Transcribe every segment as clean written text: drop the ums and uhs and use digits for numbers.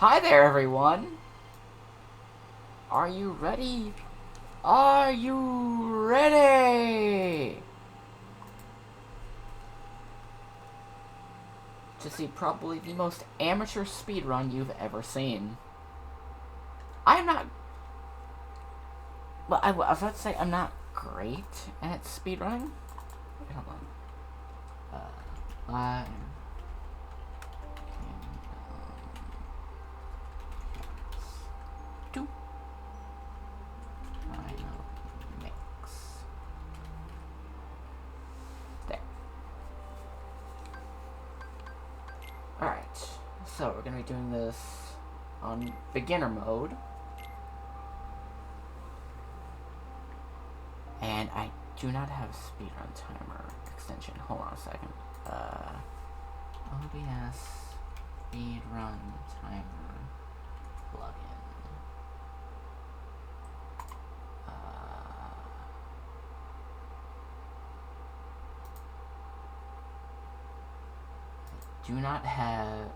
Hi there, everyone! Are you ready? Are you ready? To see probably the most amateur speedrun you've ever seen. I am not... Well, I was about to say I'm not great at speedrunning. Wait, hold on. I'm... Two. Final mix. There. Alright, so we're going to be doing this on beginner mode. And I do not have speedrun timer extension. Hold on a second. OBS speedrun timer plugin. I do not have...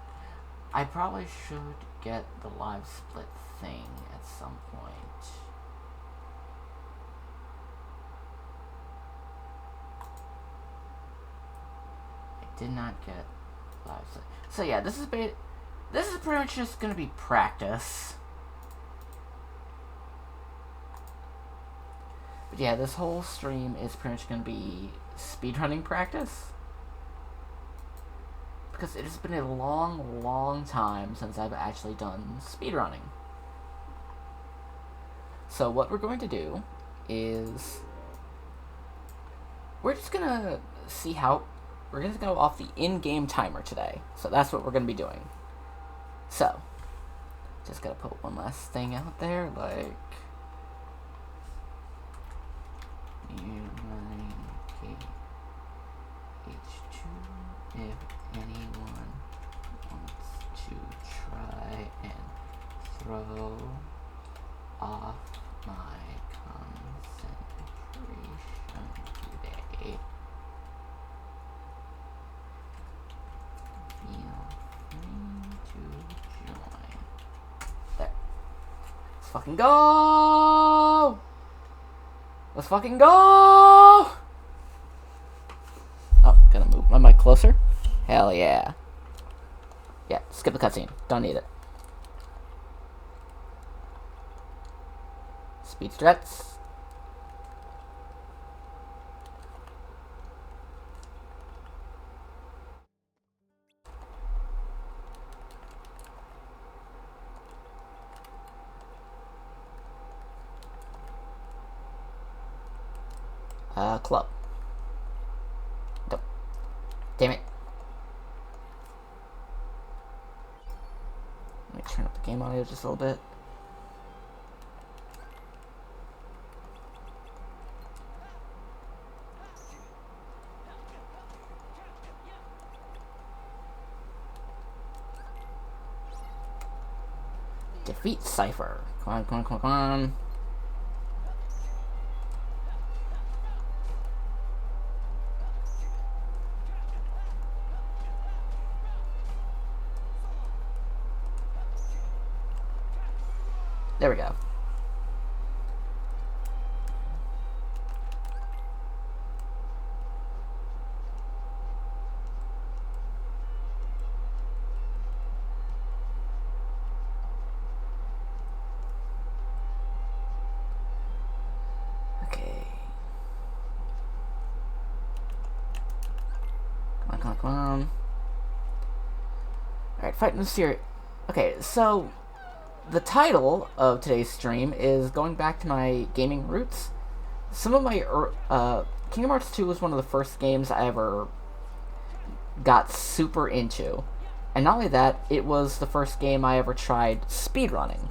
I probably should get the live split thing at some point. Did not get live. So yeah, this is pretty much just gonna be practice. But yeah, this whole stream is pretty much gonna be speedrunning practice. Because it has been a long, long time since I've actually done speedrunning. So what we're going to do is we're just gonna see how... We're going to go off the in-game timer today. So that's what we're going to be doing. So, just got to put one last thing out there, like... You running KH2 if anyone wants to try and throw off my concentration today. Let's fucking go! Let's fucking go! Oh, gotta move my mic closer. Hell yeah. Yeah, skip the cutscene. Don't need it. Speed strats. Club. Nope. Damn it. Let me turn up the game audio just a little bit. Defeat Cypher. Come on, come on, come on, come on. There we go. Okay. Come on, come on, come on. Alright, fighting the series. Okay, so... The title of today's stream is going back to my gaming roots. Some of my... Kingdom Hearts 2 was one of the first games I ever got super into. And not only that, it was the first game I ever tried speedrunning.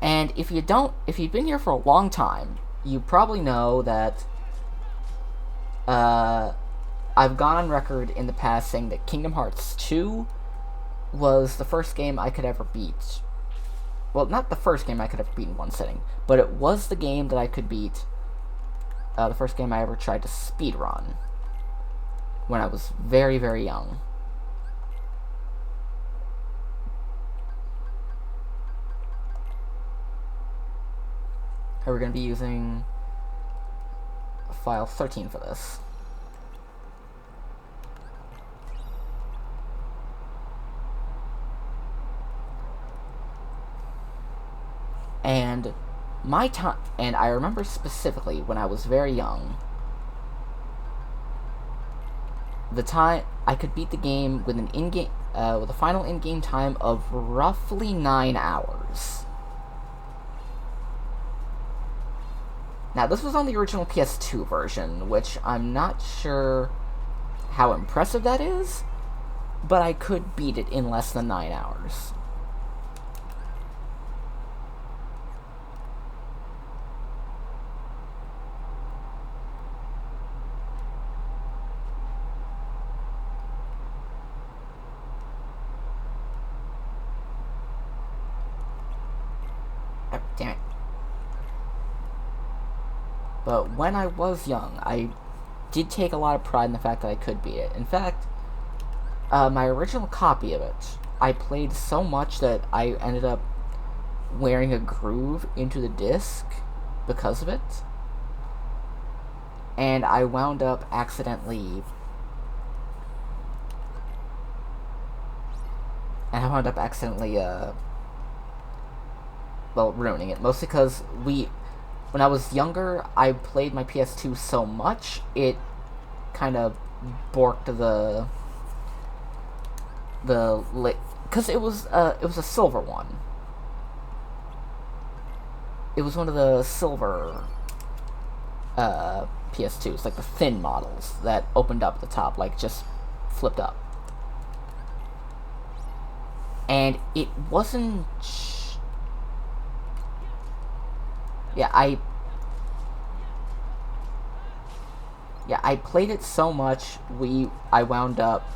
And if you've been here for a long time, you probably know that I've gone on record in the past saying that Kingdom Hearts 2 was the first game I could ever beat. Well, not the first game I could ever beat in one sitting, but it was the game that I could beat, the first game I ever tried to speedrun, when I was very, very young. we're going to be using file 13 for this. And and I remember specifically when I was very young, the time I could beat the game with an in-game, with a final in-game time of roughly 9 hours. Now, this was on the original PS2 version, which I'm not sure how impressive that is, but I could beat it in less than 9 hours. Oh, damn it. But when I was young, I did take a lot of pride in the fact that I could beat it. In fact, my original copy of it, I played so much that I ended up wearing a groove into the disc because of it. And I wound up accidentally... well, ruining it. Mostly because when I was younger, I played my PS2 so much, it kind of borked because it was a silver one. It was one of the silver PS2s, like the thin models that opened up at the top, like just flipped up. And it wasn't... Yeah, I played it so much, I wound up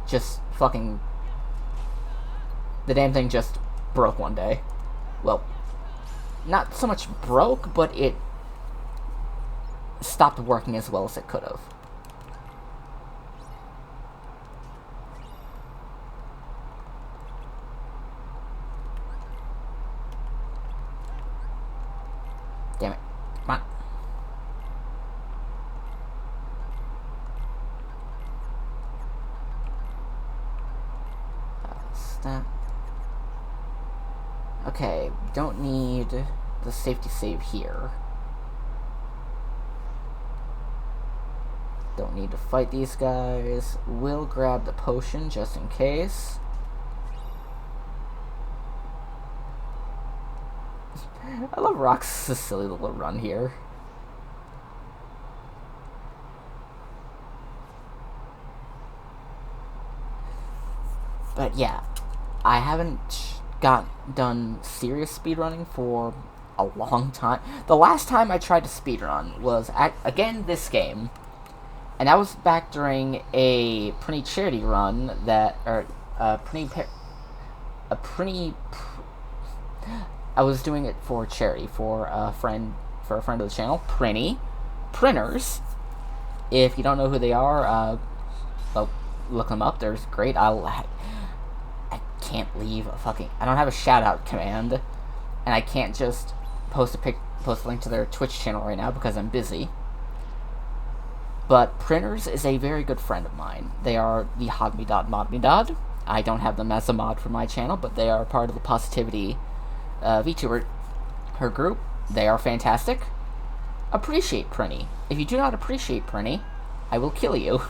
just fucking... The damn thing just broke one day. Well, not so much broke, but it stopped working as well as it could have. Damn it. Come on. Stop. Okay, don't need the safety save here. Don't need to fight these guys. We'll grab the potion just in case. I love Rock's silly little run here. But yeah, I haven't done serious speedrunning for a long time. The last time I tried to speedrun was again this game, and that was back during a pretty charity run that, I was doing it for charity for a friend of the channel, Printers. If you don't know who they are, well, look them up. They're great. I can't leave a fucking... I don't have a shout-out command, and I can't just post a link to their Twitch channel right now because I'm busy. But Printers is a very good friend of mine. They are the HogMeDod. I don't have them as a mod for my channel, but they are part of the Positivity VTuber, her group. They are fantastic. Appreciate Prinny. If you do not appreciate Prinny, I will kill you.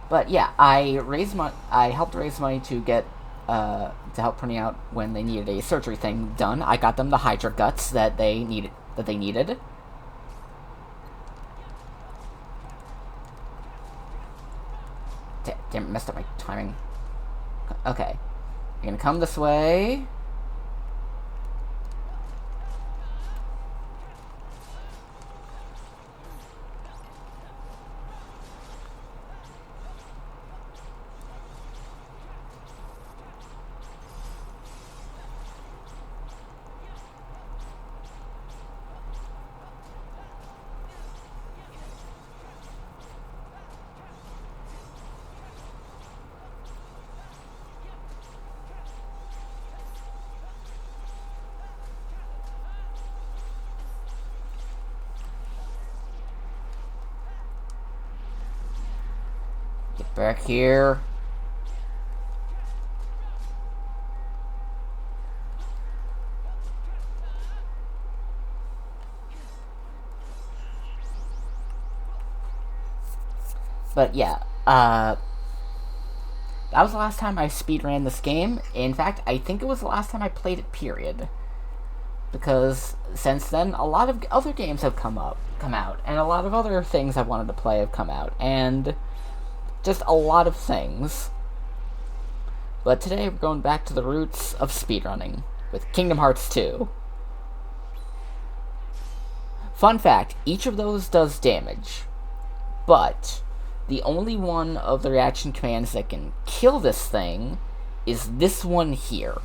But yeah, I helped raise money to get to help Prinny out when they needed a surgery thing done. I got them the Hydra guts that they needed. Damn, messed up my timing. Okay. You're gonna come this way. Get back here. But yeah, that was the last time I speedran this game. In fact, I think it was the last time I played it, period. Because since then, a lot of other games have come out, and a lot of other things I wanted to play have come out, and just a lot of things. But today we're going back to the roots of speedrunning with Kingdom Hearts 2. Fun fact, each of those does damage, but the only one of the reaction commands that can kill this thing is this one here.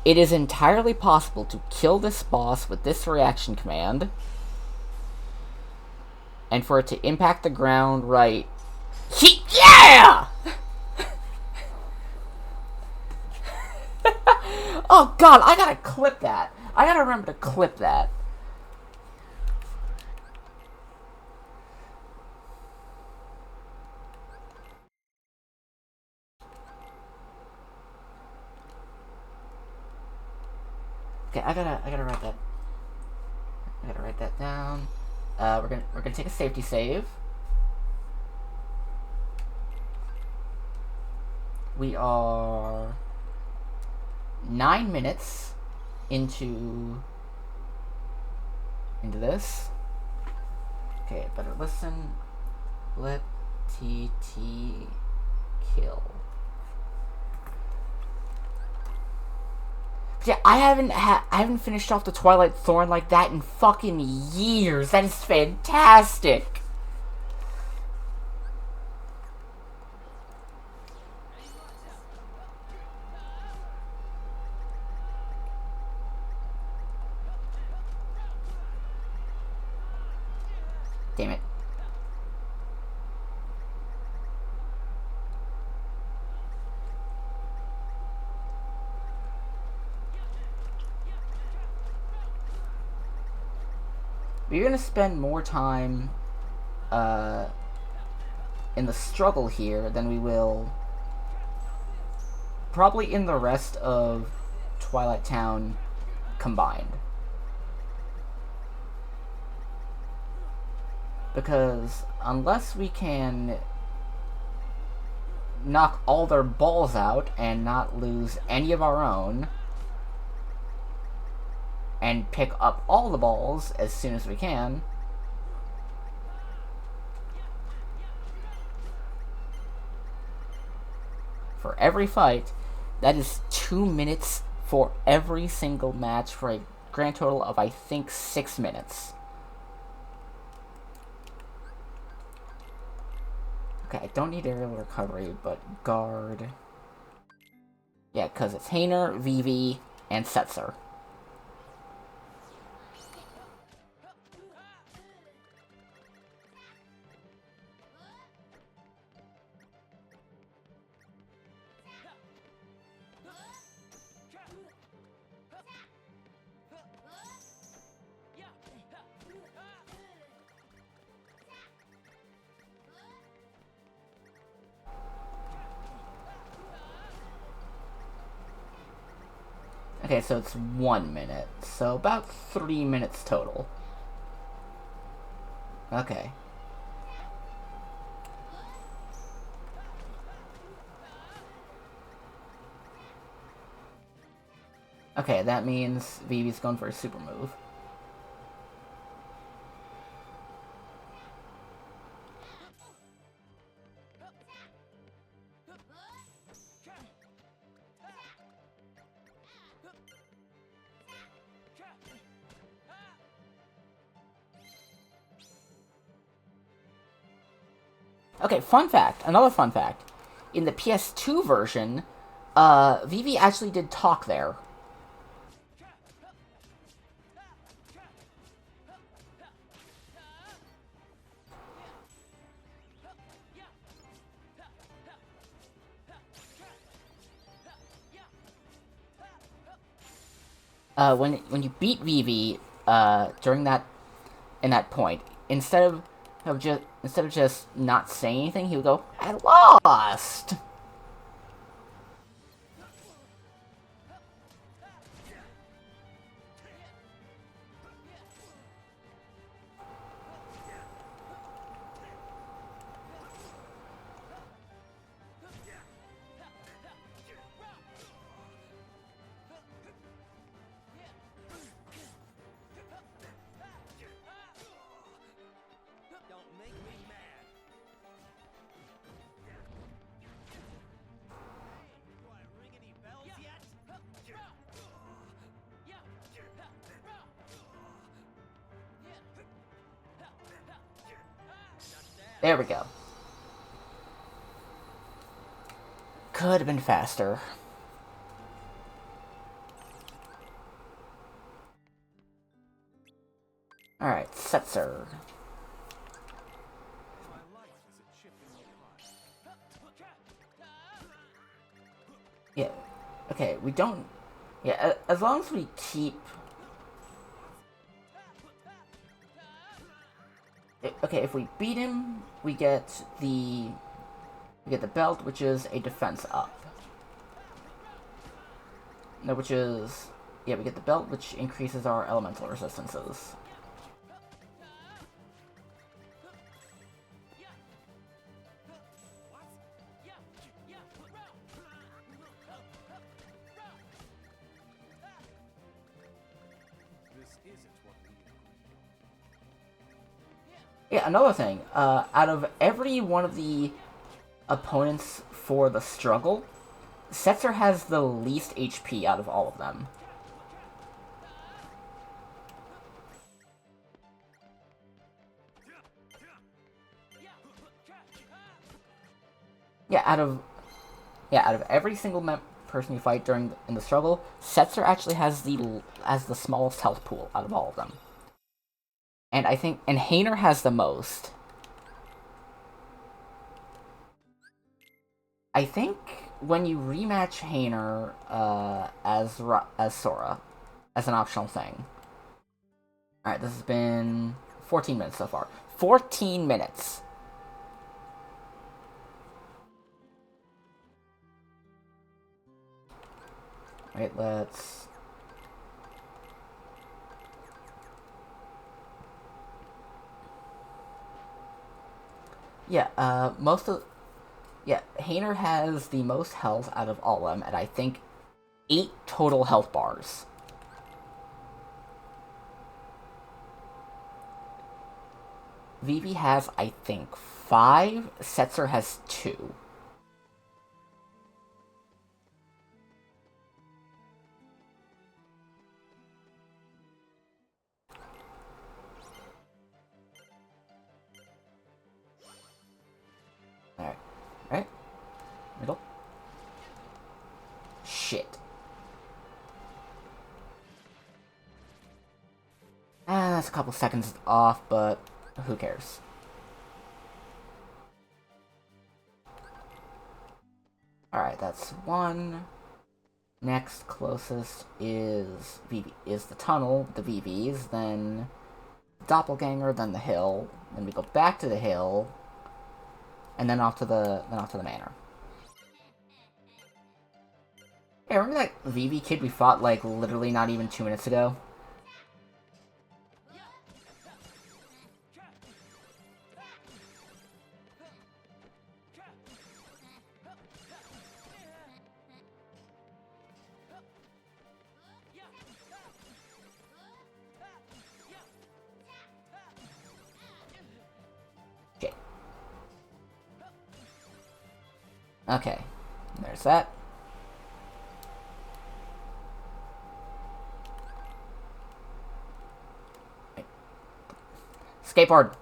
It is entirely possible to kill this boss with this reaction command, and for it to impact the ground right... Yeah! Oh god, I gotta clip that. I gotta remember to clip that. Okay, I gotta write that. I gotta write that down. We're gonna take a safety save. We are 9 minutes into this. Okay, better listen. Let TT kill. Yeah, I haven't finished off the Twilight Thorn like that in fucking years. That is fantastic. Damn it. We're gonna spend more time in the struggle here than we will probably in the rest of Twilight Town combined. Because unless we can knock all their balls out and not lose any of our own, and pick up all the balls as soon as we can, for every fight, that is 2 minutes for every single match for a grand total of, I think, 6 minutes. Okay, I don't need aerial recovery, but guard. Yeah, because it's Hainer, Vivi, and Setzer. Okay, so it's 1 minute. So about 3 minutes total. Okay. Okay, that means Vivi's going for a super move. Okay, fun fact. Another fun fact. In the PS2 version, Vivi actually did talk there. When you beat Vivi, in that point, instead of instead of just not saying anything, he would go, "I lost." There we go. Could have been faster. Alright, Setzer. Yeah. Okay, we don't... Yeah, as long as we keep... Okay, if we beat him, we get the belt, which is a defense up. No, which is... Yeah, we get the belt, which increases our elemental resistances. Yeah, another thing. Out of every one of the opponents for the struggle, Setzer has the least HP out of all of them. Out of every single person you fight in the struggle, Setzer actually has the smallest health pool out of all of them. And I think Hainer has the most. I think when you rematch Hainer as Sora, as an optional thing. Alright, this has been 14 minutes so far. 14 minutes! Wait, let's... Yeah, Hainer has the most health out of all of them, and I think 8 total health bars. Vivi has, I think, 5. Setzer has 2. Alright. Middle. Shit. That's a couple seconds off, but who cares? Alright, that's 1. Next closest is the tunnel, the VVs, then Doppelganger, then the hill. Then we go back to the hill, and then off to the manor. Hey, remember that VV kid we fought like literally not even 2 minutes ago? Okay, there's that. Wait. Skateboard.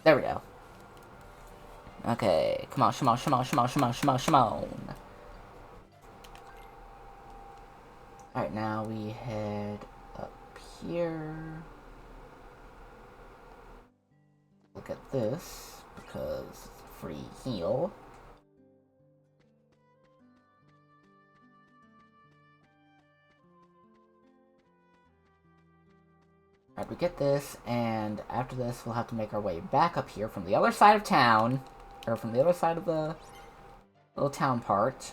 There we go. Okay, come on, come on, come on, come on, come on, come on, come on. Alright, now we head up here. Look at this, because it's a free heal. Alright, we get this, and after this we'll have to make our way back up here from the other side of town, or from the other side of the little town part.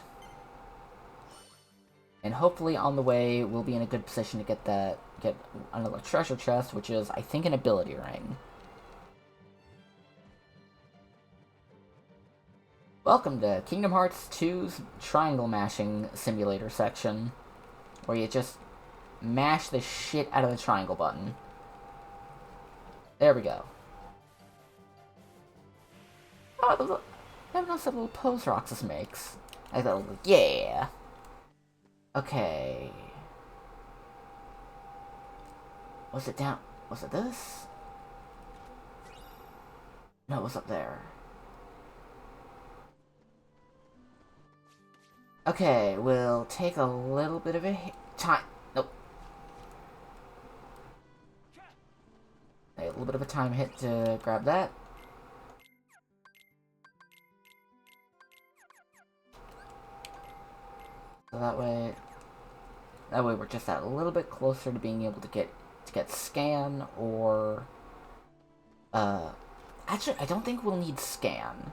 And hopefully on the way we'll be in a good position to get another treasure chest, which is, I think, an ability ring. Welcome to Kingdom Hearts 2's triangle mashing simulator section, where you just mash the shit out of the triangle button. There we go. Oh, I haven't noticed that little pose Roxas makes. I thought, yeah. Okay. Was it down? Was it this? No, it was up there. Okay, we'll take a little bit of a time. Nope. A little bit of a time hit to grab that. So that way we're just a little bit closer to being able to get scan or actually I don't think we'll need scan.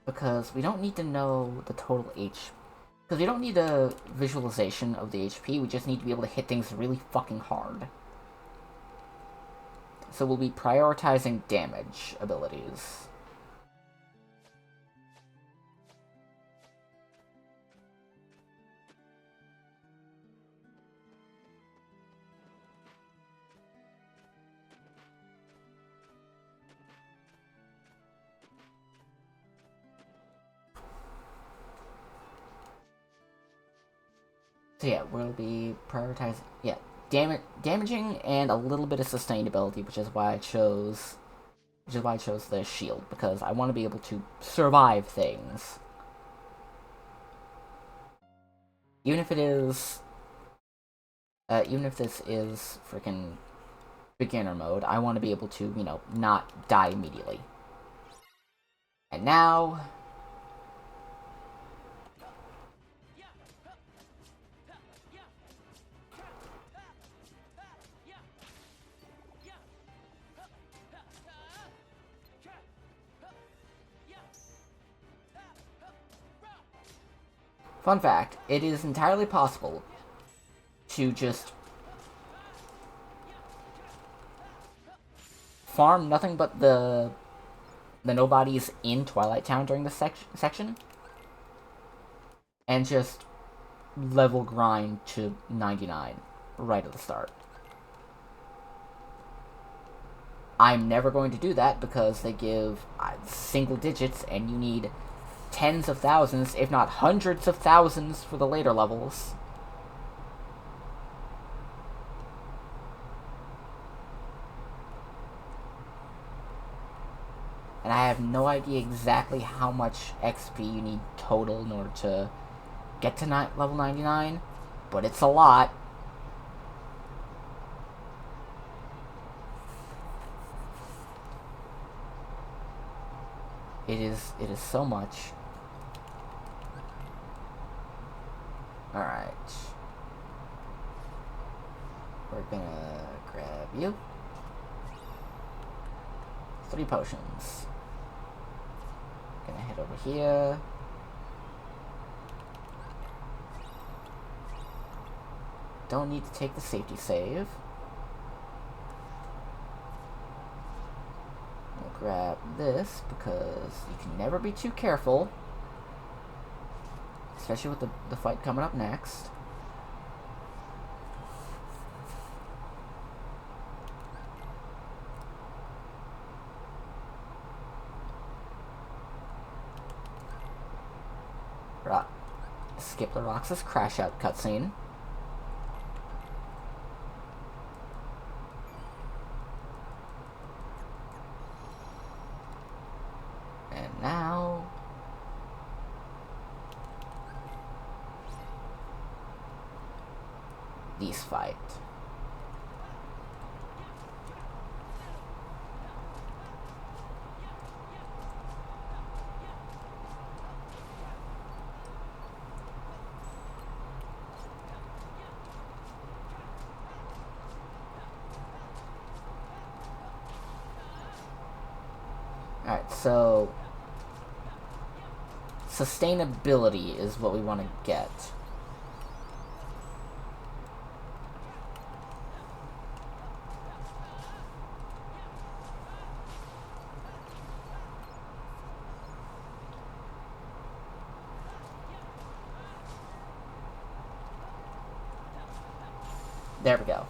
Because we don't need to know the total because we don't need a visualization of the HP, we just need to be able to hit things really fucking hard. So we'll be prioritizing damage abilities. So yeah, we'll be prioritizing, yeah, damaging and a little bit of sustainability, which is why I chose the shield, because I want to be able to survive things. Even if this is freaking beginner mode, I want to be able to, you know, not die immediately. And now fun fact, it is entirely possible to just farm nothing but the nobodies in Twilight Town during this section, and just level grind to 99 right at the start. I'm never going to do that because they give single digits, and you need tens of thousands, if not hundreds of thousands, for the later levels. And I have no idea exactly how much XP you need total in order to get to level 99, but it's a lot. It is so much. Alright. We're gonna grab you. 3 potions. Gonna head over here. Don't need to take the safety save. We'll grab this because you can never be too careful. Especially with the fight coming up next. Skip the Roxas crash out cutscene. beast fight. Alright, so sustainability is what we want to get. There we go.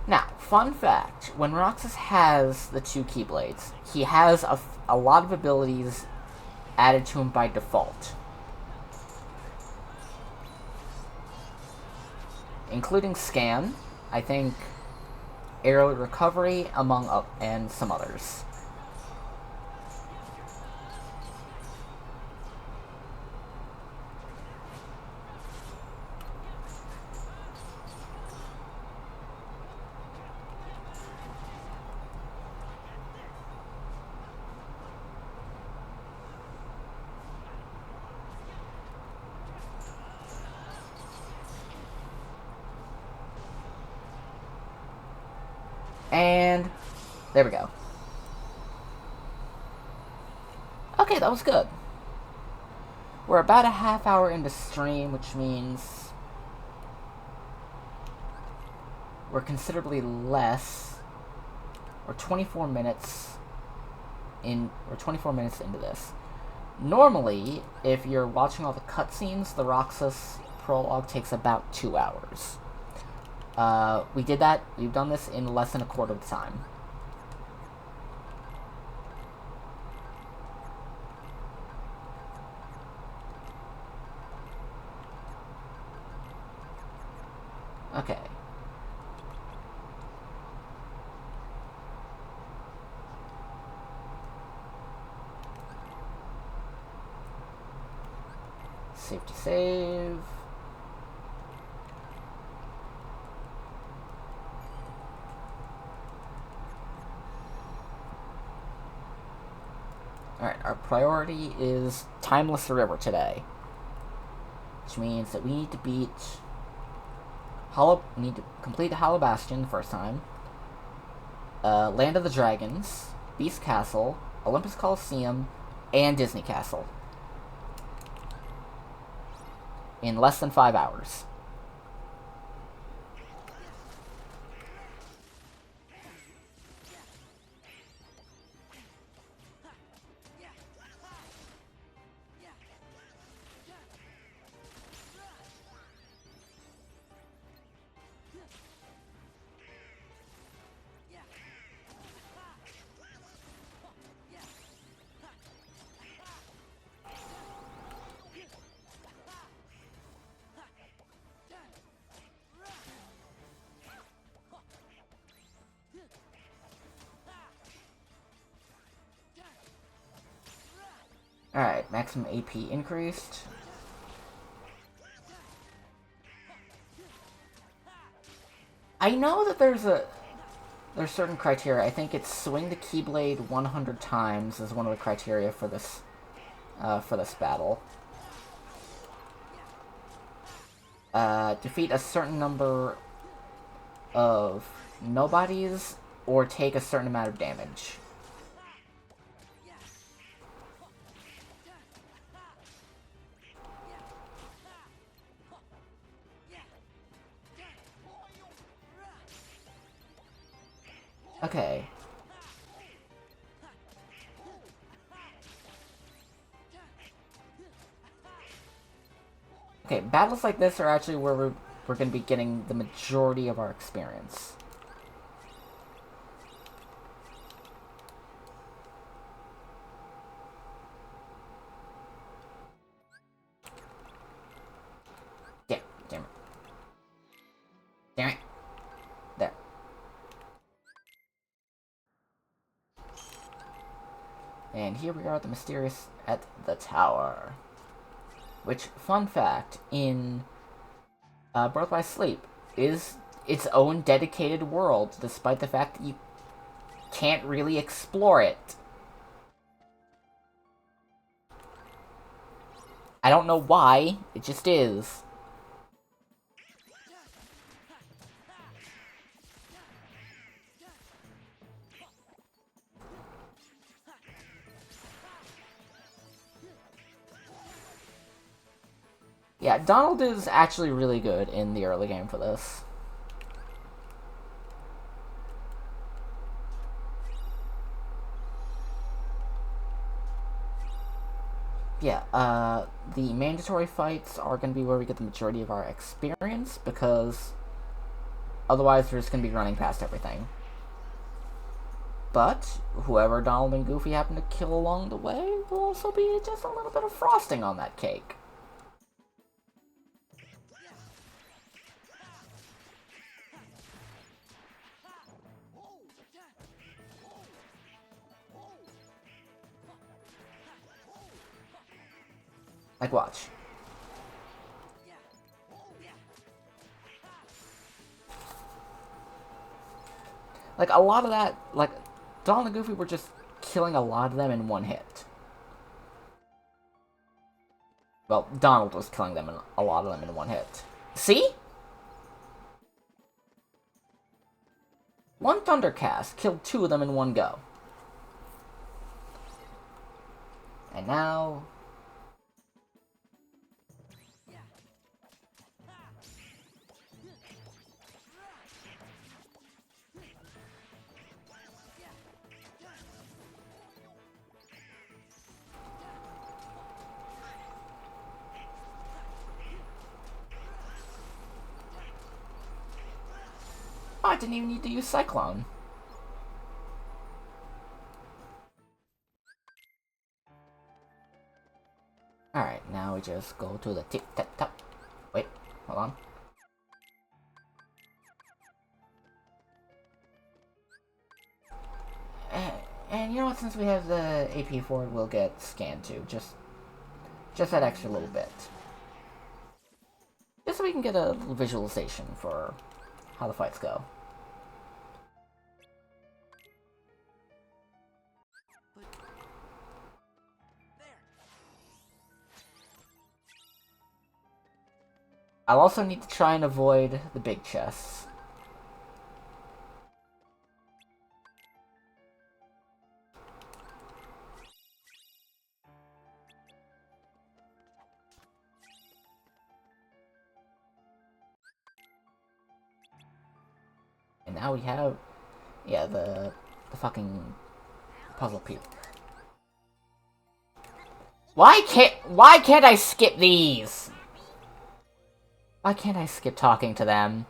Now, fun fact, when Roxas has the 2 Keyblades, he has a lot of abilities added to him by default. Including Scan, I think Aerial Recovery, and some others. And there we go. Okay, that was good. We're about a half hour into stream, which means we're considerably less. We're 24 minutes into this. Normally, if you're watching all the cutscenes, the Roxas prologue takes about 2 hours. We did that. We've done this in less than a quarter of the time. Okay. Safety save. Alright, our priority is Timeless River today. Which means that we need to beat we need to complete Hollow Bastion the first time. Land of the Dragons, Beast Castle, Olympus Coliseum, and Disney Castle. In less than 5 hours. Alright, maximum AP increased. I know that there's certain criteria. I think it's swing the Keyblade 100 times is one of the criteria for this battle. Defeat a certain number of nobodies or take a certain amount of damage. Okay. Okay, battles like this are actually where we're going to be getting the majority of our experience. Yeah, damn it. Damn it. There. And here we are at the tower. which, fun fact, in Birth by Sleep, is its own dedicated world, despite the fact that you can't really explore it. I don't know why, it just is. Yeah, Donald is actually really good in the early game for this. Yeah, the mandatory fights are going to be where we get the majority of our experience, because otherwise we're just going to be running past everything. But whoever Donald and Goofy happen to kill along the way will also be just a little bit of frosting on that cake. Like, watch. Like, a lot of that, like, Donald and Goofy were just killing a lot of them in one hit. Well, Donald was killing them, a lot of them in one hit. See? One Thundercast killed 2 of them in one go. And now... Oh, I didn't even need to use Cyclone. Alright, now we just go to the tip-tap-tap. Wait, hold on. And you know what, since we have the AP for it, we'll get Scan too. Just that extra little bit. Just so we can get a little visualization for how the fights go. I'll also need to try and avoid the big chests. And now we have, yeah, the fucking puzzle piece. Why can't I skip these? Why can't I skip talking to them?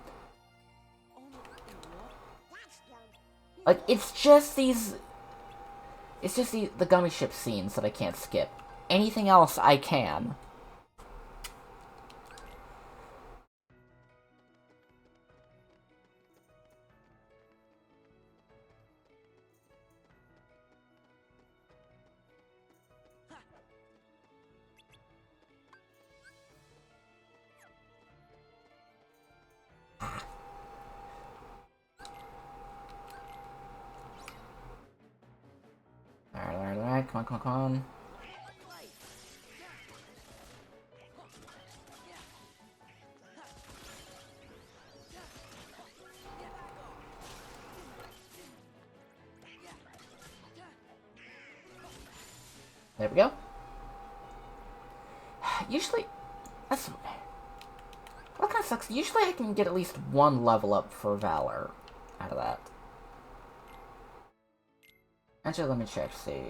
Like, it's just these... It's just the gummy ship scenes that I can't skip. Anything else I can. Alright, come on. There we go. Usually, that kind of sucks. Usually I can get at least 1 level up for Valor out of that. Actually, let me check, see.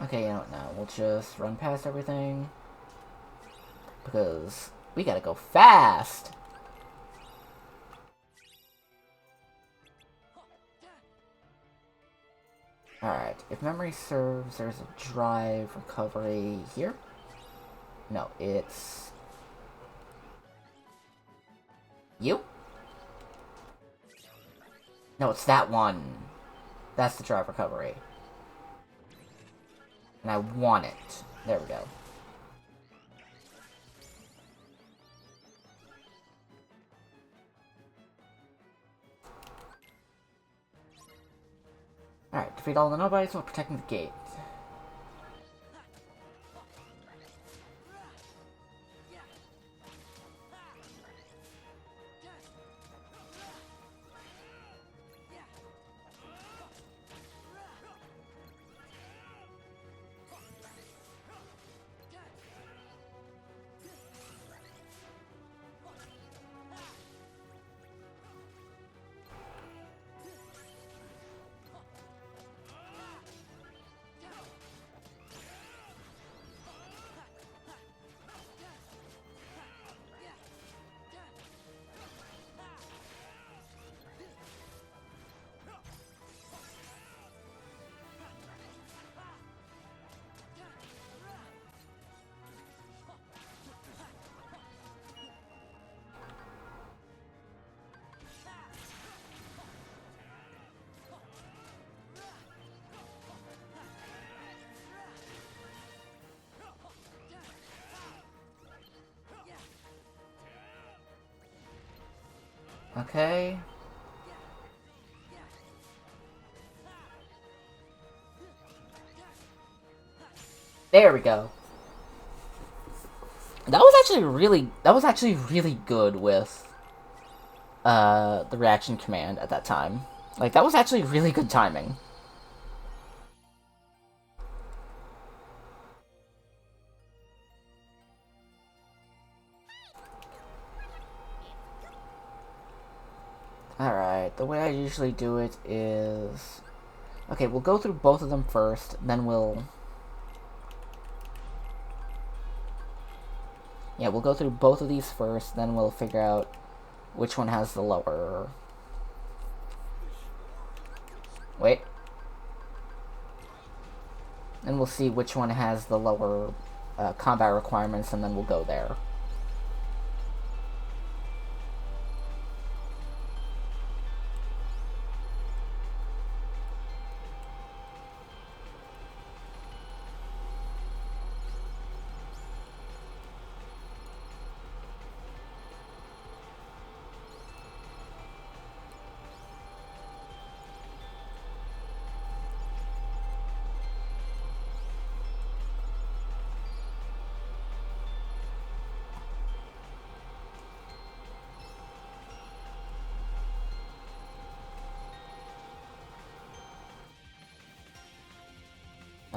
Okay, you know what, now we'll just run past everything. Because we gotta go fast! Alright, if memory serves, there's a drive recovery here. No, it's... you? No, it's that one. That's the drive recovery. And I want it. There we go. Alright, defeat all the nobodies while protecting the gate. Okay. There we go. That was actually really good with the reaction command at that time. Like, that was actually really good timing. Alright, the way I usually do it is... Okay, we'll go through both of them first, then we'll... Yeah, we'll go through both of these first, then we'll figure out which one has the lower... Wait. Then we'll see which one has the lower combat requirements, and then we'll go there.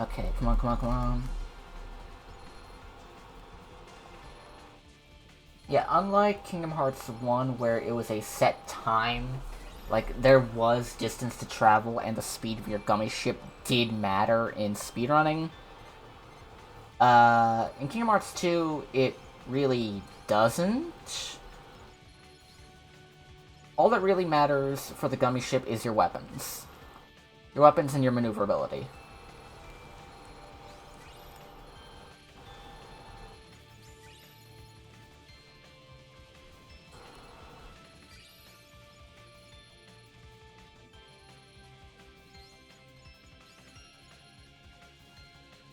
Okay, come on, come on, come on. Yeah, unlike Kingdom Hearts 1, where it was a set time, like, there was distance to travel and the speed of your gummy ship did matter in speedrunning. In Kingdom Hearts 2, it really doesn't. All that really matters for the gummy ship is your weapons. Your weapons and your maneuverability.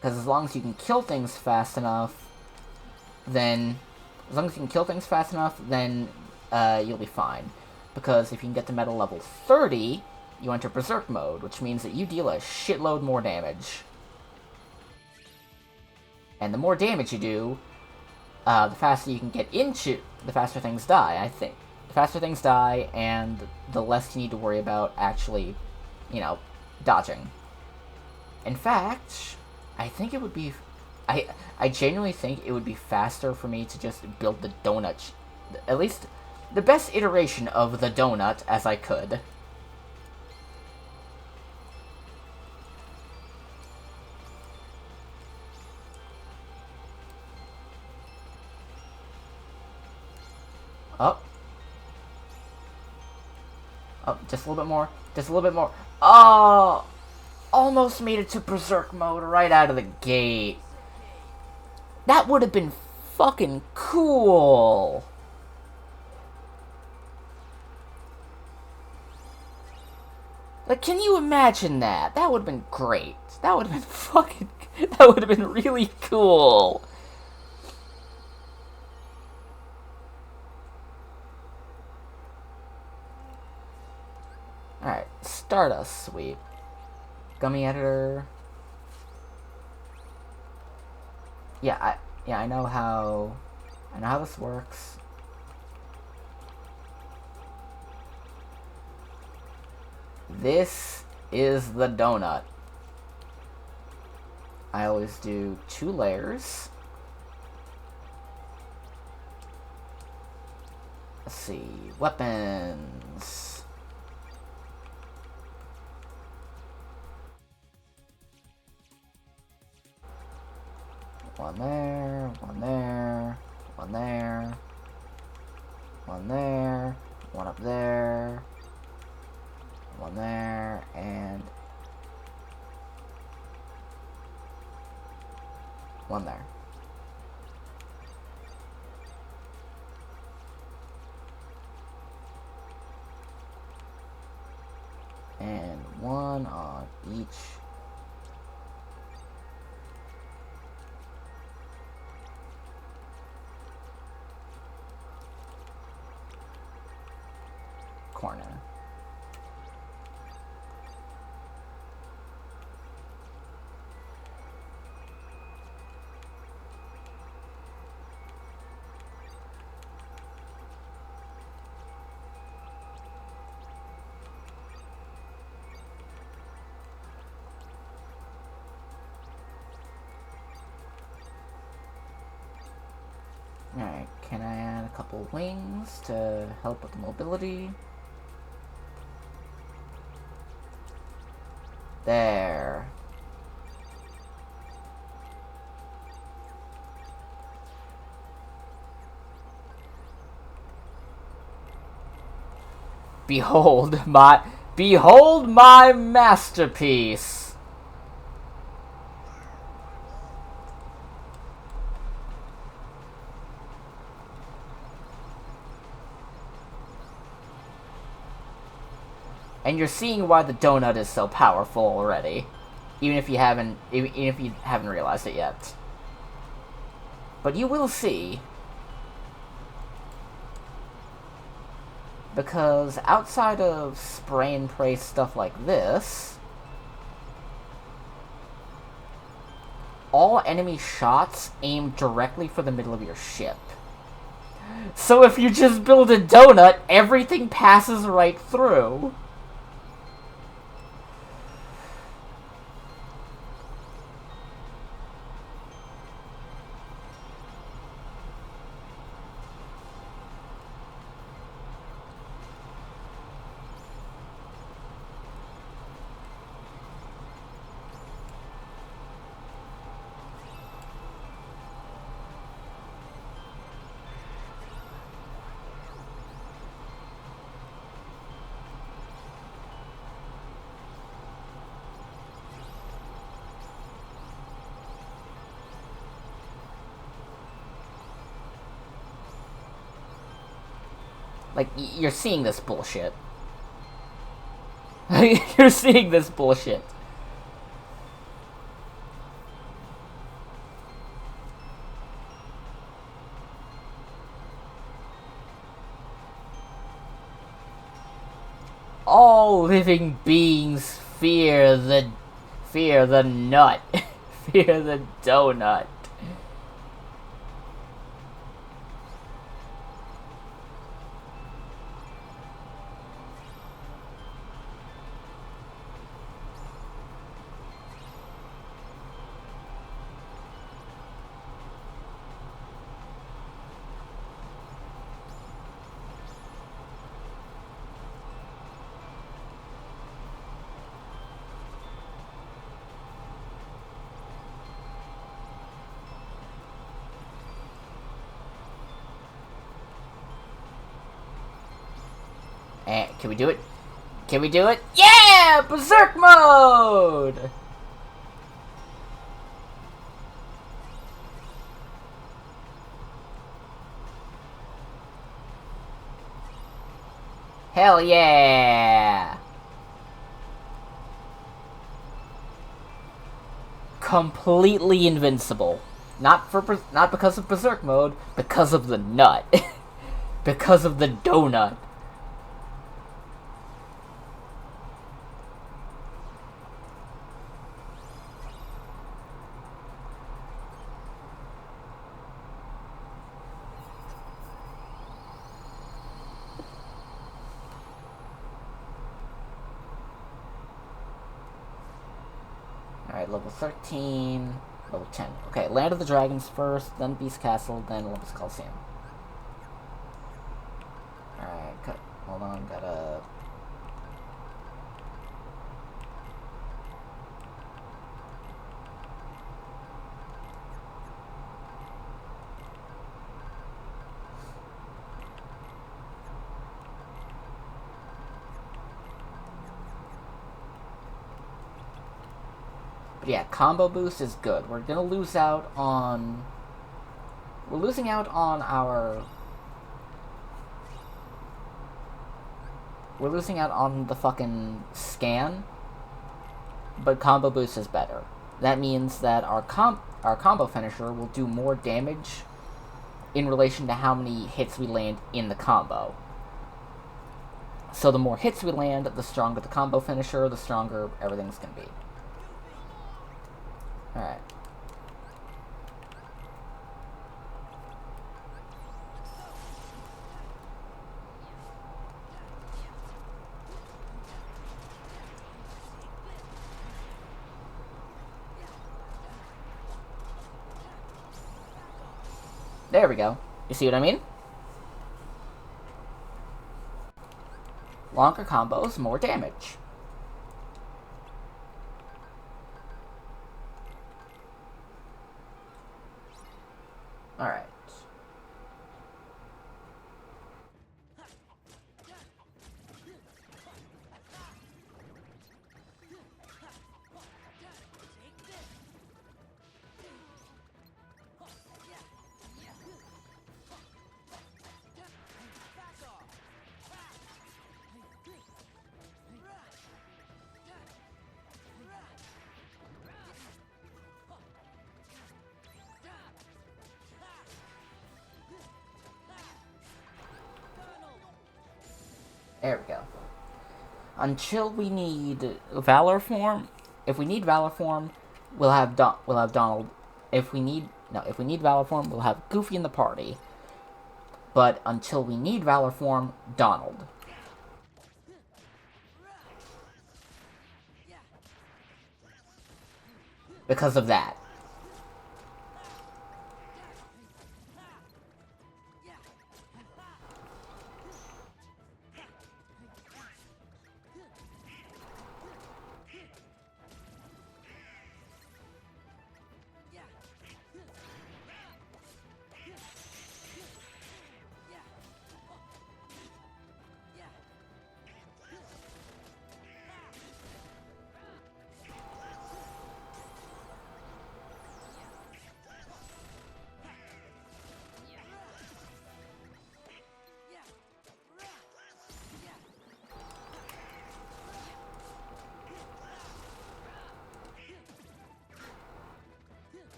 Because as long as you can kill things fast enough, then... As long as you can kill things fast enough, then you'll be fine. Because if you can get to metal level 30, you enter Berserk mode, which means that you deal a shitload more damage. And the more damage you do, the faster you can get into... The faster things die, I think. The faster things die, and the less you need to worry about actually, you know, dodging. In fact... I think it would be... I genuinely think it would be faster for me to just build the donut. At least, the best iteration of the donut as I could. Oh. Oh, just a little bit more. Just a little bit more. Oh! Almost made it to Berserk mode right out of the gate. That would have been fucking cool. Like, can you imagine that? That would have been great. That would have been fucking... That would have been really cool. Alright, Stardust Sweep. Gummy Editor. Yeah, I know how this works. This is the donut. I always do 2 layers. Let's see, weapons. One there, one there, one there, one there, one up there, one there, and one there. And one on each. Corner. Alright, can I add a couple wings to help with the mobility? There. Behold my masterpiece. And you're seeing why the donut is so powerful already, even if you haven't realized it yet. But you will see, because outside of spray and pray stuff like this, all enemy shots aim directly for the middle of your ship. So if you just build a donut, everything passes right through. Like, you're seeing this bullshit. You're seeing this bullshit. All living beings fear the nut. Fear the donut. And can we do it? Can we do it? Yeah! Berserk mode! Hell yeah! completely invincible. Not because of Berserk mode, because of the nut. Because of the donut. Alright, level 13, level 10. Okay, Land of the Dragons first, then Beast Castle, then Olympus Coliseum. Alright, hold on, gotta... But yeah, combo boost is good. We're gonna lose out on... We're losing out on our... We're losing out on the fucking scan, but combo boost is better. That means that our combo finisher will do more damage in relation to how many hits we land in the combo. So the more hits we land, the stronger the combo finisher, the stronger everything's gonna be. Alright. There we go. You see what I mean? Longer combos, more damage. Alright. There we go. Until we need Valor Form. If we need Valor Form, we'll have Donald. If we need Valor Form, we'll have Goofy in the party. But until we need Valor Form, Donald. Because of that.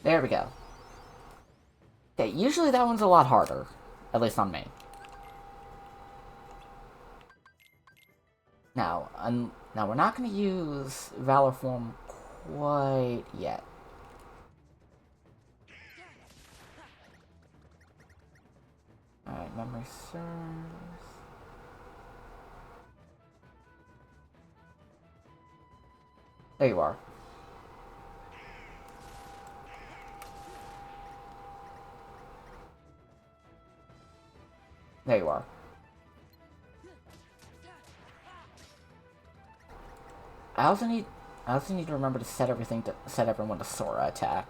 There we go. Okay, usually that one's a lot harder. At least on me. Now, now we're not going to use Valor Form quite yet. Alright, memory serves. There you are. There you are. I also need to remember to set everyone to Sora attack.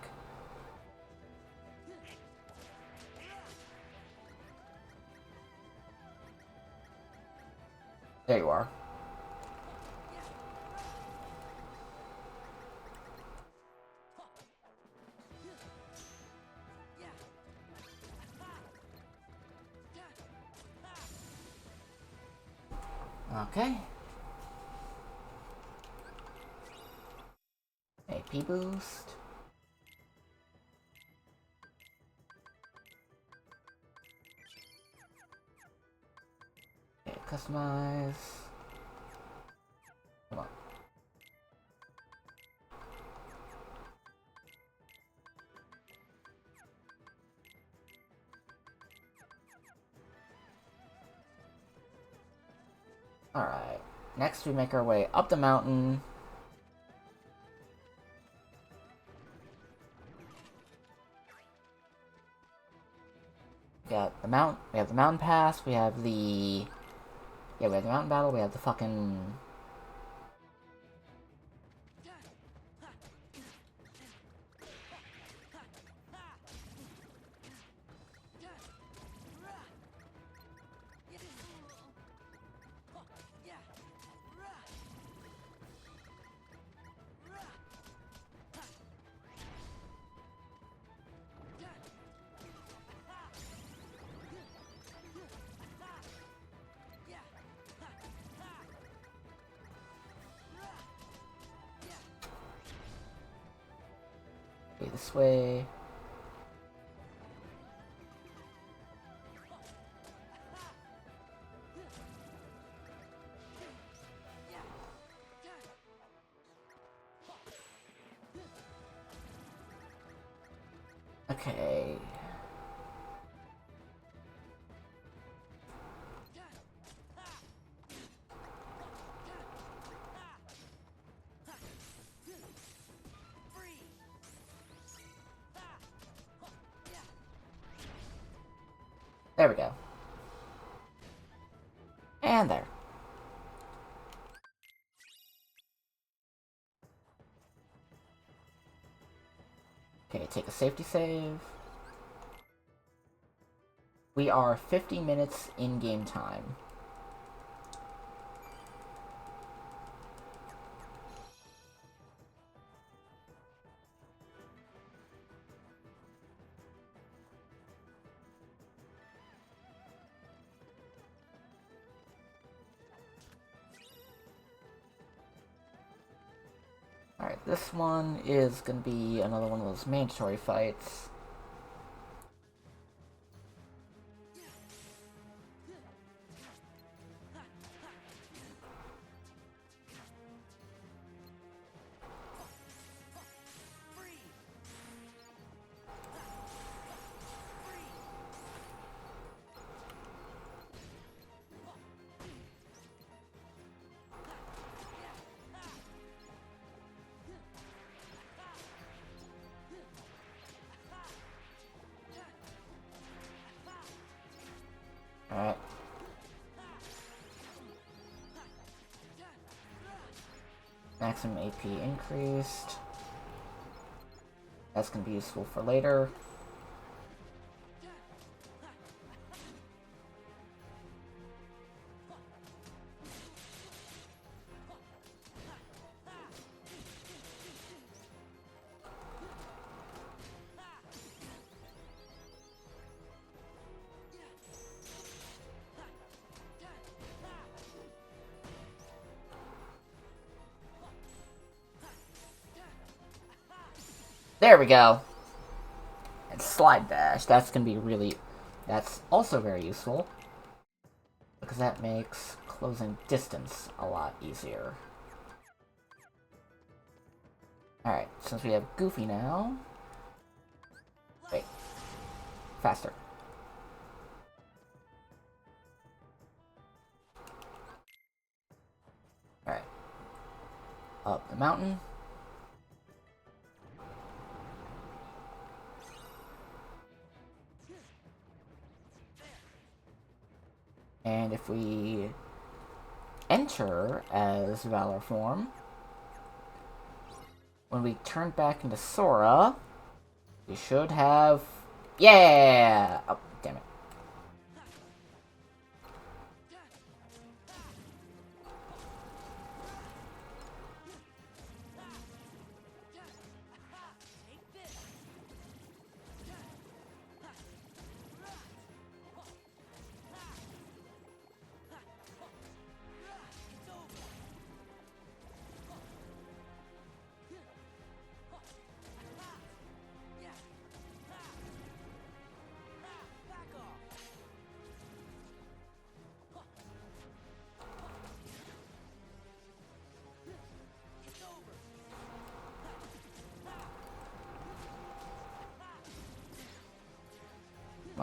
There you are. Okay. Hey, AP boost. Okay, customize. Come on. Alright. Next we make our way up the mountain. We have the mountain pass, we have the mountain battle, we have the fucking this way. Okay. There we go. And there. Okay, take a safety save. We are 50 minutes in game time. Alright, this one is gonna be another one of those mandatory fights. Alright. Maximum AP increased. That's gonna be useful for later. There we go. And slide dash. That's gonna be really... That's also very useful. Because that makes closing distance a lot easier. Alright, since we have Goofy now... Wait. Faster. Alright. Up the mountain. And if we enter as Valor form, when we turn back into Sora, we should have... Yeah! Oh, damn it.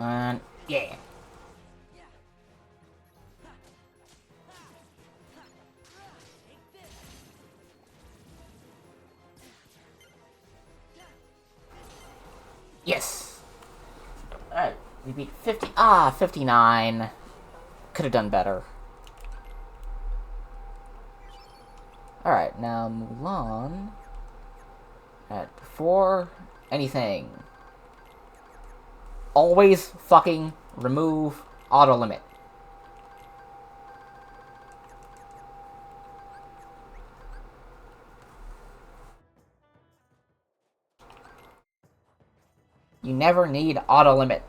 on. Yeah. Yes. Alright, we beat 50. 59. Could have done better. Alright, now Mulan. Alright, before anything, always fucking remove auto limit. You never need auto limit.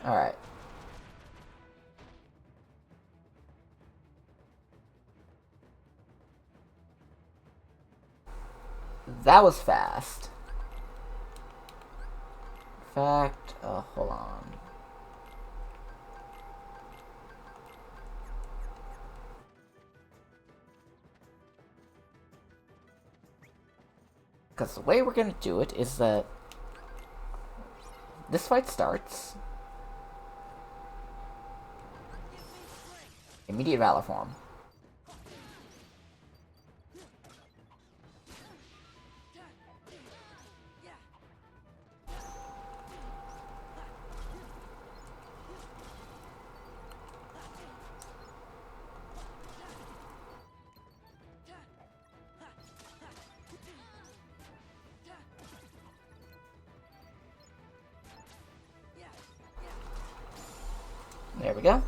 Alright. That was fast. In fact, hold on. Because the way we're gonna do it is that this fight starts. Immediate Valor form. There we go.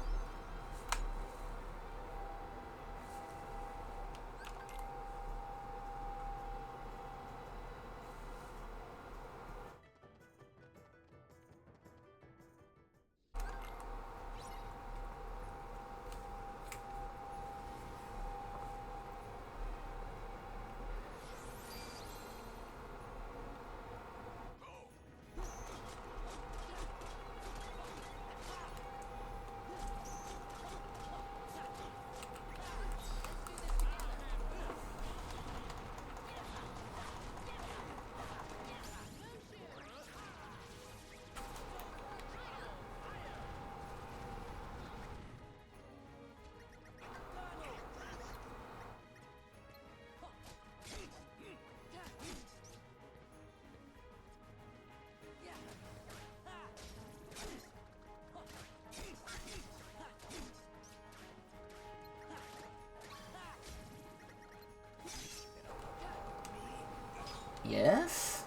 Yes?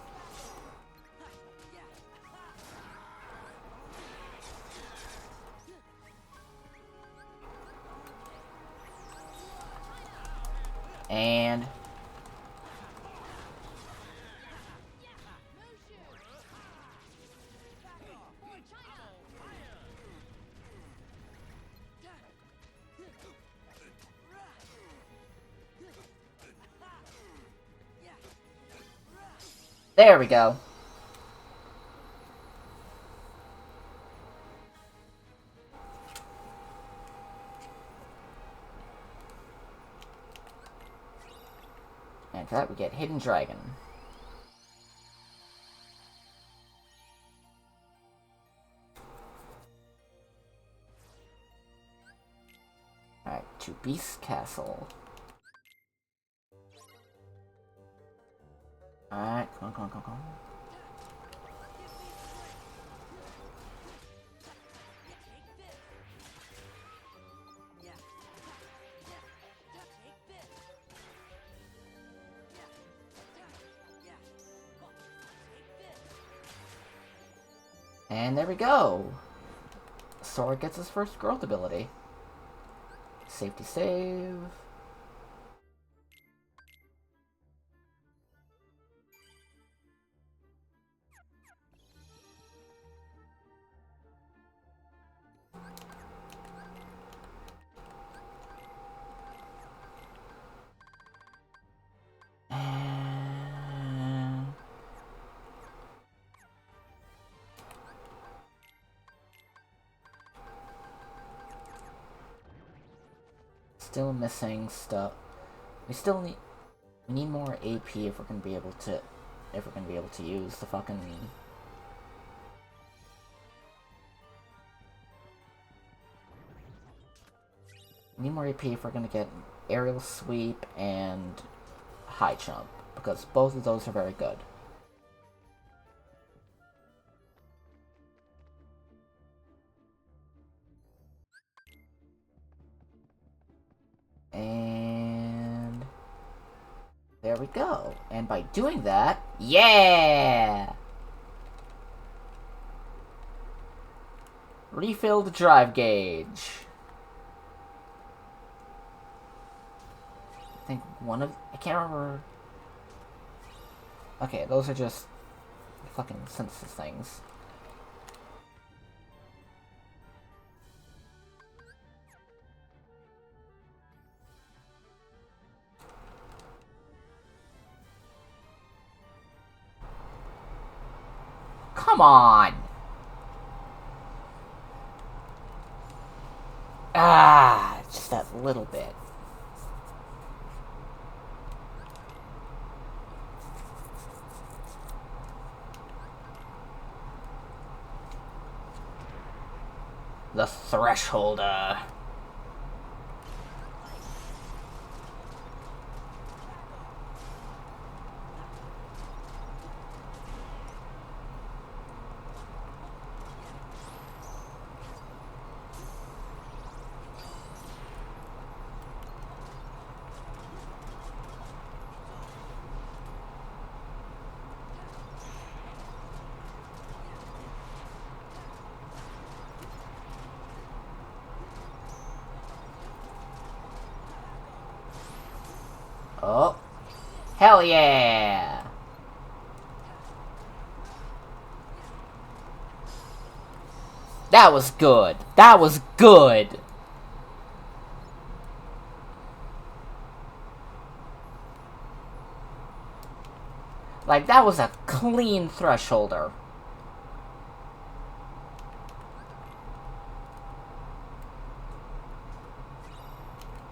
And there we go. And for that we get Hidden Dragon. Alright, to Beast Castle. Alright, come on. And there we go. Sora gets his first growth ability. Safety save. still missing stuff. We need more AP if we're gonna be able to use the fucking. We need more AP if we're gonna get aerial sweep and high jump, because both of those are very good. And there we go. And by doing that, yeah! Refill the drive gauge. I think I can't remember. Okay, those are just fucking synthesis things. Come on! Ah, just that little bit. The Thresholder. Oh. Hell yeah! That was good. That was good! Like, that was a clean Thresholder.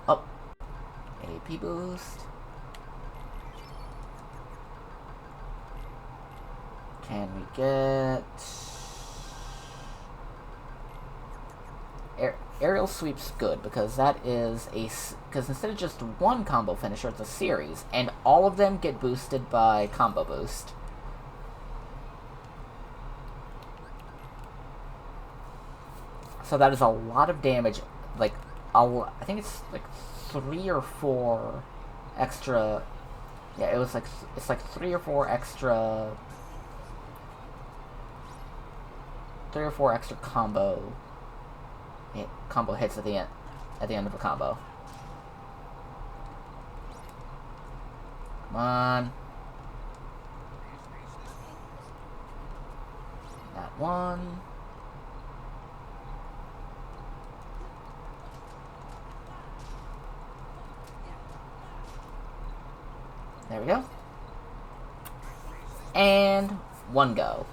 Oh. AP boost. Can we get... Aerial sweep's good, because that is a... Because instead of just one combo finisher, it's a series, and all of them get boosted by combo boost. So that is a lot of damage, like, I think it's like 3 or 4 extra... Yeah, it's like 3 or 4 extra... 3 or 4 extra combo hits at the end of a combo. Come on. That one. There we go. And one go.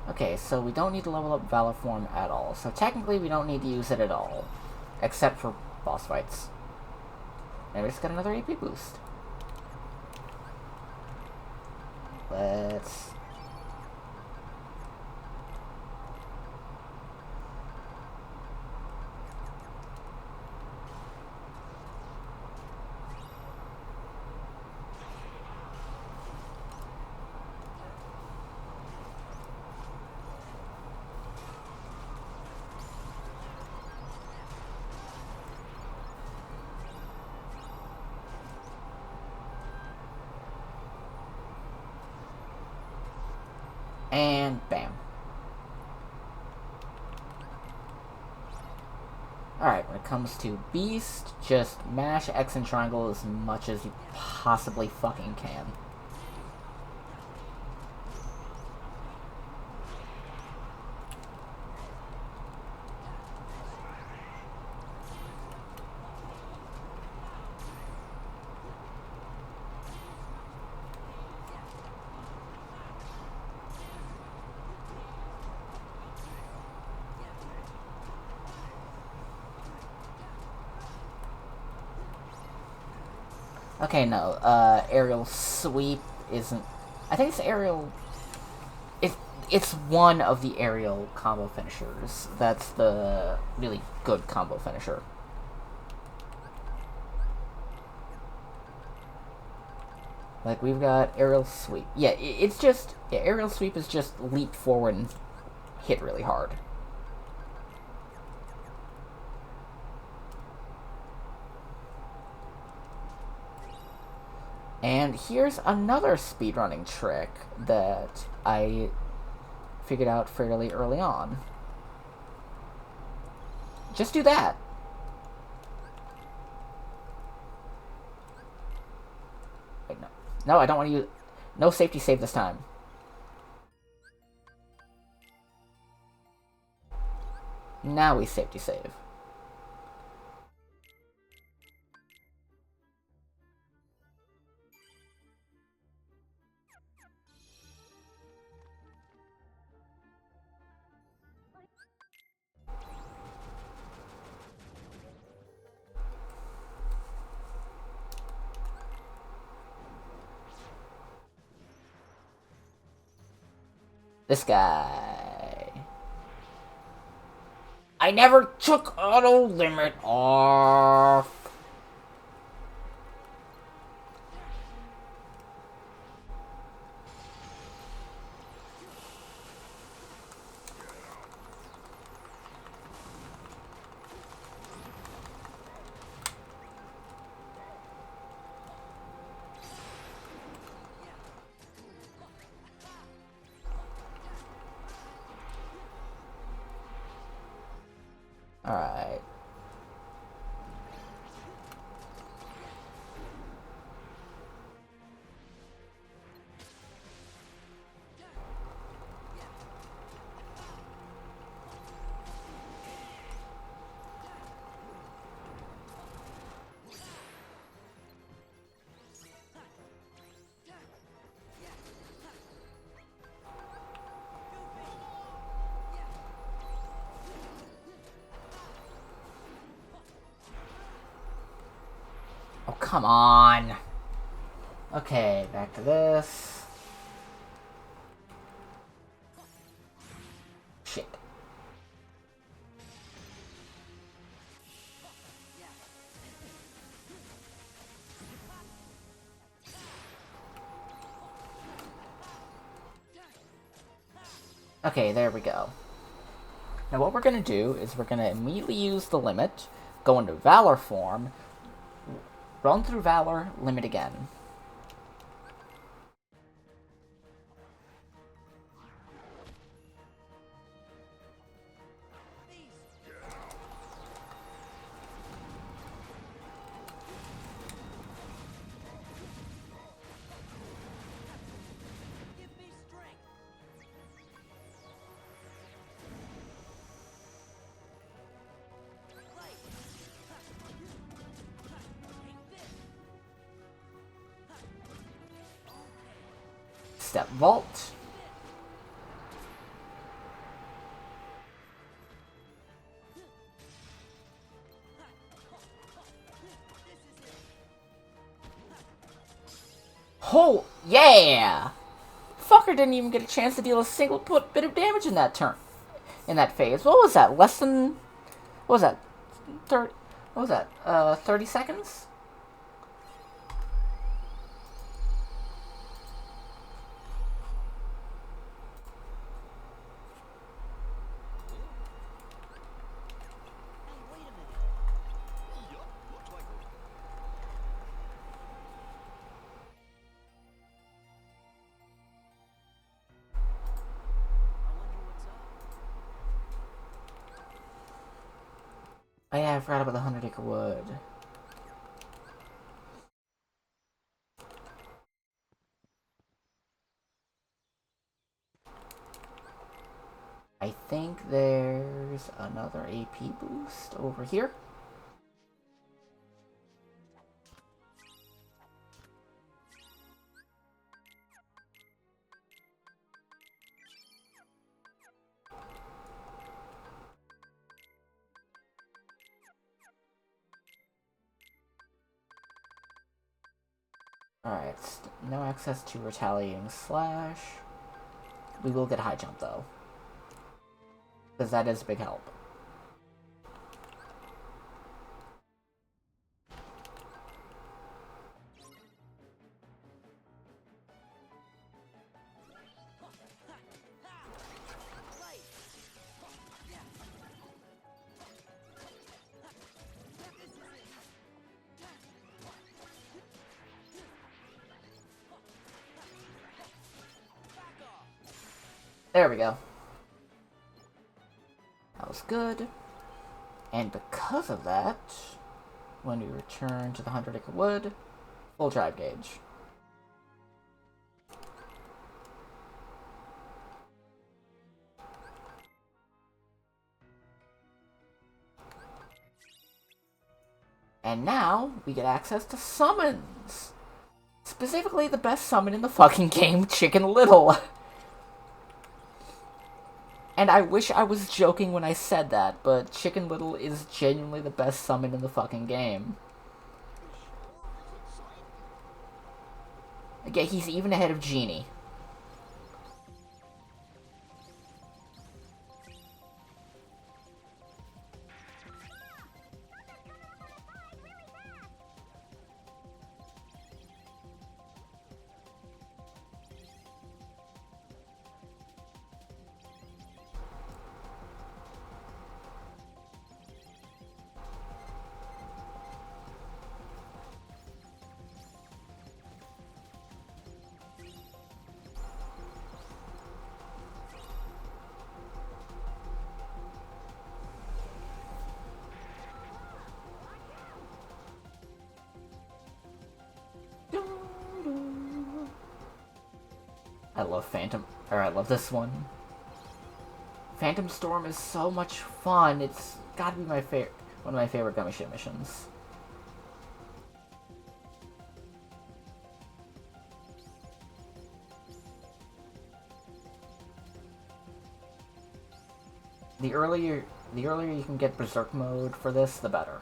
Okay, so we don't need to level up Valor Form at all. So technically we don't need to use it at all. Except for boss fights. And we just got another AP boost. Let's... and bam. Alright, when it comes to Beast, just mash X and triangle as much as you possibly fucking can. Okay, no. Aerial sweep isn't... I think it's aerial... It's one of the aerial combo finishers. That's the really good combo finisher. Like, we've got aerial sweep. Yeah, it's just... Yeah, aerial sweep is just leap forward and hit really hard. And here's another speedrunning trick that I figured out fairly early on. Just do that. Wait, no. No, I don't want to use... No safety save this time. Now we safety save. This guy. I never took auto limit off. Alright. Oh, come on. Okay, back to this. Shit. Okay, there we go. Now what we're going to do is we're going to immediately use the limit, go into Valor form, run through Valor, limit again. Step vault. Oh, yeah! Fucker didn't even get a chance to deal a single bit of damage in that turn. In that phase. What was that? Less than... What was that? 30... What was that? 30 seconds? Oh yeah, I forgot about the 100-acre wood. I think there's another AP boost over here. Alright, no access to retaliating slash. We will get high jump though, because that is a big help. There we go. That was good. And because of that, when we return to the 100-acre wood, full drive gauge. And now, we get access to summons! Specifically, the best summon in the fucking game, Chicken Little! And I wish I was joking when I said that, but Chicken Little is genuinely the best summon in the fucking game. Again, he's even ahead of Genie. I love this one. Phantom Storm is so much fun. It's gotta be one of my favorite Gummy Ship missions. The earlier you can get Berserk mode for this, the better.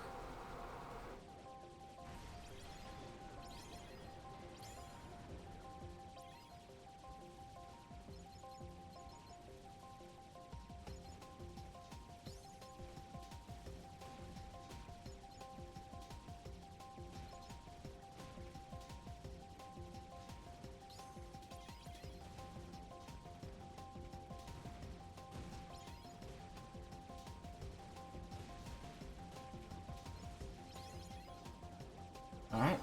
Alright.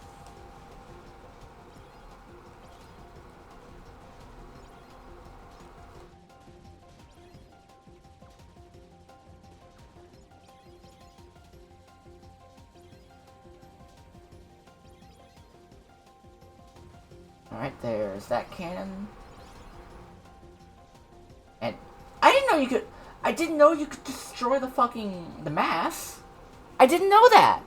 Alright, there's that cannon. And I didn't know you could destroy the mass. I didn't know that.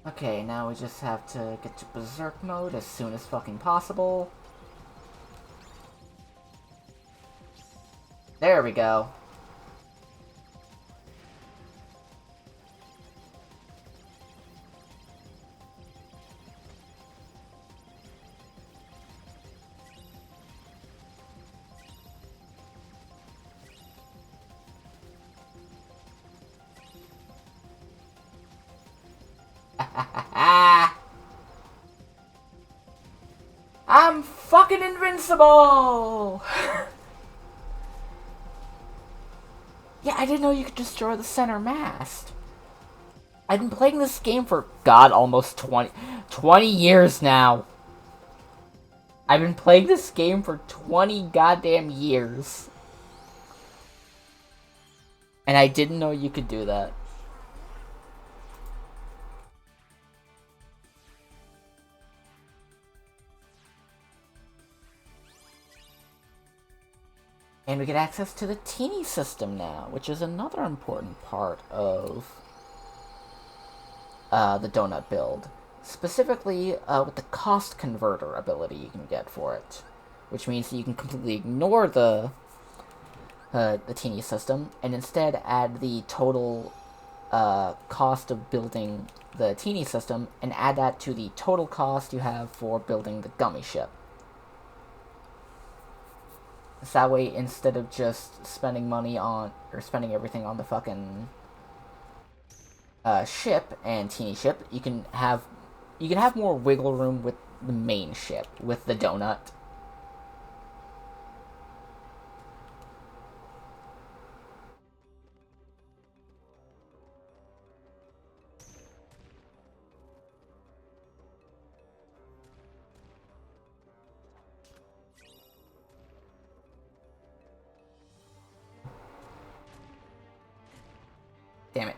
Okay, now we just have to get to Berserk mode as soon as fucking possible. There we go. I'm fucking invincible! Yeah, I didn't know you could destroy the center mast. I've been playing this game for, God, almost 20 years now. I've been playing this game for 20 goddamn years. And I didn't know you could do that. And we get access to the Teeny system now, which is another important part of the donut build. Specifically, with the cost converter ability you can get for it, which means that you can completely ignore the teeny system and instead add the total cost of building the teeny system and add that to the total cost you have for building the gummy ship. So that way, instead of just spending money on, or spending everything on the fucking ship and teeny ship, you can have more wiggle room with the main ship, with the donut. Damn it.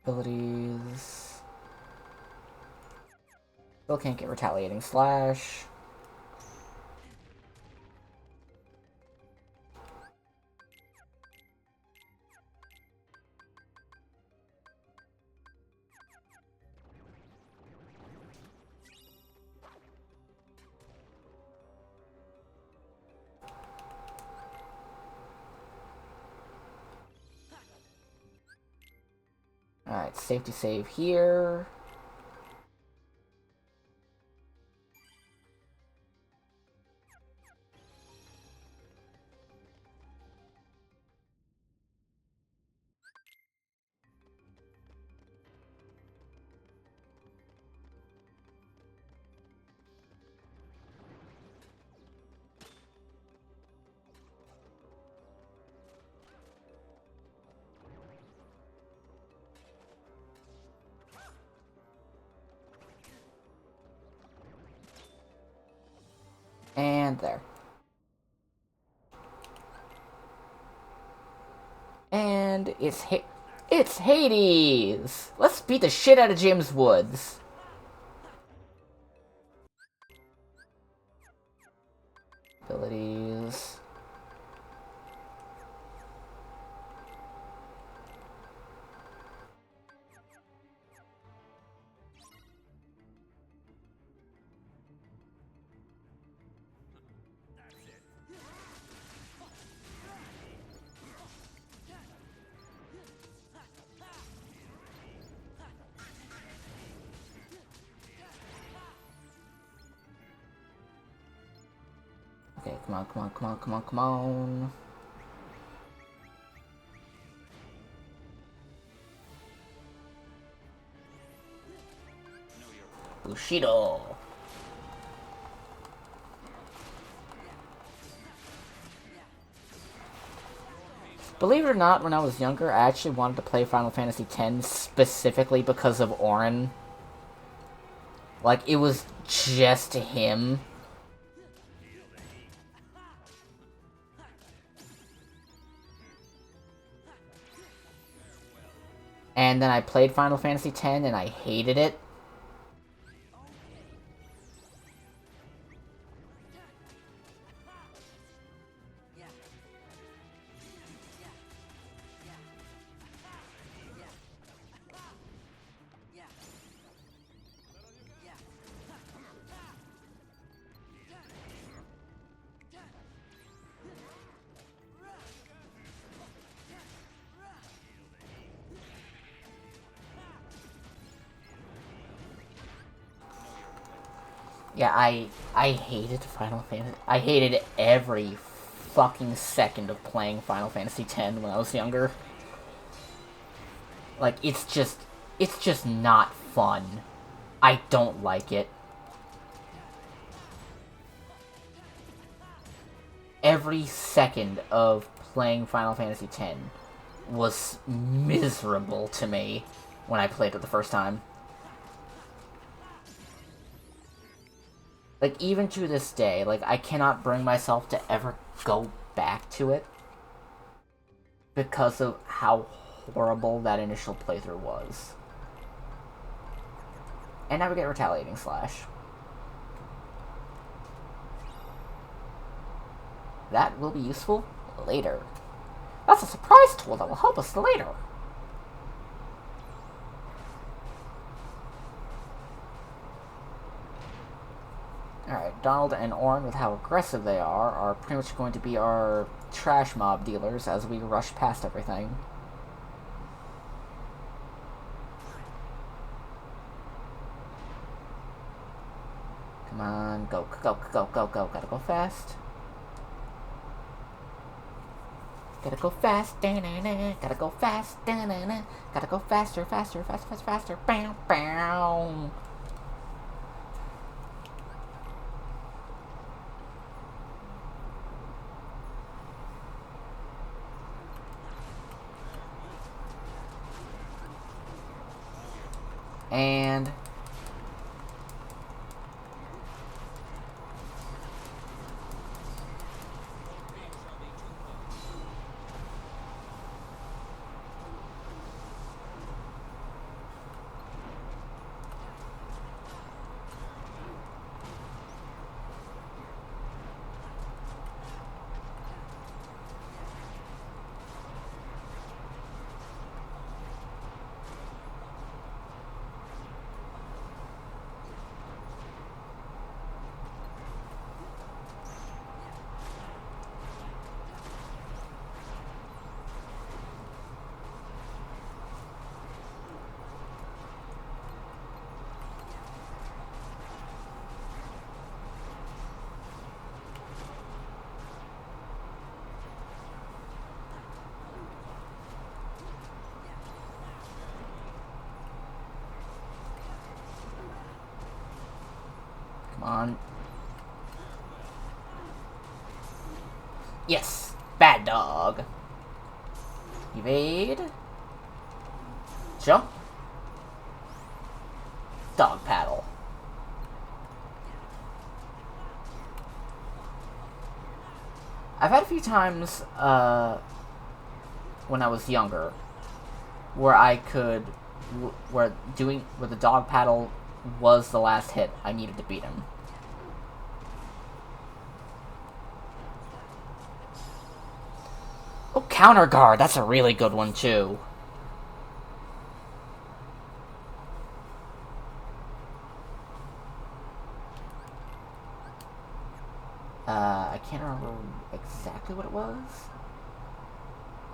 Abilities. Still can't get retaliating slash. Alright, safety save here. And there. And it's Hades! Let's beat the shit out of James Woods. Abilities. Okay, come on, come on, come on, come on, come on. Bushido. Believe it or not, when I was younger, I actually wanted to play Final Fantasy X specifically because of Auron. Like, it was just him. And then I played Final Fantasy X and I hated it. Yeah, I hated Final Fantasy. I hated every fucking second of playing Final Fantasy X when I was younger. Like, it's just not fun. I don't like it. Every second of playing Final Fantasy X was miserable to me when I played it the first time. Like, even to this day, like, I cannot bring myself to ever go back to it because of how horrible that initial playthrough was. And now we get Retaliating Slash. That will be useful later. That's a surprise tool that will help us later. Alright, Donald and Orin, with how aggressive they are pretty much going to be our trash mob dealers as we rush past everything. Come on, go, go, go, go, go. Gotta go fast. Gotta go fast, da-na-na. Gotta go fast, da-na-na. Gotta go faster, faster, faster, faster, faster. Bow, bow. And come on. Yes! Bad dog. Evade. Jump. Dog paddle. I've had a few times, when I was younger, where where the dog paddle was the last hit I needed to beat him. Oh, counter guard, that's a really good one too. I can't remember exactly what it was.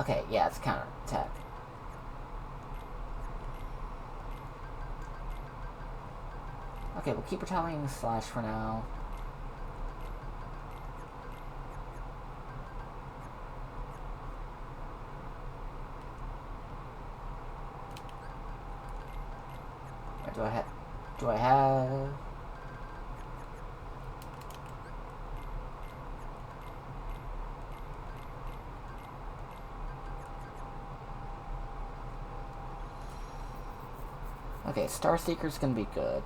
Okay, yeah, it's counter attack. Okay, we'll keep Retaliating Slash for now. Do I have... Okay, Star Seeker's gonna be good.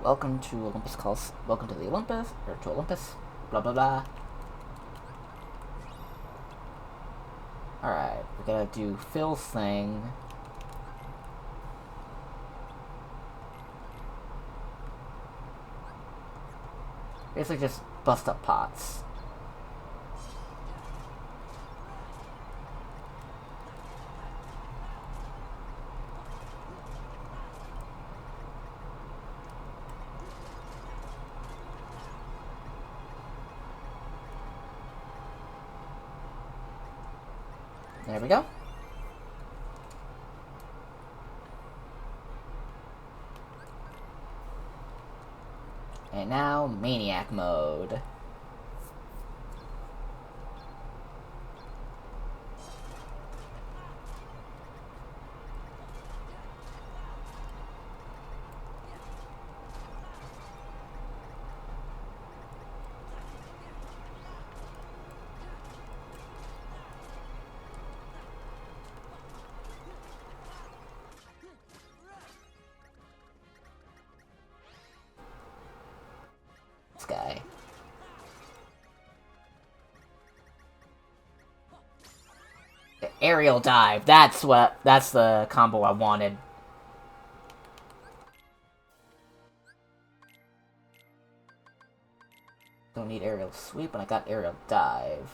Welcome to Olympus calls. Welcome to the Olympus, or to Olympus. Blah blah blah. Alright, we gotta do Phil's thing. Basically just bust up pots. There we go. And now, Maniac mode. Aerial dive. That's the combo I wanted. Don't need aerial sweep, but I got aerial dive.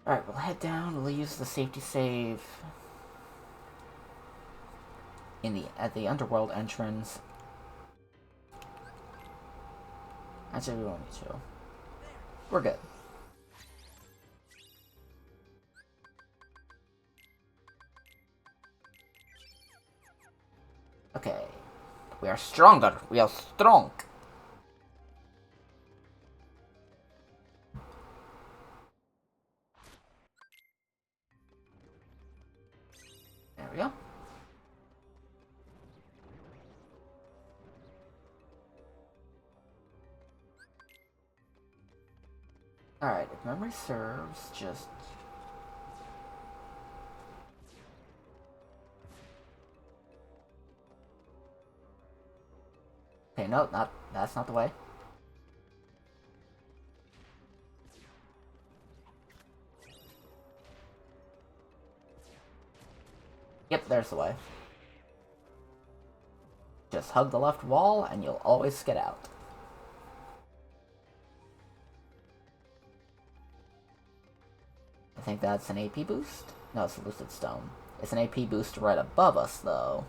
Alright, we'll head down. We'll use the safety save at the underworld entrance. Actually, we won't need to. We're good. Okay. We are stronger. We are strong. There we go. Alright, if memory serves, just... Okay, no, that's not the way. Yep, there's the way. Just hug the left wall, and you'll always get out. I think that's an AP boost? No, it's a Lucid Stone. It's an AP boost right above us, though.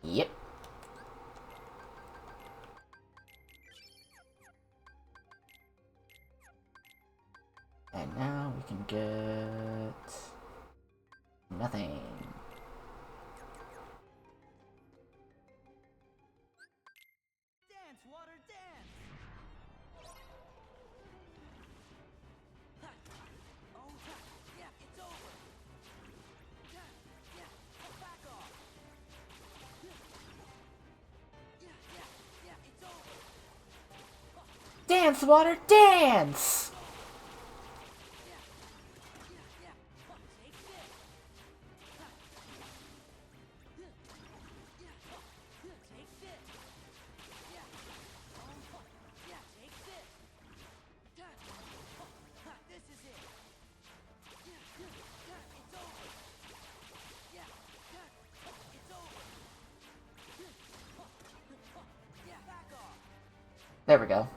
Yep. And now we can get... nothing. Dance, water, dance! Oh, yeah, it's over. Yeah, back off. Yeah, it's over. Dance, water, dance! Take this. Take this. Yeah, take this. This is it. It's over. Yeah, it's over. Yeah, back off. There we go.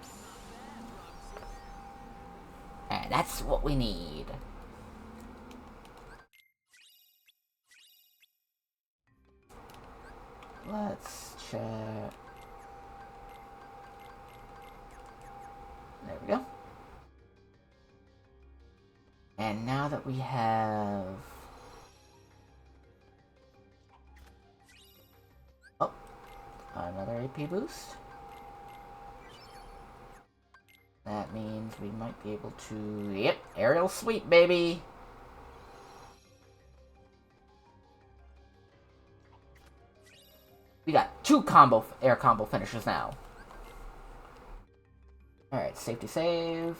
And that's what we need. Let's check. There we go. And now that we have... oh, another AP boost. That means we might be able to... yep, aerial sweep, baby! We got 2 air combo finishers now. Alright, safety save.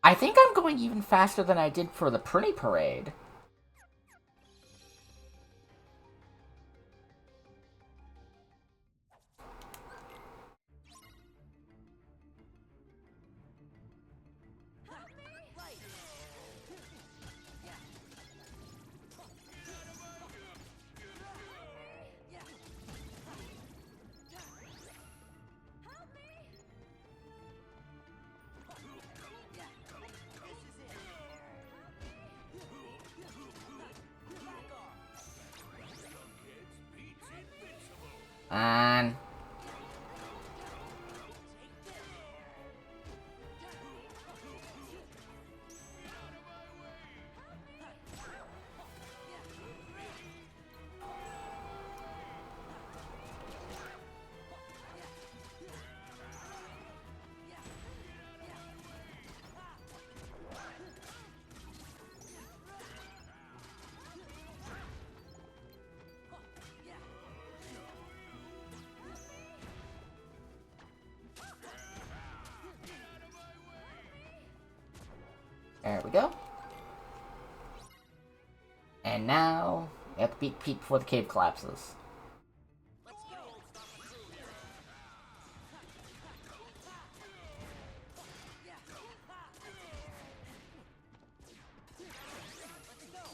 I think I'm going even faster than I did for the Prinny Parade. And... There we go. And now, we have to beat Pete before the cave collapses. Let's go. Yeah. Let's go.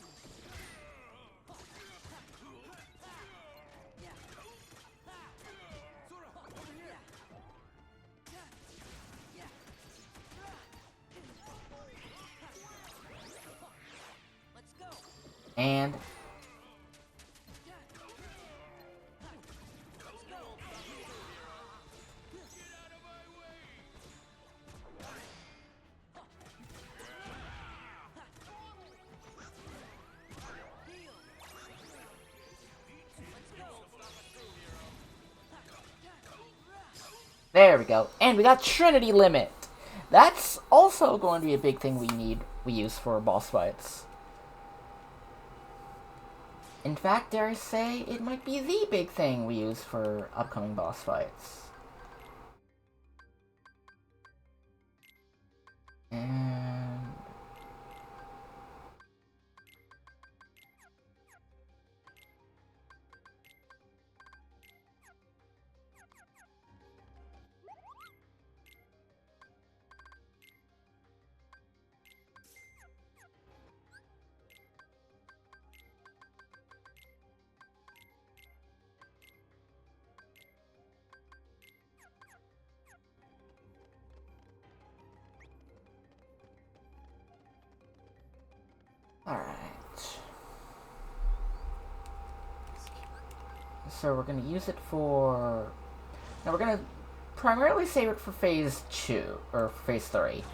Yeah. Sora, over here. Yeah. Let's go. And there we go. And we got Trinity Limit. That's also going to be a big thing we use for boss fights. In fact, dare I say, it might be the big thing we use for upcoming boss fights. And alright. So we're going to use it for... Now we're going to primarily save it for phase 2, or phase 3.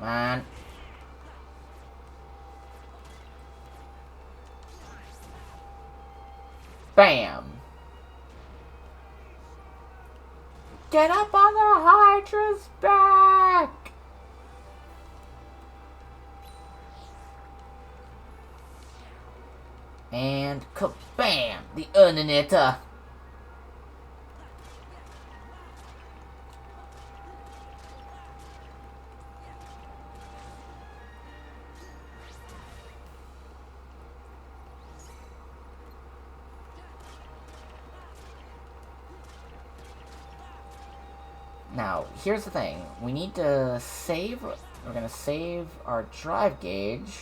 Come on. Bam! Get up on the Hydra's back! And kabam! The Unanita! Now, here's the thing. We need to save... We're gonna save our drive gauge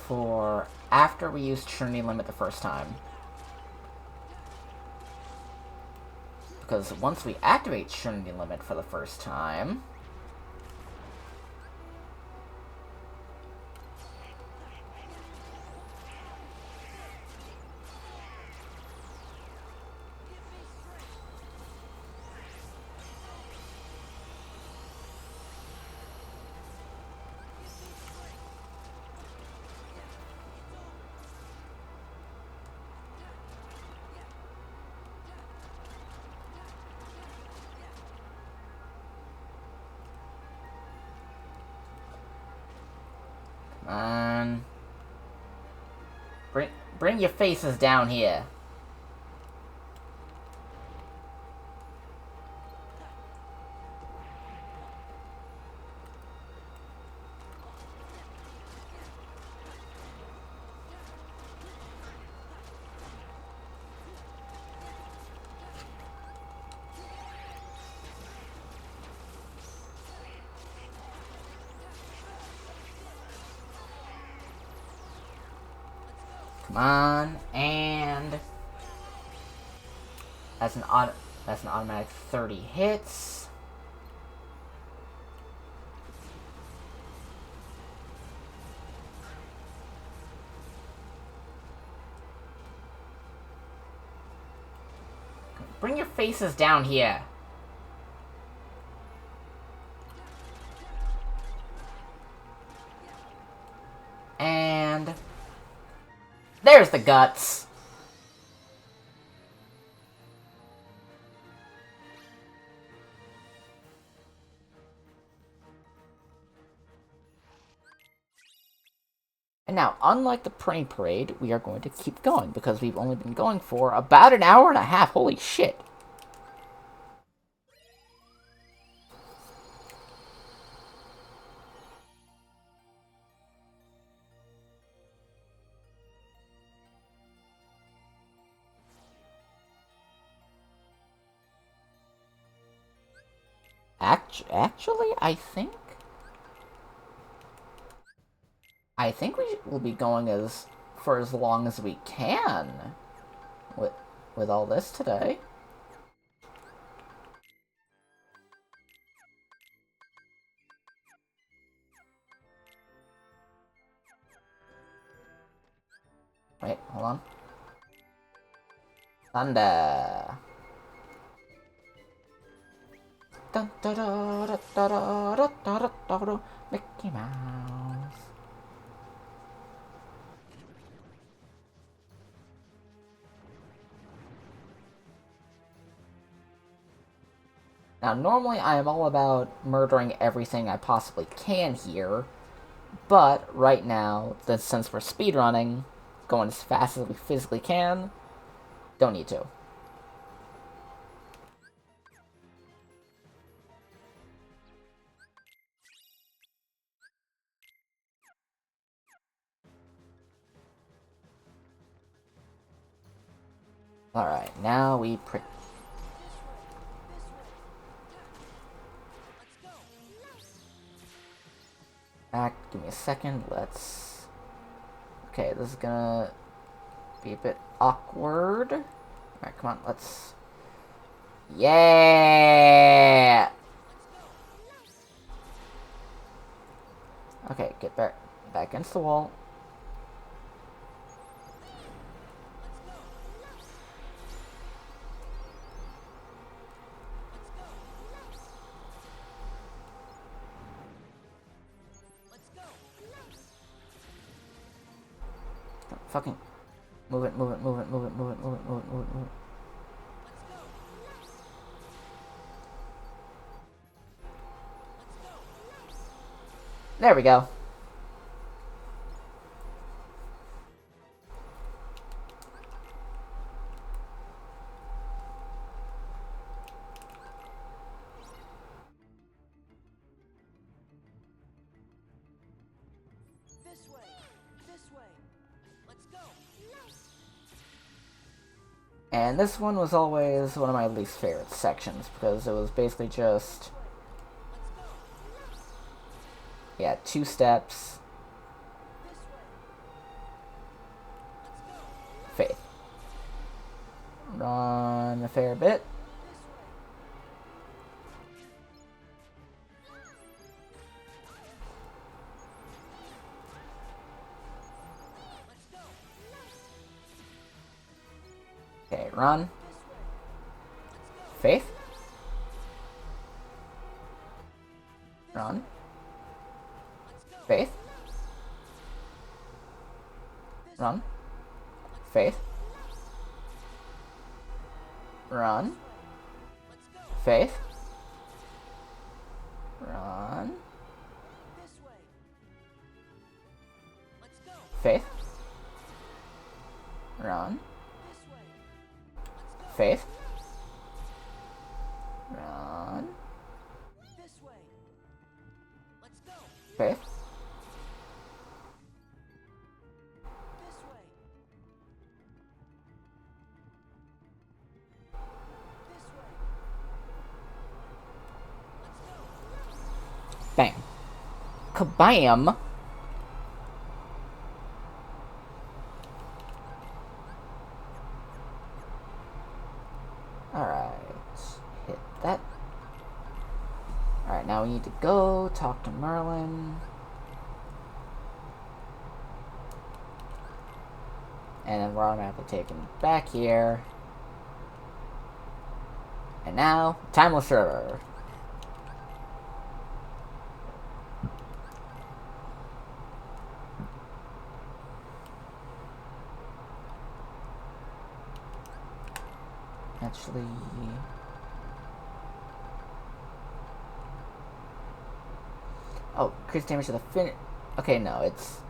for after we use Trinity Limit the first time. Because once we activate Trinity Limit for the first time... Come on. Bring your faces down here. Come on, and that's an automatic 30 hits. Bring your faces down here. And There's the guts. And now, unlike the train parade, we are going to keep going, because we've only been going for about an hour and a half. Holy shit. Actually, I think we will be going for as long as we can with all this today. Wait, hold on. Thunder. Dun, da, da, da, da, da, da, da, da, da, Mickey Mouse. Now, normally I am all about murdering everything I possibly can here, but right now, since we're speedrunning, going as fast as we physically can, don't need to. Alright, now we back. Give me a second. Let's. Okay, this is gonna be a bit awkward. Alright, come on. Let's. Yeah! Okay, get back against the wall. Fucking move it, move it, move it, move it, move it, move it, move it, move it, move it. There we go. And this one was always one of my least favorite sections, because it was basically just, yeah, 2 steps, faith, run a fair bit, okay, run, faith, run, faith, run, faith, run, faith, run, faith, run, faith, run, faith, bang, kabam. Alright, hit that. Alright, now we need to go talk to Merlin. And then we're automatically taken back here. And now, timeless server. actually... Oh, increase damage to the fin... Okay, no, it's...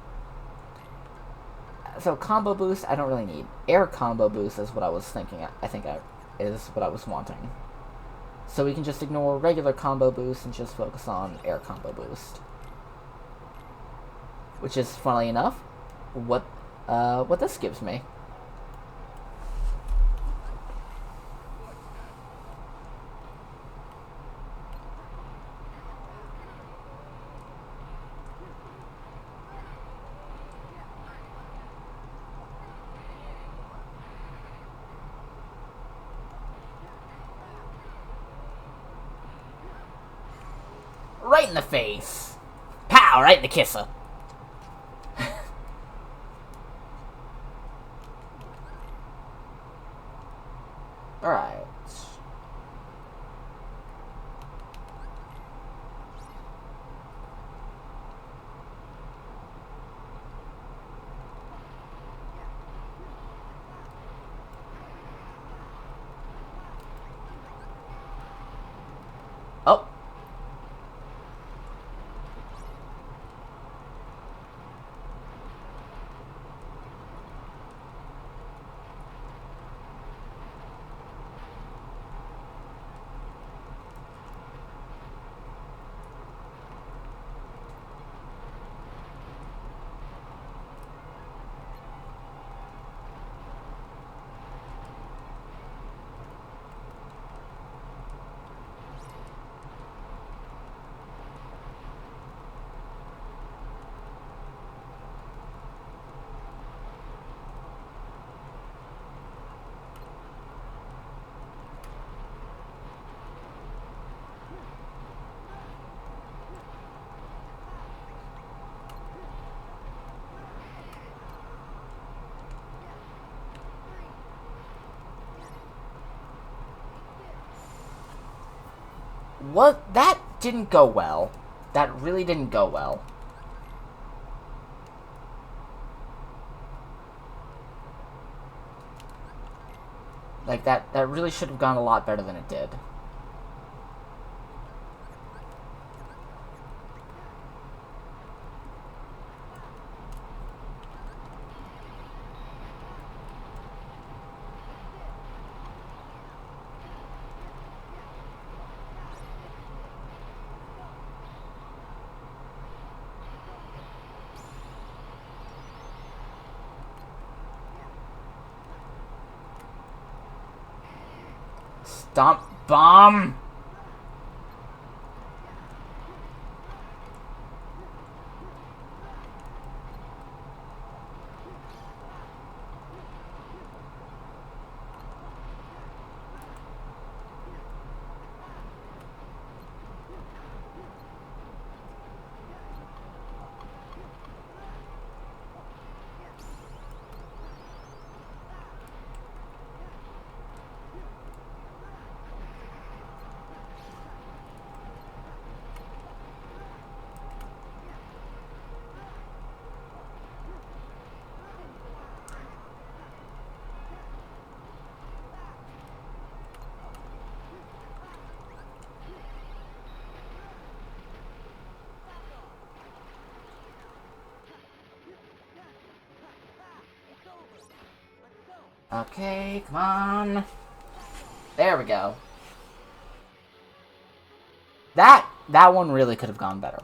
So, combo boost, I don't really need. Air combo boost is what I was thinking. Is what I was wanting. So we can just ignore regular combo boost and just focus on air combo boost. Which is, funnily enough, what this gives me. Right in the face. Pow! Right in the kisser. Alright. Oh. What? That didn't go well. That really didn't go well. Like, that really should have gone a lot better than it did. Stomp bomb! Okay, come on. There we go. That one really could have gone better.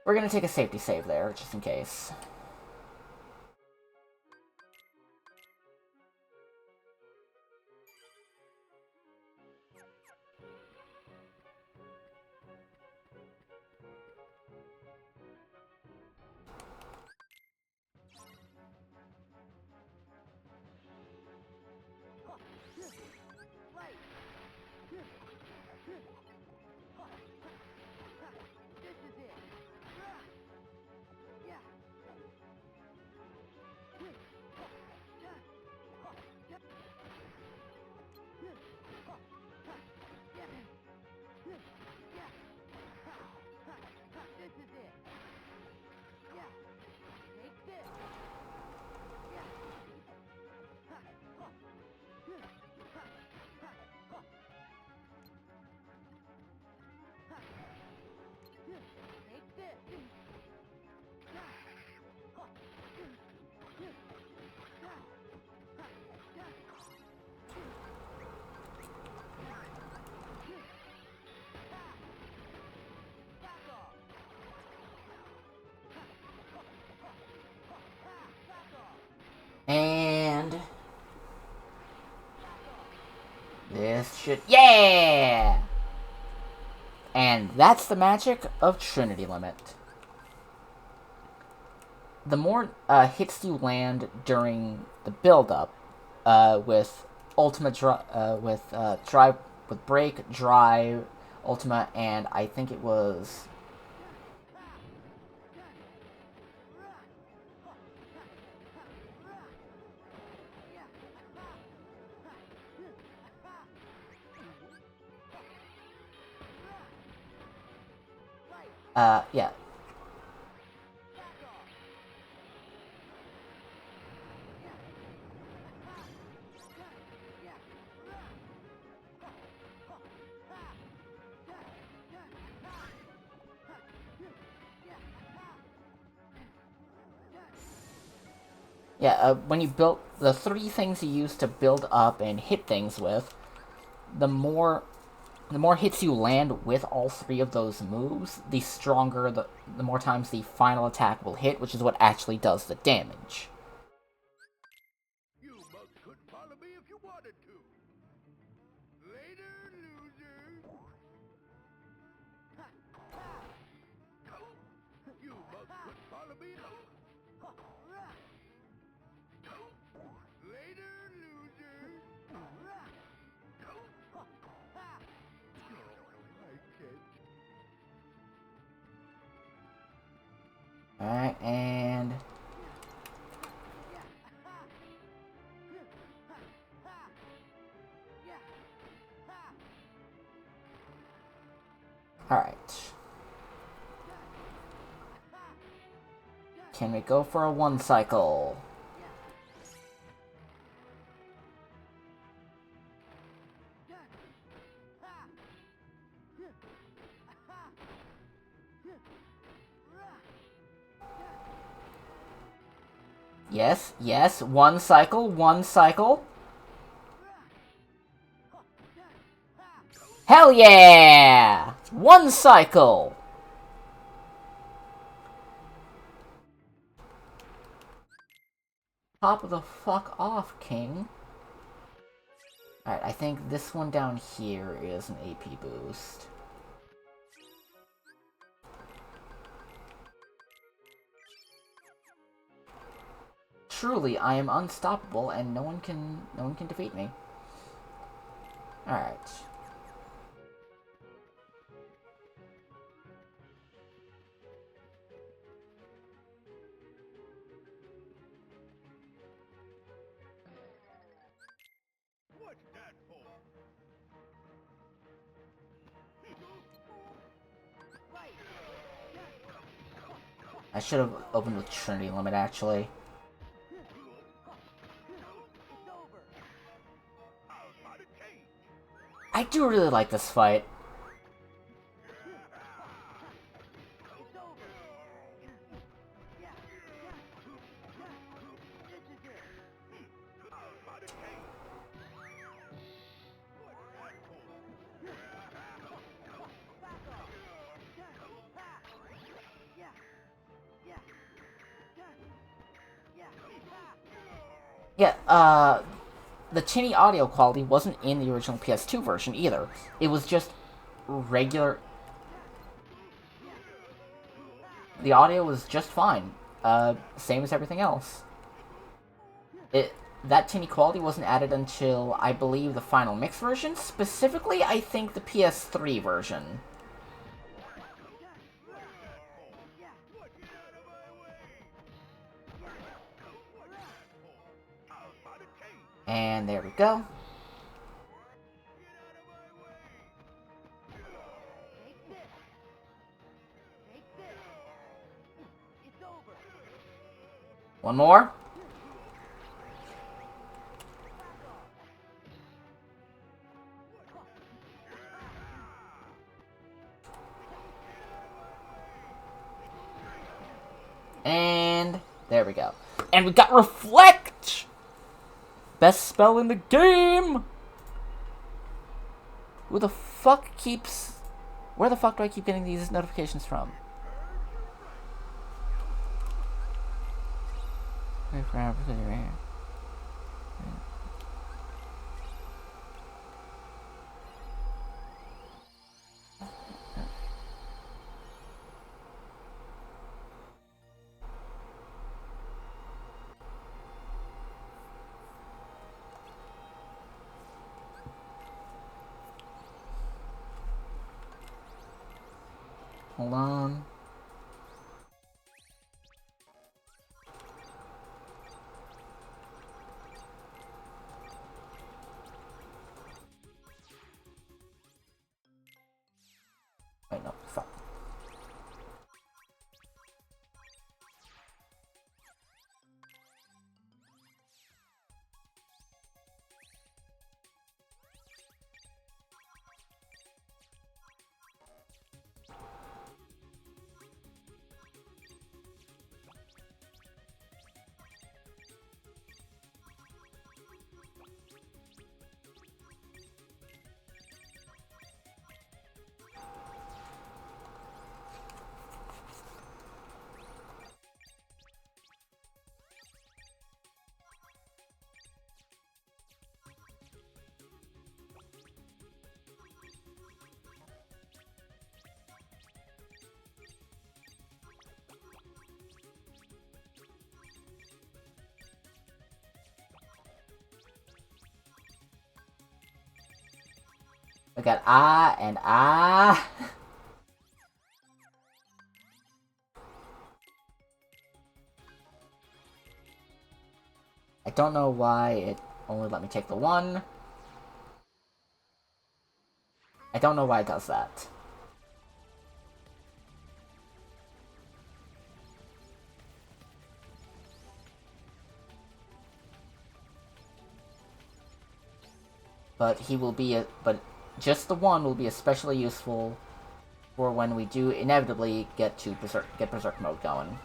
We're gonna take a safety save there, just in case. And this should... Yeah! And that's the magic of Trinity Limit. The more hits you land during the build-up, with ultimate drive, with break, drive, ultimate, and I think it was... yeah. Yeah, when you build the three things you use to build up and hit things with, the more hits you land with all three of those moves, the stronger the more times the final attack will hit, which is what actually does the damage. You bugs couldn't follow me if you wanted to. Later, loser. You bugs couldn't follow me. Later, loser. Alright, and... Alright. Can we go for a one cycle? Yes, yes, one cycle, one cycle. Hell yeah! One cycle! Top of the fuck off, King. Alright, I think this one down here is an AP boost. Truly, I am unstoppable, and no one can defeat me. Alright. What's that for? I should have opened with Trinity Limit, actually. I do really like this fight. Yeah, the tinny audio quality wasn't in the original PS2 version either. It was just regular... The audio was just fine. Same as everything else. That tinny quality wasn't added until, I believe, the final mix version. Specifically, I think the PS3 version. And there we go. One more. And there we go. And we got Reflect! Best spell in the game! Who the fuck keeps... Where the fuck do I keep getting these notifications from? Hold on. Wait, no, fuck. We got ah and ah. I don't know why it only let me take the one. I don't know why it does that. But but just the one will be especially useful for when we do inevitably get Berserk mode going.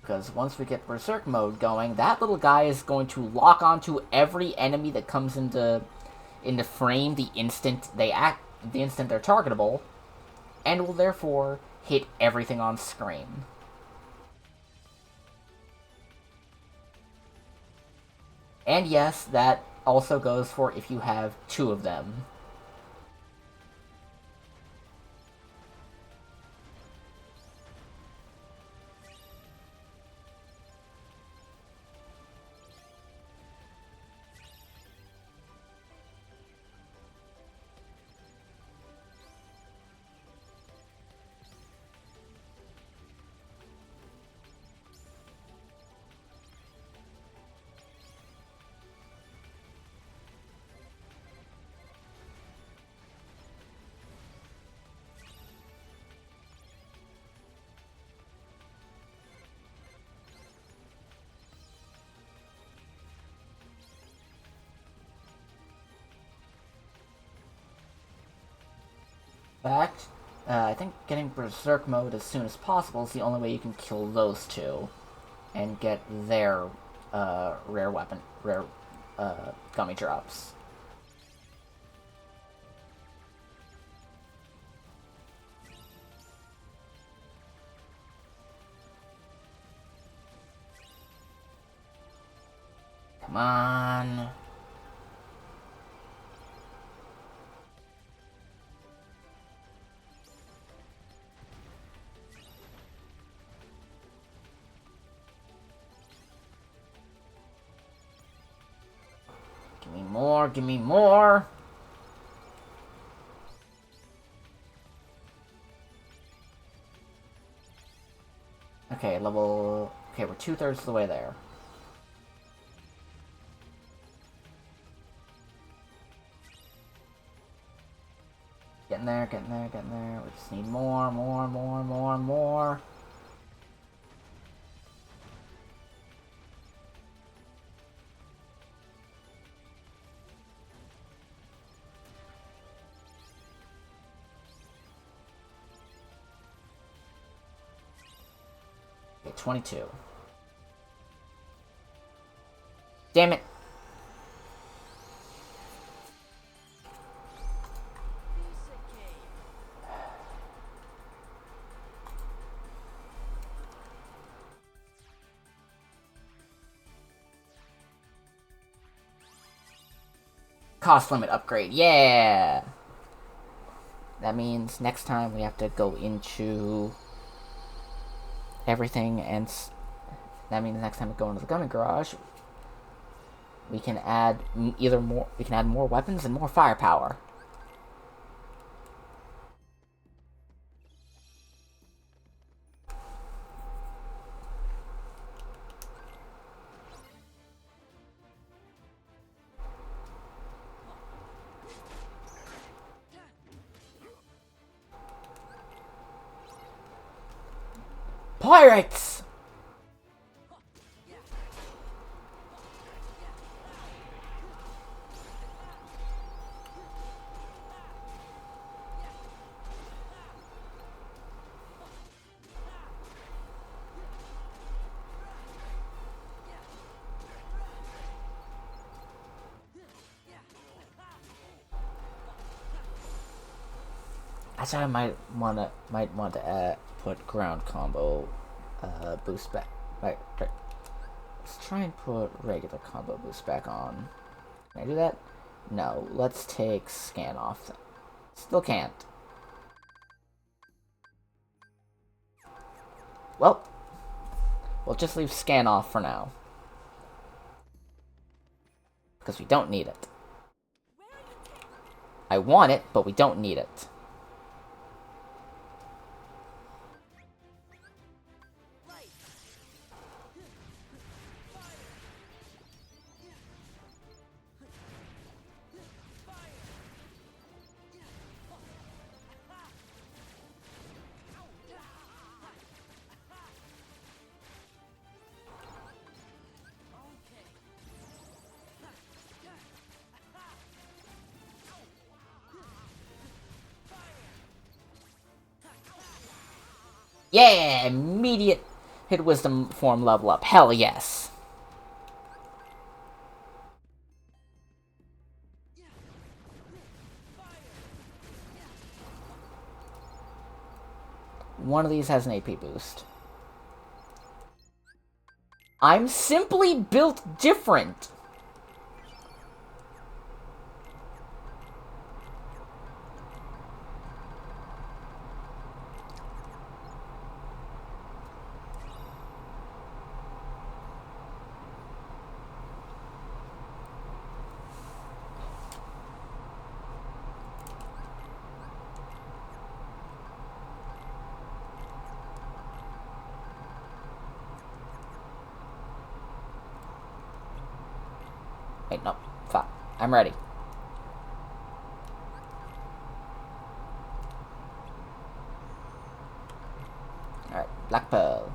Because once we get Berserk mode going, that little guy is going to lock onto every enemy that comes into frame the instant they're targetable, and will therefore hit everything on screen. And yes, that also goes for if you have two of them. In fact, I think getting Berserk mode as soon as possible is the only way you can kill those two and get their rare gummy drops. Come on. Give me more, give me more! Okay, level... Okay, we're 2/3 of the way there. Getting there, getting there, getting there. We just need more, more, more, more, more. Okay, 22. Damn it! Cost limit upgrade, yeah! That means next time we have to go into everything, and that means next time we go into the gunning garage, we can add more weapons and more firepower. Pirates! Actually, I might want to put ground combo boost back. Right. Let's try and put regular combo boost back on. Can I do that? No. Let's take scan off. Still can't. Well, we'll just leave scan off for now. Because we don't need it. I want it, but we don't need it. Yeah! Immediate hit wisdom form level up. Hell yes. One of these has an AP boost. I'm simply built different. Wait, no. Fuck. I'm ready. Alright, Black Pearl.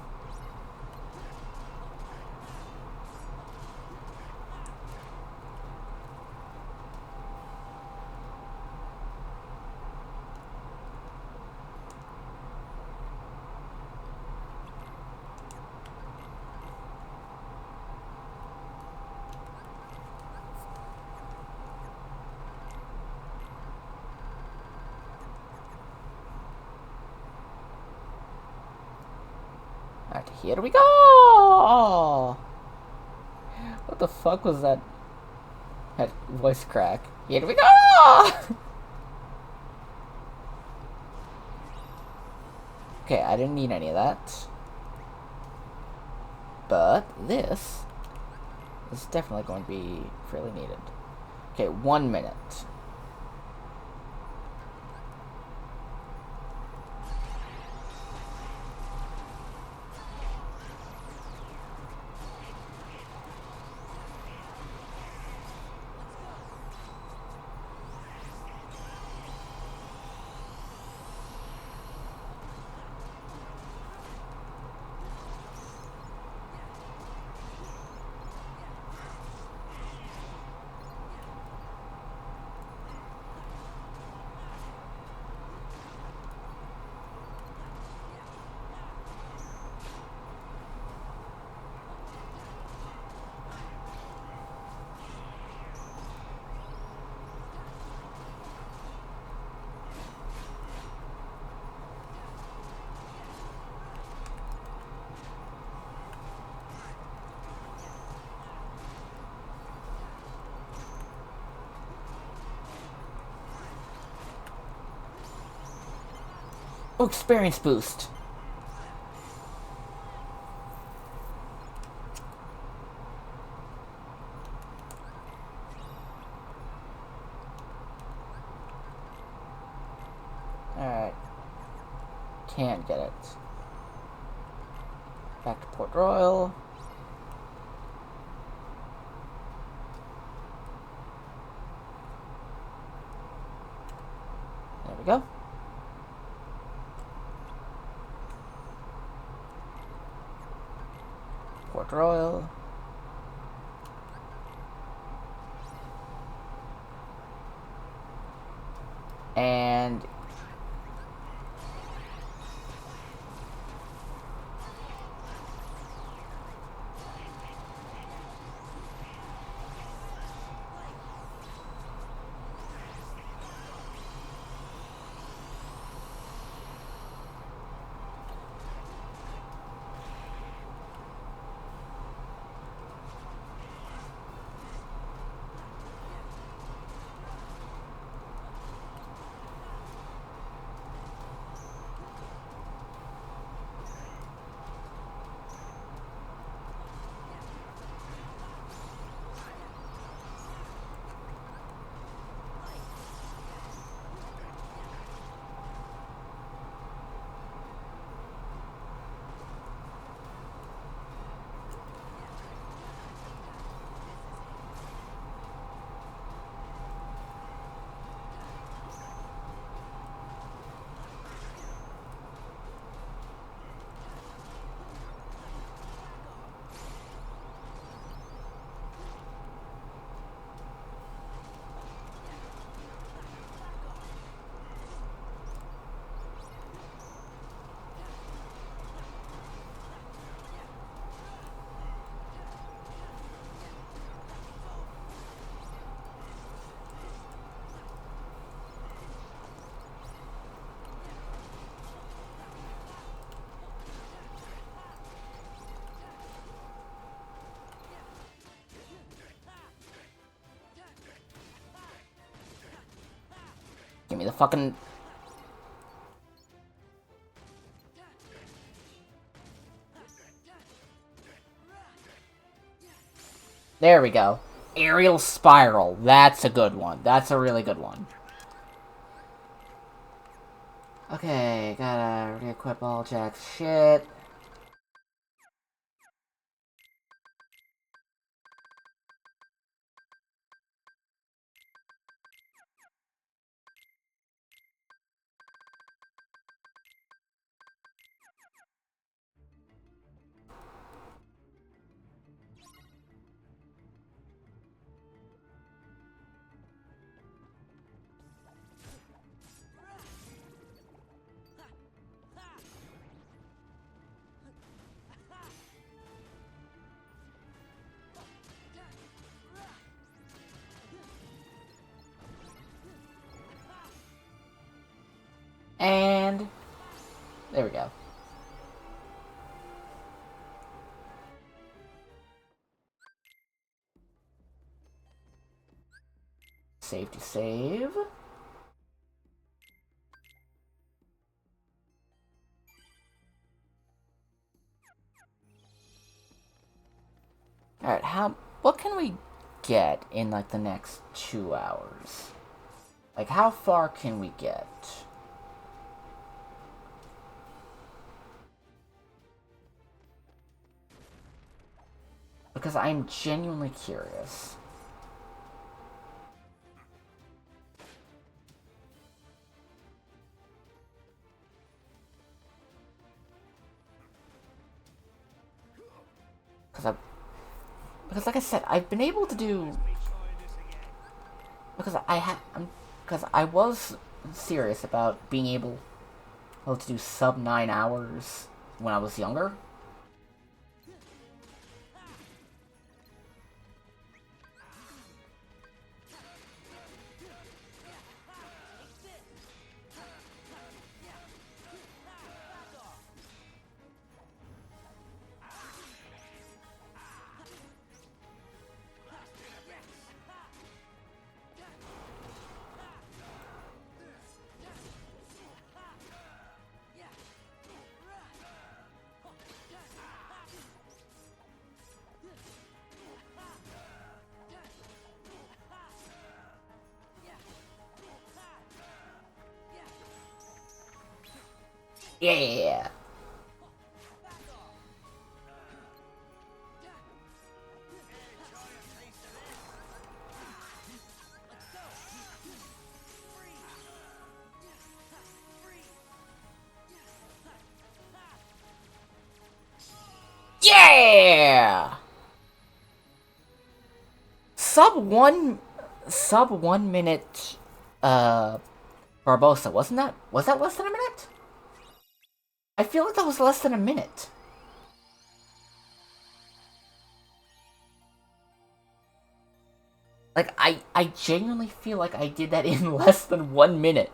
Alright, here we go! What the fuck was that? That voice crack. Here we go! Okay, I didn't need any of that. But this is definitely going to be fairly needed. Okay, 1 minute. Oh, experience boost. Alright. Can't get it. Back to Port Royal. There we go. Port Royal. And give me the fucking... There we go. Aerial Spiral. That's a good one. That's a really good one. Okay, gotta re-equip all Jack's shit. And... there we go. Save to save. Alright, what can we get in, like, the next 2 hours? Like, how far can we get? Because I'm genuinely curious. Because like I said, I've been able to do... Because I was serious about being able to do sub 9 hours when I was younger. Yeah! Yeah! sub 1 minute, Barbosa, wasn't that? Was that less than a minute? I feel like that was less than a minute. Like, I genuinely feel like I did that in less than 1 minute.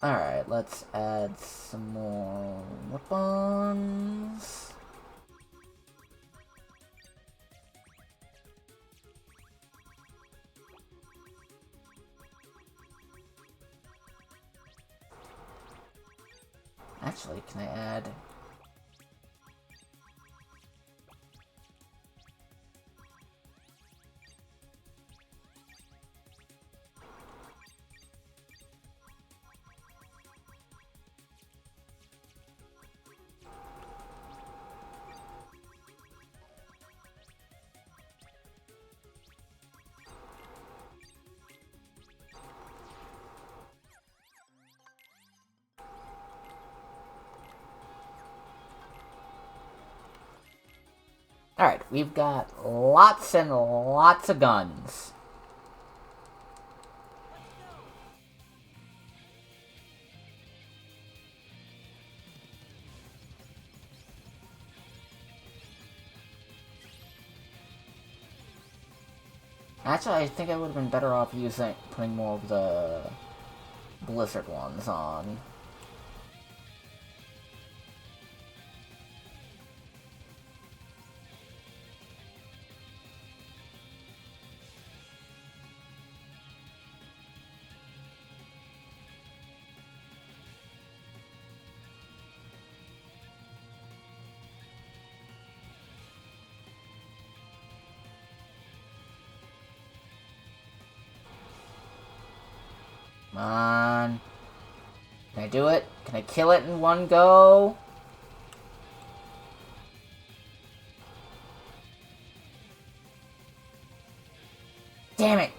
Alright, let's add some more weapons. Actually, can I add... Alright, we've got lots and lots of guns. Actually, I think I would have been better off putting more of the Blizzard ones on. Come on. Can I do it? Can I kill it in one go? Damn it!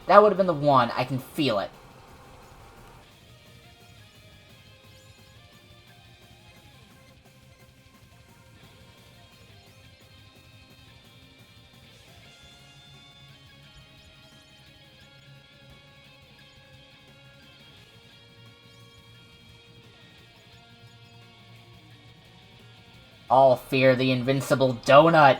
That would have been the one. I can feel it. All fear the invincible donut.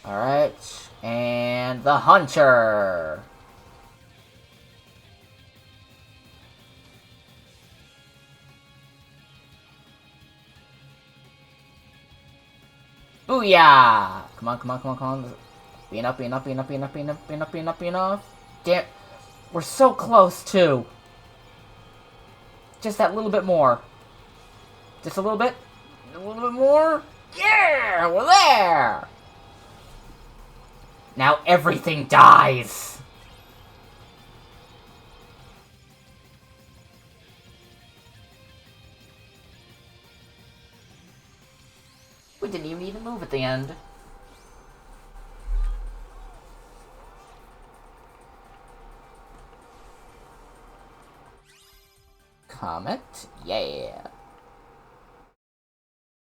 Alright, and the Hunter. Booyah! Come on, come on, come on, come on. Be enough, be enough, be enough, be enough, be enough, be enough, be enough, be enough. Damn, we're so close, too. Just that little bit more. Just a little bit. A little bit more. Yeah, we're there. Now everything dies. We didn't even need to move at the end. Comet? Yeah.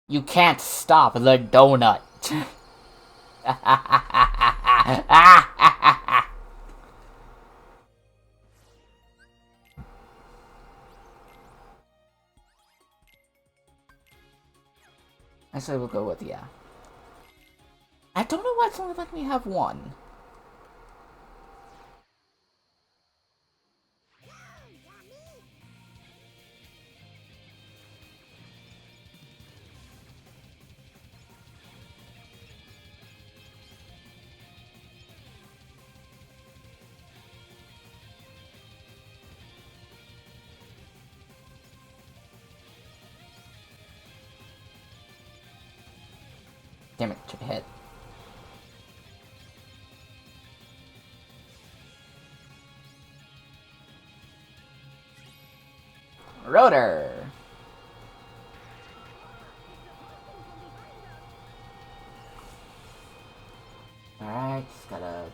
You can't stop the donut. Actually, we'll go with yeah. I don't know why it's only letting me have one. Damn it, took a hit. Rotor. Alright, just gotta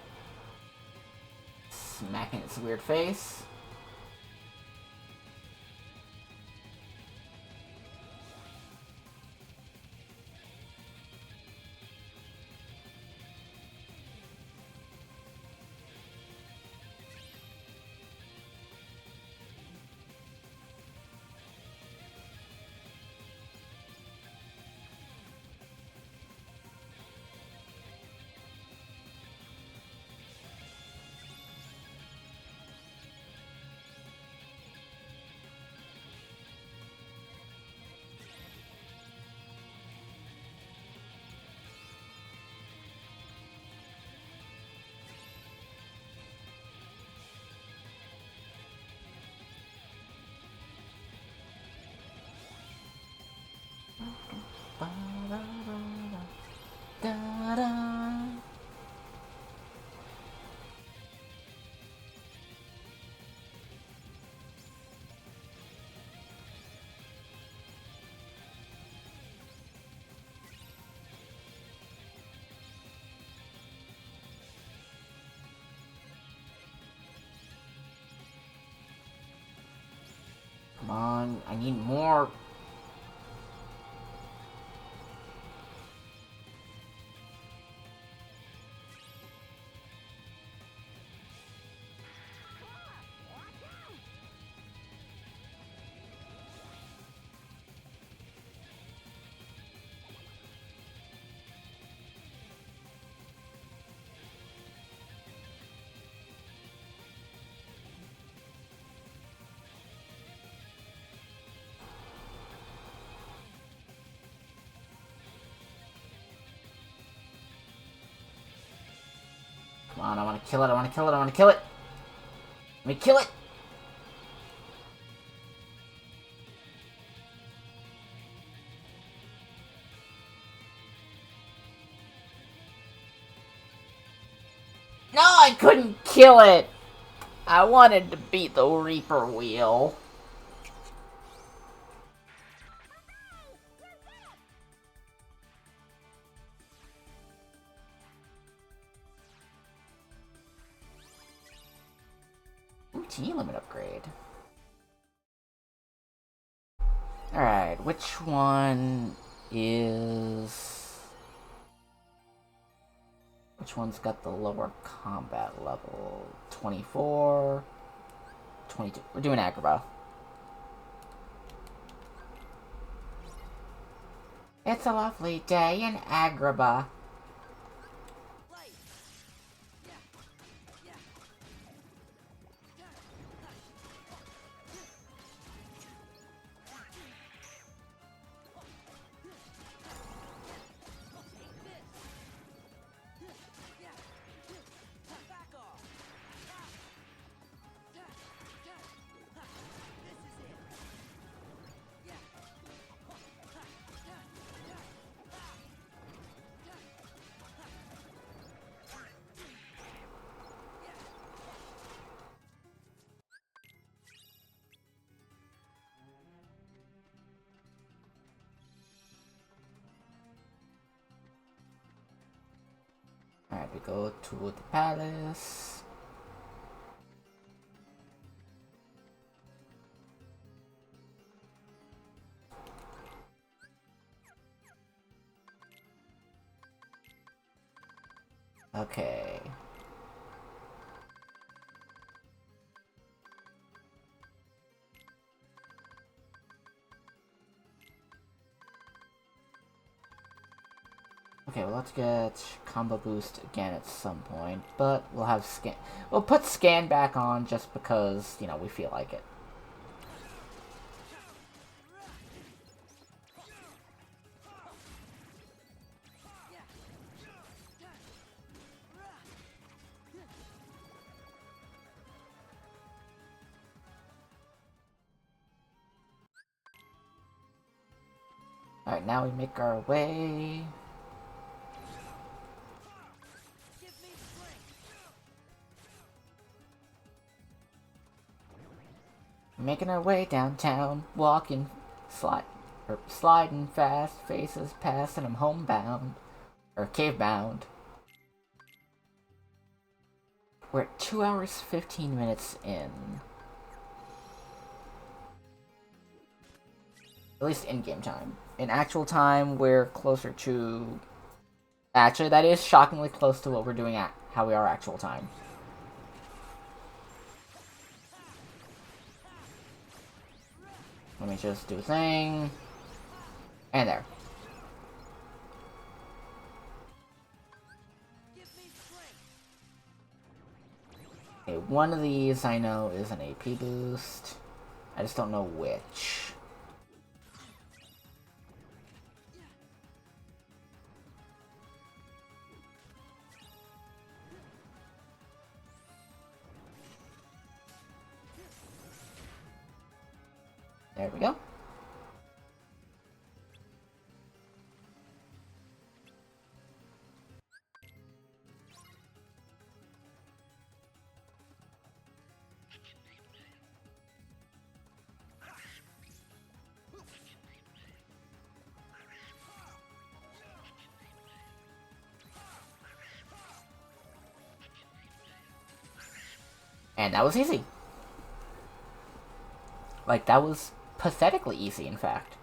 smack in its weird face. Da-da. Come on, I need more. Come on, I want to kill it, I want to kill it, I want to kill it! Let me kill it! No, I couldn't kill it! I wanted to beat the Reaper wheel. T limit upgrade. Alright, which one is... Which one's got the lower combat level? 24... 22. We're doing Agrabah. It's a lovely day in Agrabah. Alright, we go to the palace. Okay. Okay, well, let's get combo boost again at some point, but we'll have scan. We'll put scan back on just because, you know, we feel like it. Alright, now we make our way. Making our way downtown, walking, sliding fast, faces past, and I'm homebound. Or cave bound. We're at 2 hours, 15 minutes in. At least in-game time. In actual time, we're closer to... Actually, that is shockingly close to what we're doing at how we are actual time. Let me just do a thing. And there. Okay, one of these I know is an AP boost. I just don't know which. There we go. And that was easy. Like, that was pathetically easy, in fact.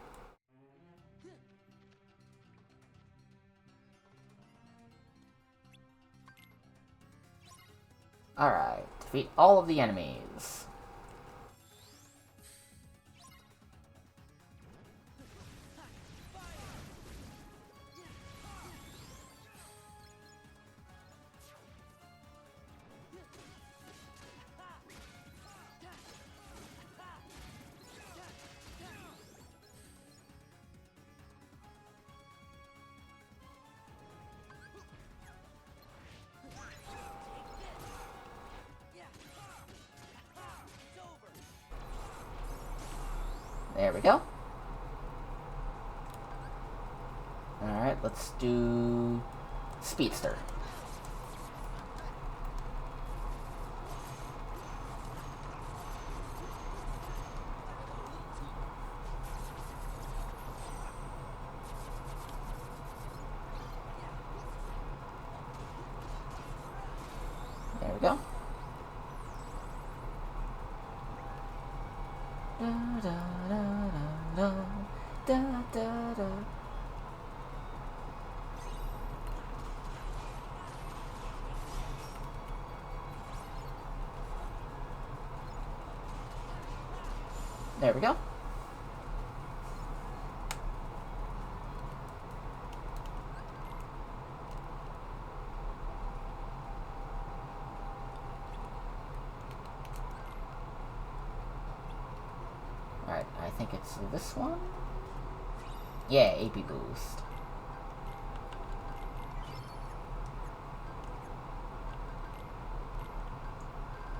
Alright, defeat all of the enemies. There we go. Alright, let's do Speedster. There we go. Da, da, da, da, da, da, da. There we go. Alright, I think it's this one? Yeah, AP boost.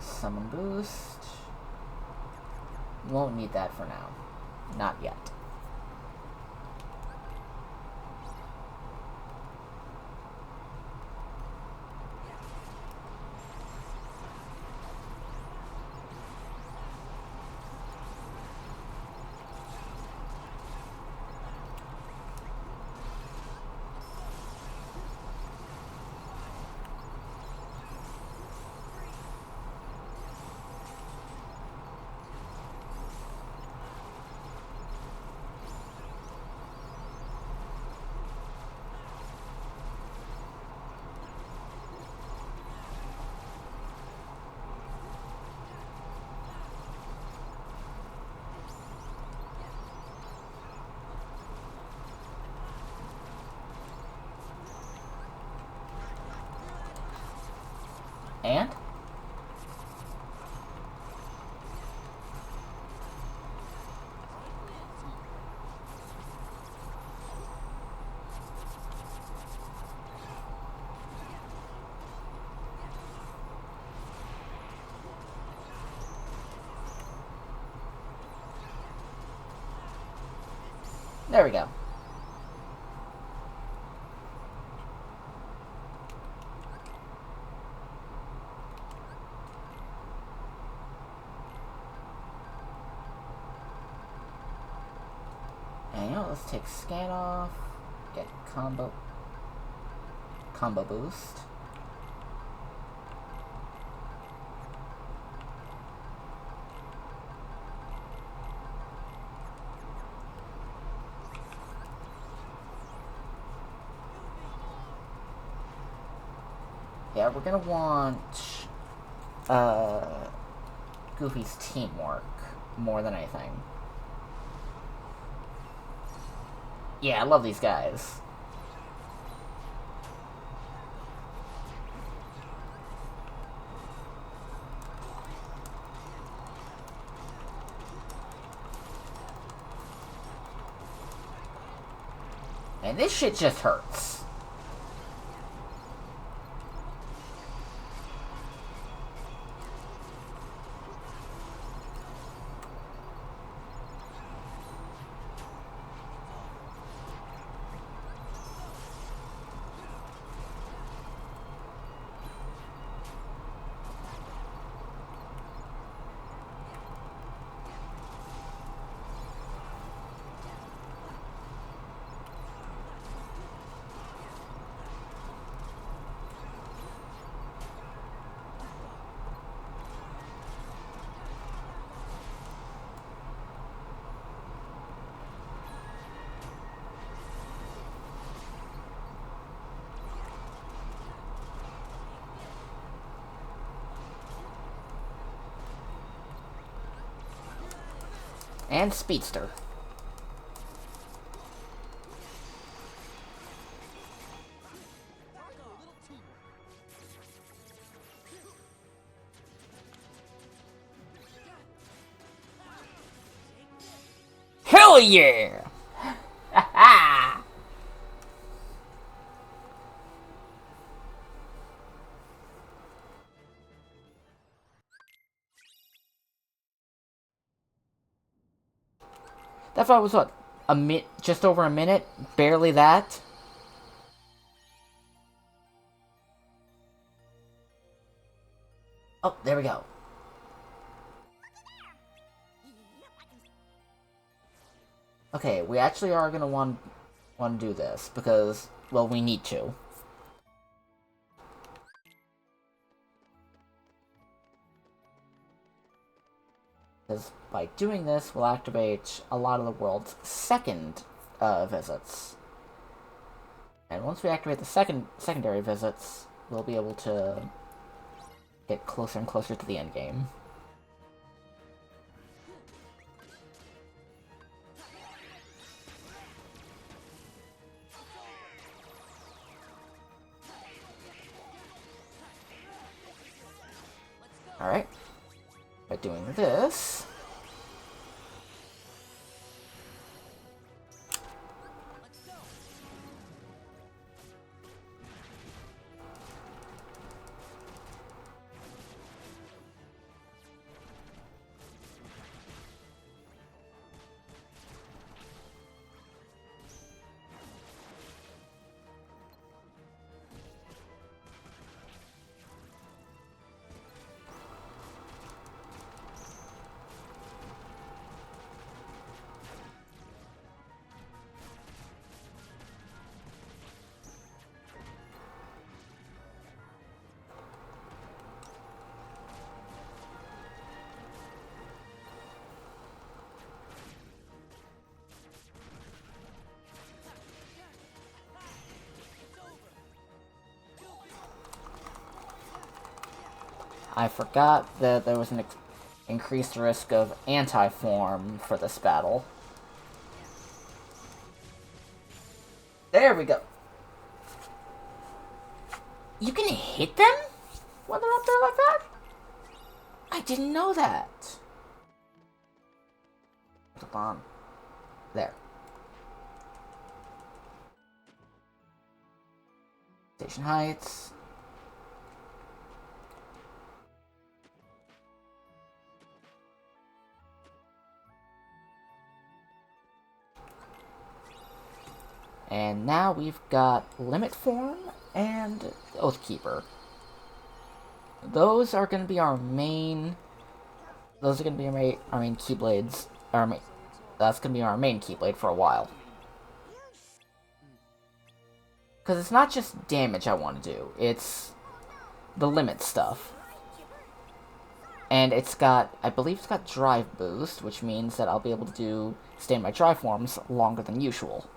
Summon boost. Won't need that for now. Not yet. And? There we go. And you know, let's take scan off, get combo boost. Yeah, we're gonna want Goofy's teamwork more than anything. Yeah, I love these guys. And this shit just hurts. And Speedster. Hell yeah! That fight was what? Just over a minute? Barely that? Oh, there we go. Okay, we actually are gonna want to do this because, well, we need to. Because by doing this, we'll activate a lot of the world's second visits. And once we activate the secondary visits, we'll be able to get closer and closer to the end game. Alright. By doing this... I forgot that there was an increased risk of anti-form for this battle. There we go. You can hit them when they're up there like that? I didn't know that. Hold on. There. Station Heights. And now we've got Limit Form and Oathkeeper. Those are going to be our main... Those are going to be our main Keyblades. Our main That's gonna be our main Keyblade for a while. Because it's not just damage I want to do, it's the limit stuff. And it's got, I believe it's got drive boost, which means that I'll be able to stay in my drive forms longer than usual.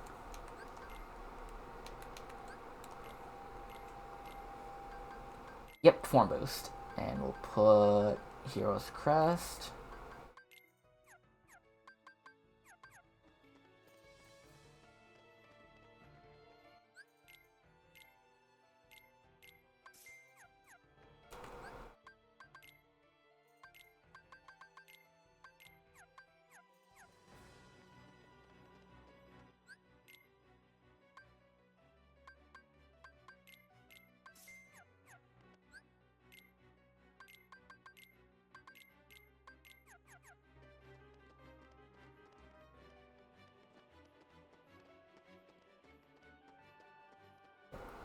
Yep, form boost. And we'll put Hero's Crest.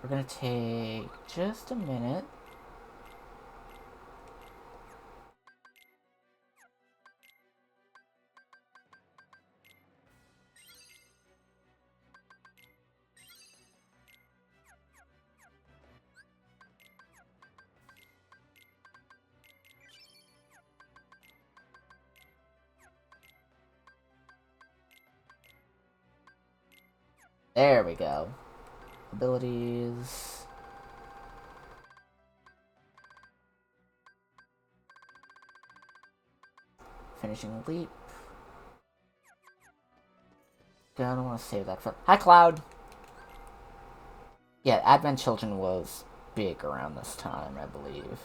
We're gonna take just a minute. There we go. Abilities. Finishing leap. I don't want to save that for... Hi, Cloud! Yeah, Advent Children was big around this time, I believe.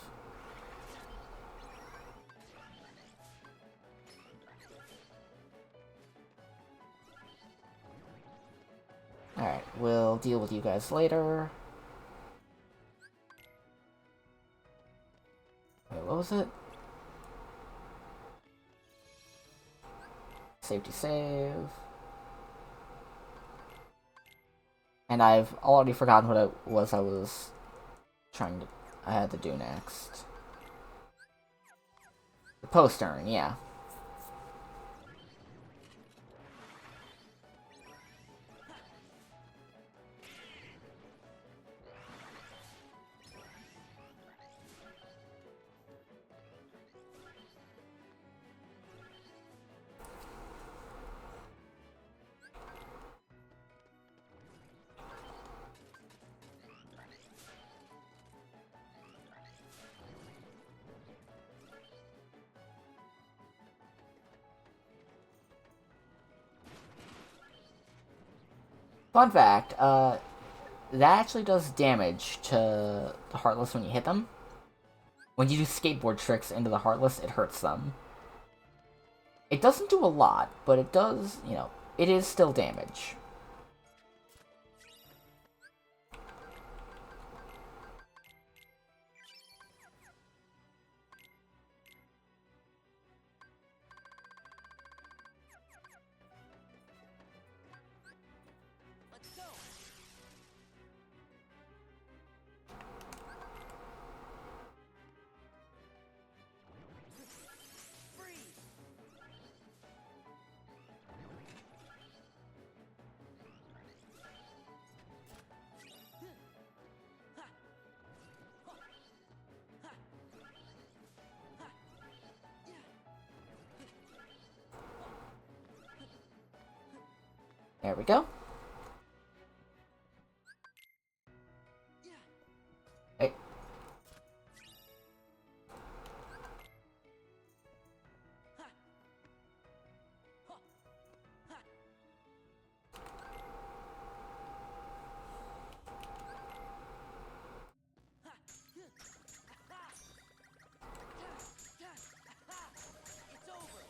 Alright, we'll deal with you guys later. Wait, what was it? Safety save. And I've already forgotten what it was I was I had to do next. The post-turn, yeah. Fun fact, that actually does damage to the Heartless when you hit them. When you do skateboard tricks into the Heartless, it hurts them. It doesn't do a lot, but it does, you know, it is still damage. Let's go. Freeze. There we go. Hey. It's over.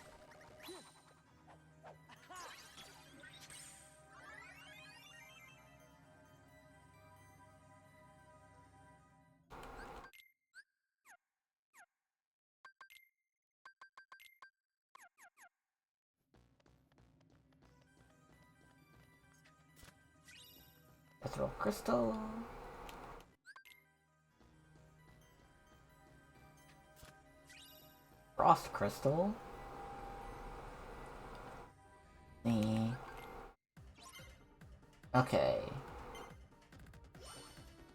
Ethereal Crystal. Frost Crystal.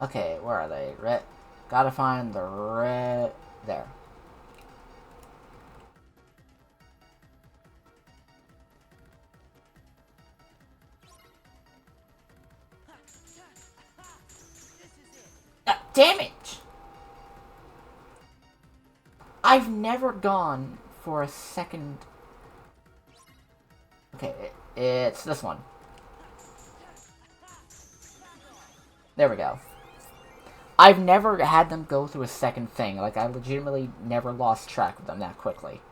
Okay, where are they? Red. Gotta find the red. There. Damn it! I've never gone for a second. Okay, it's this one. There we go. I've never had them go through a second thing. Like, I legitimately never lost track of them that quickly.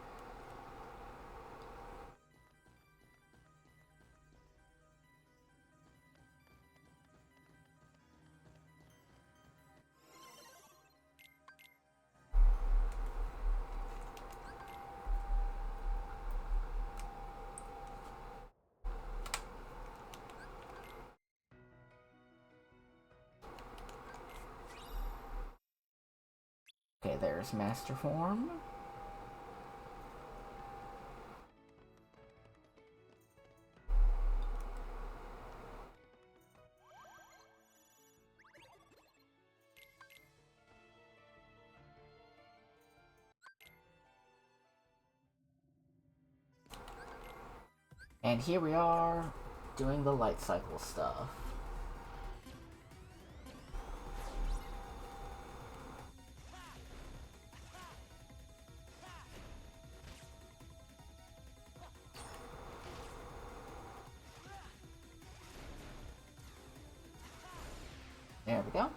Okay, there's Master Form. And here we are, doing the light cycle stuff. There we go. All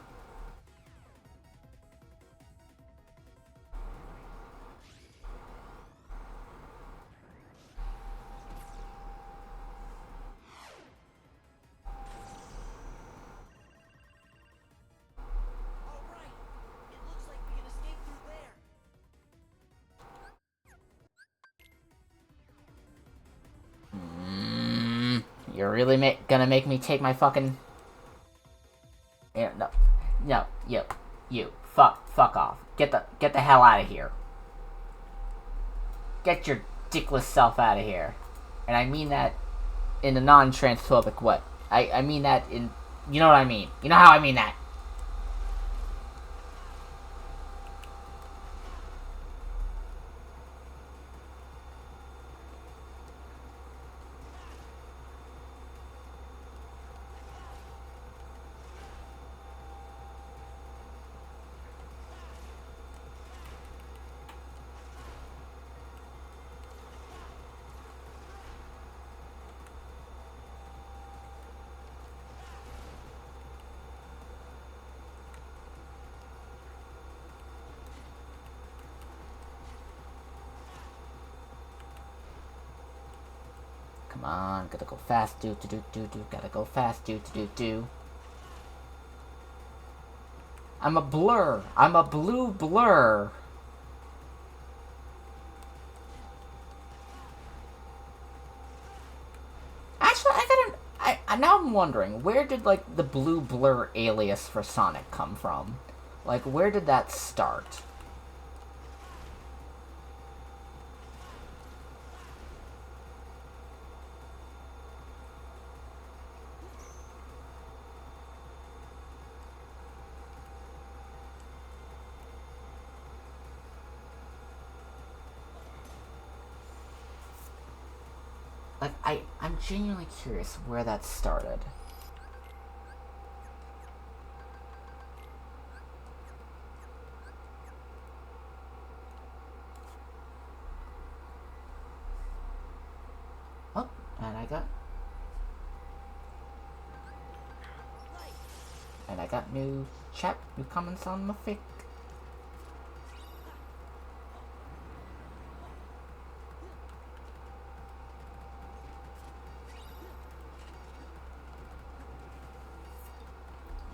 right. It looks like we can escape through there. You're really gonna make me take my fucking... Yeah, no. No, you. Fuck off. Get the hell out of here. Get your dickless self out of here. And I mean that in a non-transphobic way. I mean that in... You know what I mean. You know how I mean that. Come on, gotta go fast, do. Gotta go fast, do. I'm a blur. I'm a blue blur. Actually, now I'm wondering, where did, like, the blue blur alias for Sonic come from? Like, where did that start? Like, I'm genuinely curious where that started. Oh, and I got new comments on my fic.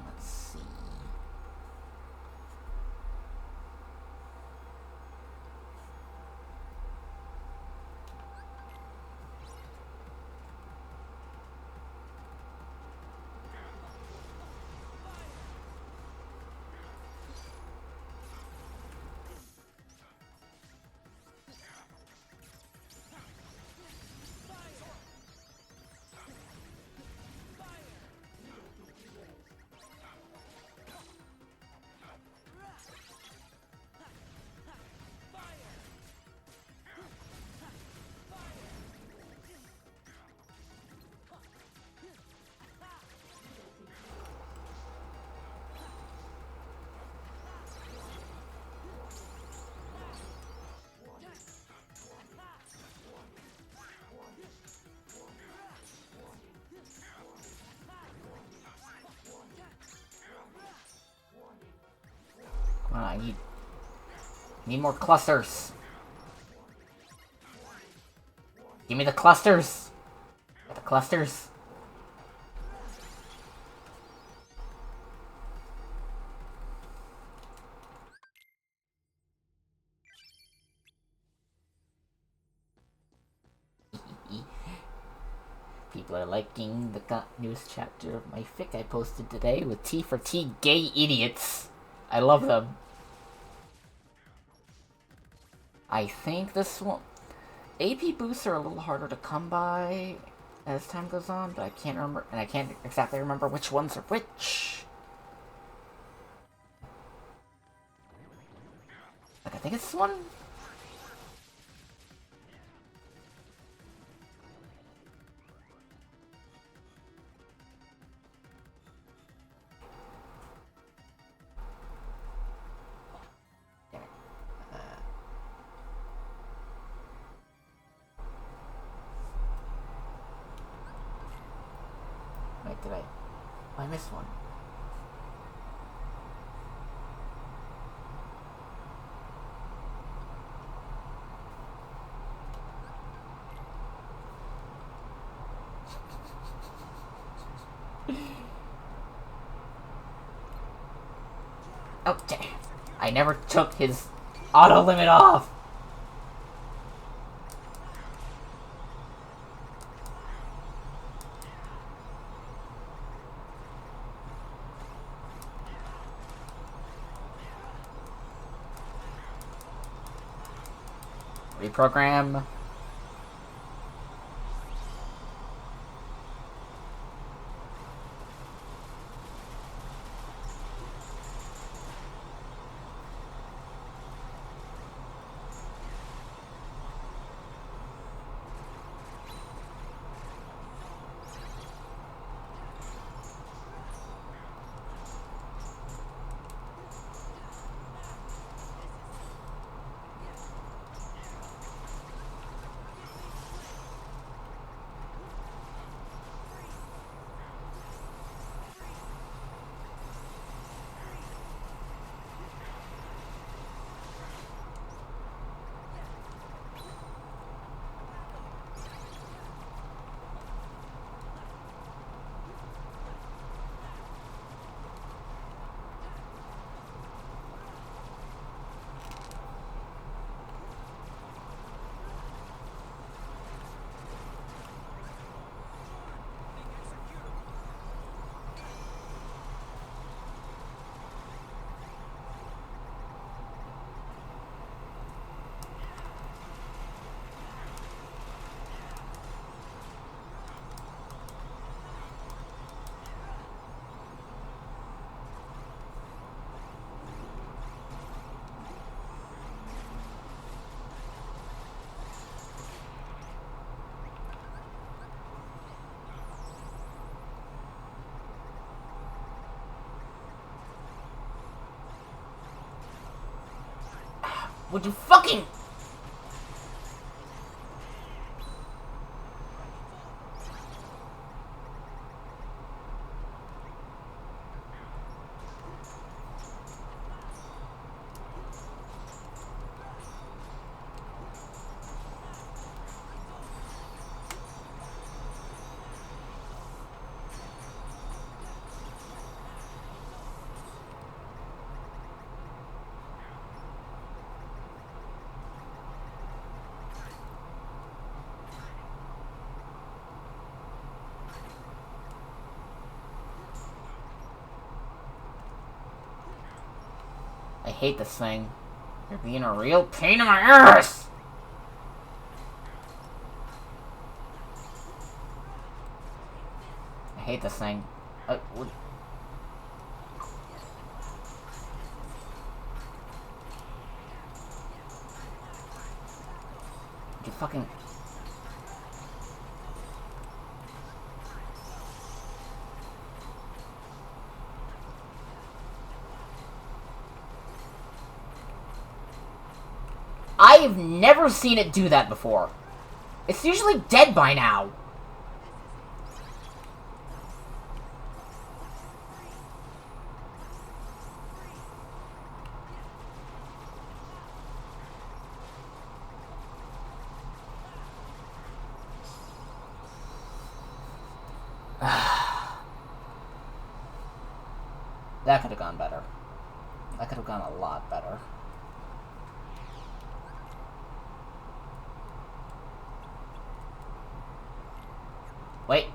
Let's see. I need more clusters. Give me the clusters. The clusters. People are liking the news chapter of my fic I posted today with T for T gay idiots. I love them. I think this one... AP boosts are a little harder to come by as time goes on, but I can't remember, and I can't exactly remember which ones are which. Like, I think it's this one. Damn it. Wait, did I... Oh, I missed one. Oh, damn. I never took his auto limit off. Reprogram. Would you fucking... I hate this thing. You're being a real pain in my ass! I hate this thing. Would you fucking... I've never seen it do that before. It's usually dead by now. That could have gone better. That could have gone a lot better. Wait.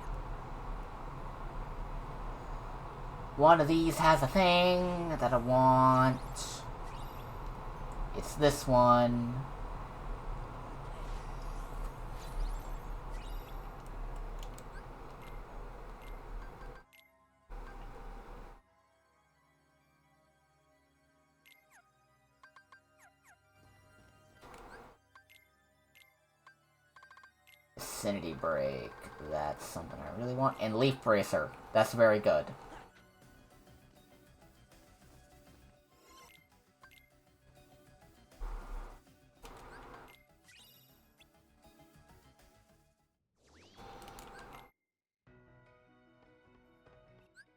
One of these has a thing that I want. It's this one. Vicinity Break. That's something I really want. And Leaf Bracer. That's very good.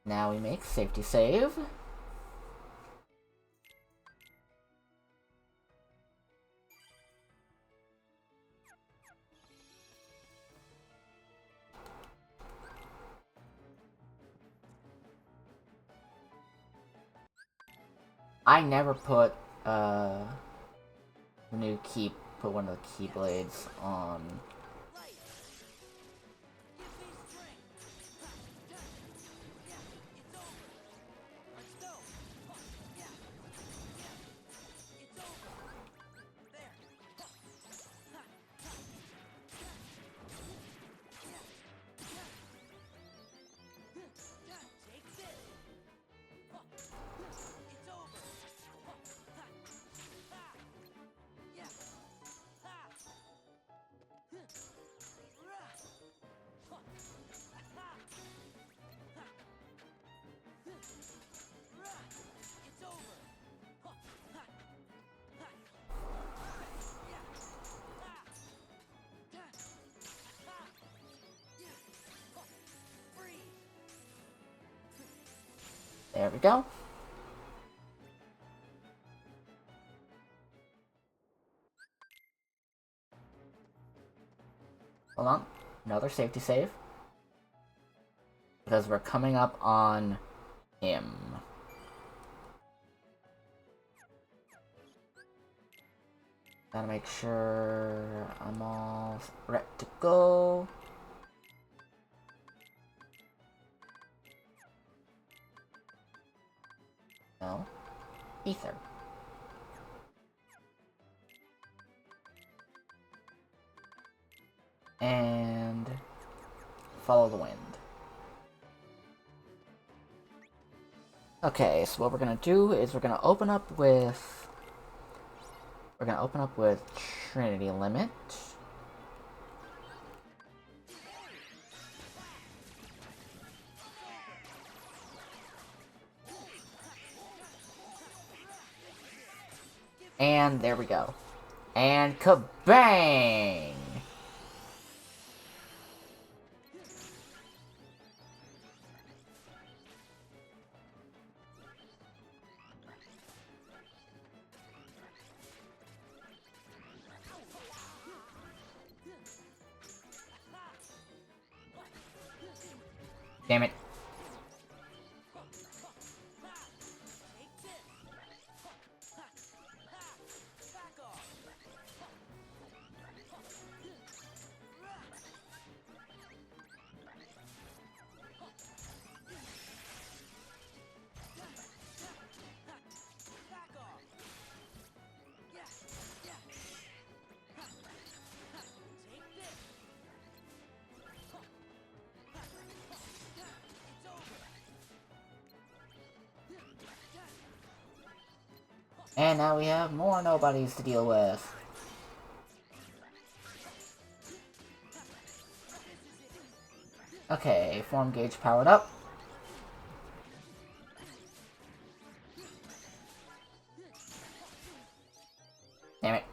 Now we make safety save. I never put put one of the keyblades on. There we go. Hold on. Another safety save. Because we're coming up on him. Gotta make sure I'm all ready to go. No. Ether. And follow the wind. Okay, so what we're gonna do is we're gonna open up with Trinity Limit. And there we go. And kabang! Damn it. And now we have more nobodies to deal with. Okay, form gauge powered up. Damn it.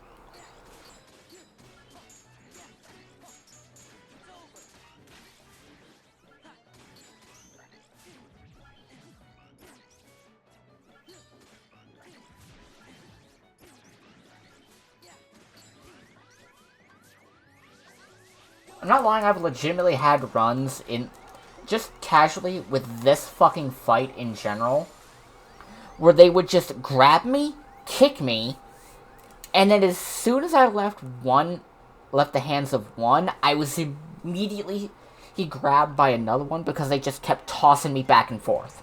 I'm not lying, I've legitimately had runs in just casually with this fucking fight in general where they would just grab me, kick me, and then as soon as I left the hands of one, I was immediately grabbed by another one because they just kept tossing me back and forth.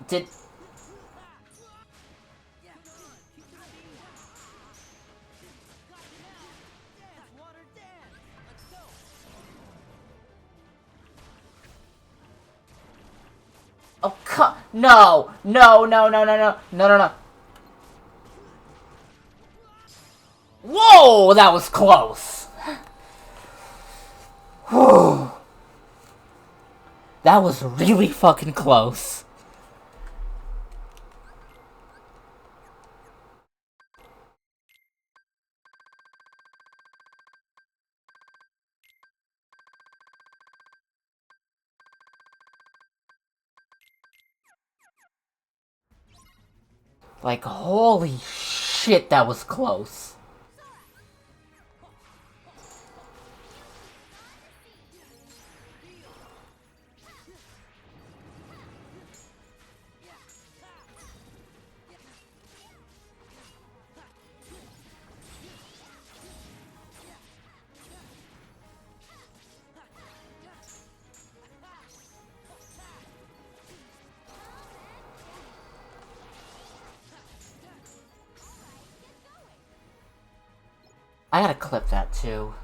Did... Oh, no! No, no, no, no, no, no, no, no. Whoa, that was close. That was really fucking close. Like, holy shit, that was close. I gotta clip that too.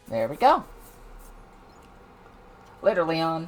There we go. Later, Leon.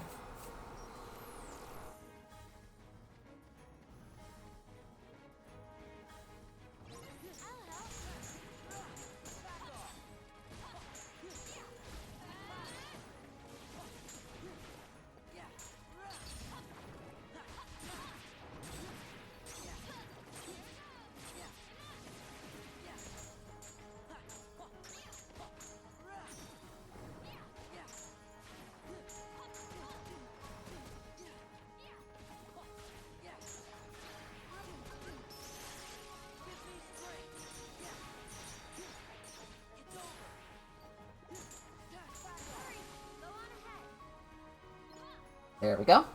There we go.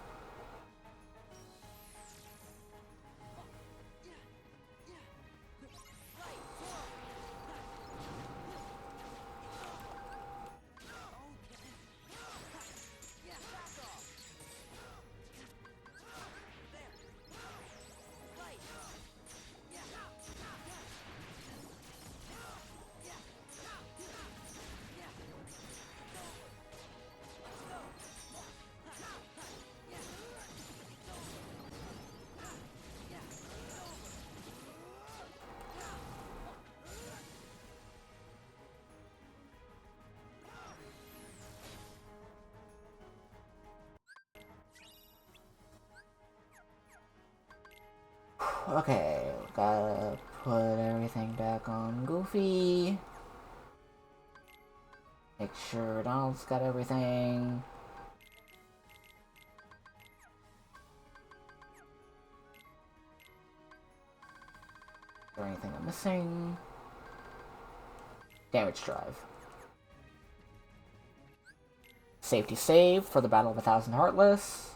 Okay, gotta put everything back on Goofy. Make sure Donald's got everything. Is there anything I'm missing? Damage drive. Safety save for the Battle of 1,000 Heartless.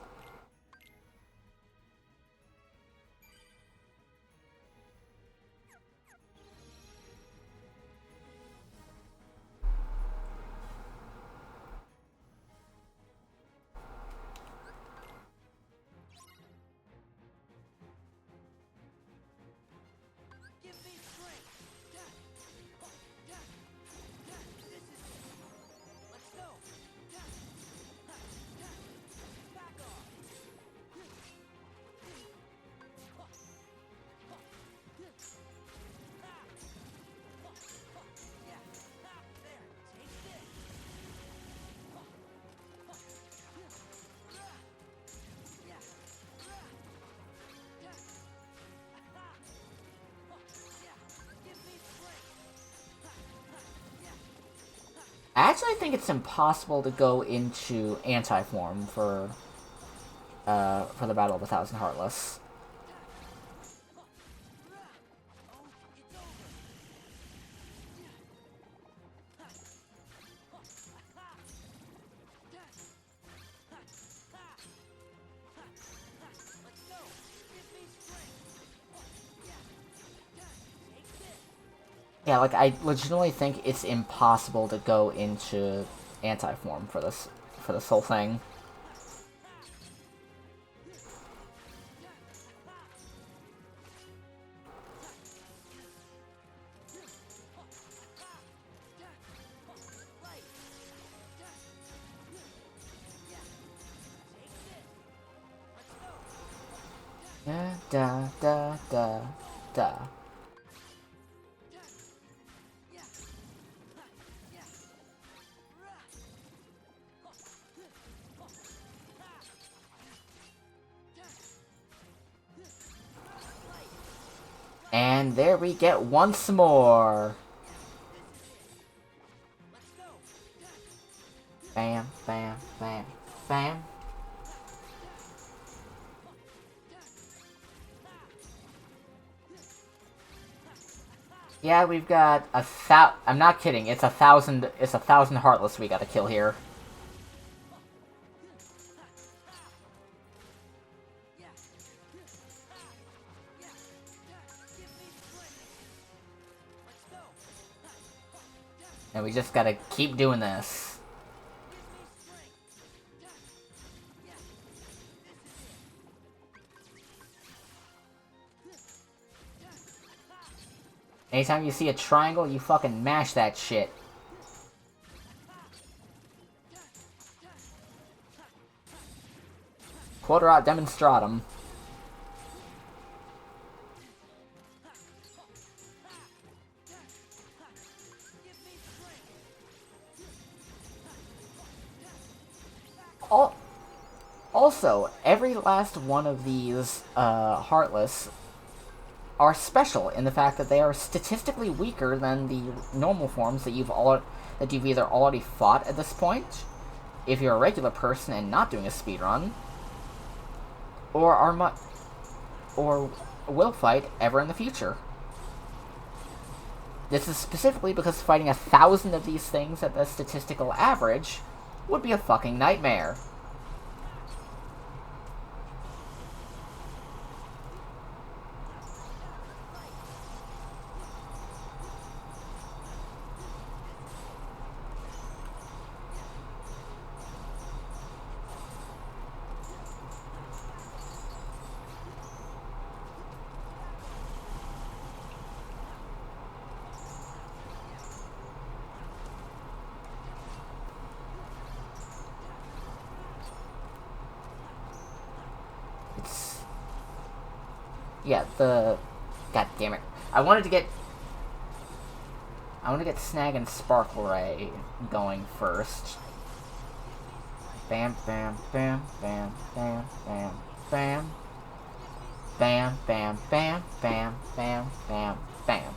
I actually think it's impossible to go into anti-form for the Battle of 1,000 Heartless. Yeah, like, I legitimately think it's impossible to go into anti-form for this whole thing. Da da da da da. And there we get once more. Bam, bam, bam, bam. Yeah, we've got I'm not kidding. It's 1,000. It's 1,000 Heartless we gotta kill here. And we just gotta keep doing this. Anytime you see a triangle, you fucking mash that shit. Quadrant demonstratum. Also, every last one of these Heartless are special in the fact that they are statistically weaker than the normal forms that you've either already fought at this point, if you're a regular person and not doing a speedrun, or will fight ever in the future. This is specifically because fighting 1,000 of these things at the statistical average would be a fucking nightmare. Yeah, the... God damn it. I wanted to get Snag and Sparkle Ray going first. Bam, bam, bam, bam, bam, bam, bam. Bam, bam, bam, bam, bam, bam, bam.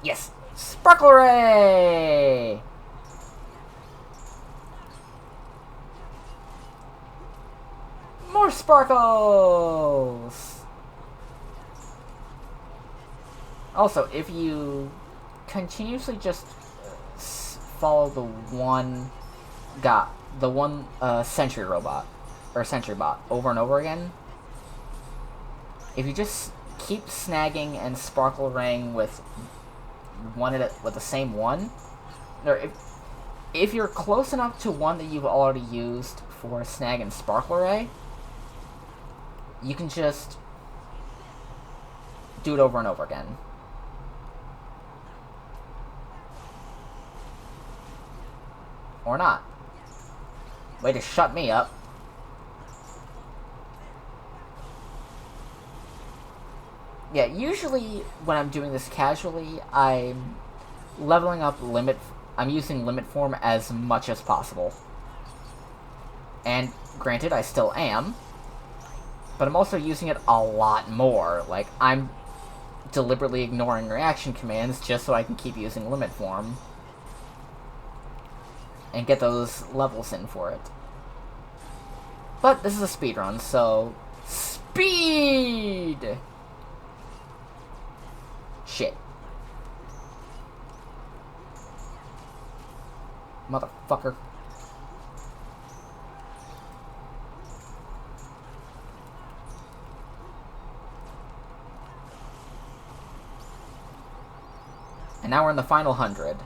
Yes! Sparkle Ray! More sparkles! Also, if you continuously just follow the one sentry robot, or sentry bot, over and over again, if you just keep snagging and sparkle raying with the same one, or if you're close enough to one that you've already used for snag and sparkle ray, you can just do it over and over again. Or not. Way to shut me up. Yeah, usually when I'm doing this casually, I'm leveling up I'm using limit form as much as possible. And granted, I still am, but I'm also using it a lot more. Like, I'm deliberately ignoring reaction commands just so I can keep using limit form and get those levels in for it. But this is a speedrun, so... Speed! Shit. Motherfucker. And now we're in the final 100.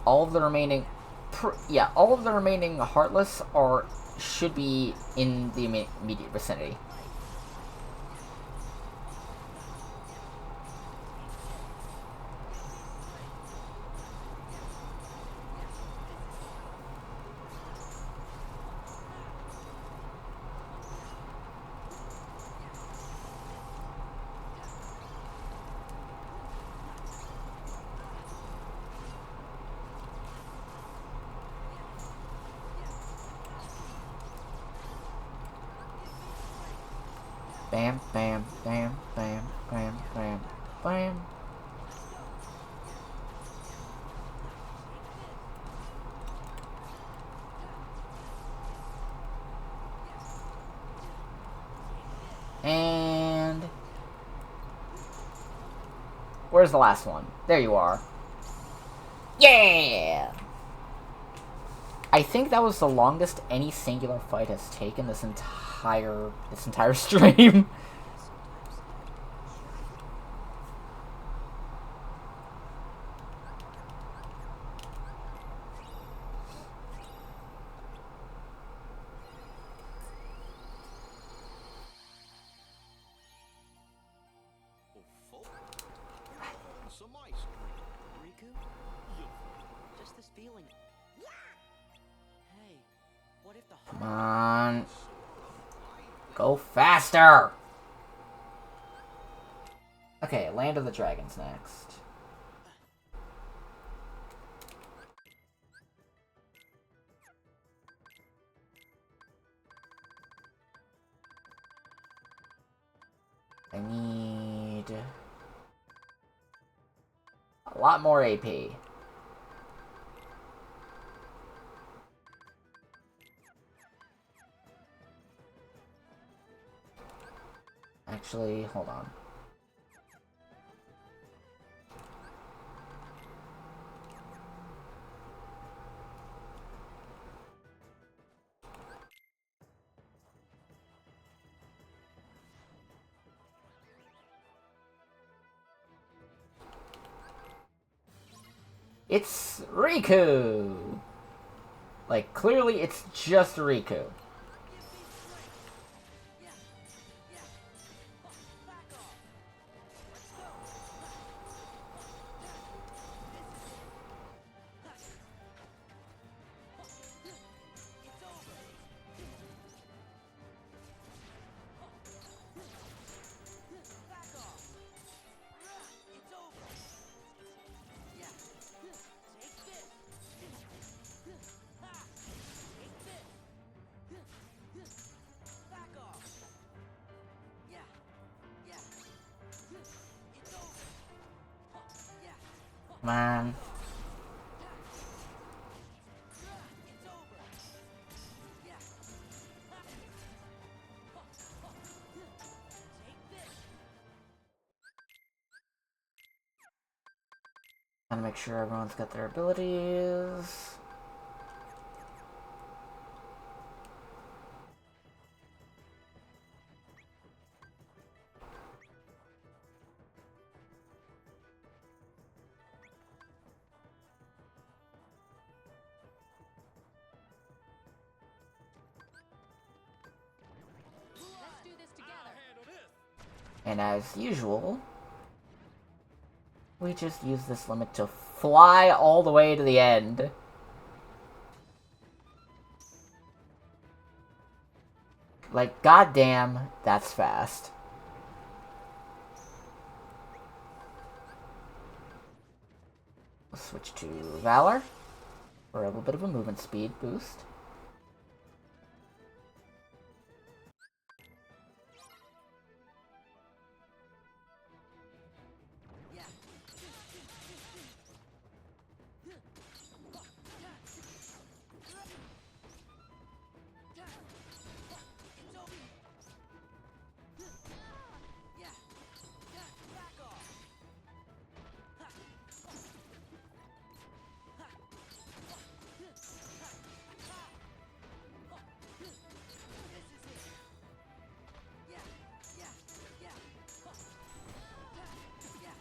All of the remaining... all of the remaining Heartless should be in the immediate vicinity. Bam, bam, bam, bam, bam, bam, bam. And... where's the last one? There you are. Yeah! I think that was the longest any singular fight has taken this entire stream. Some ice cream. Riku? Just this feeling. Hey, what if the Come on. Go faster! Okay, Land of the Dragons next. I need... a lot more AP. Actually, hold on. It's Riku! Like, clearly it's just Riku. Come on. It's over. Yeah. Take this. Gotta make sure everyone's got their abilities. Let's do this together. And as usual, we just use this limit to fly all the way to the end. Like, goddamn, that's fast. We'll switch to Valor for a little bit of a movement speed boost. Yeah. It's over. Yeah. Back off. This is it. Yeah. Yeah. Yeah. Yeah. Yeah. It's over. Yeah. Yeah.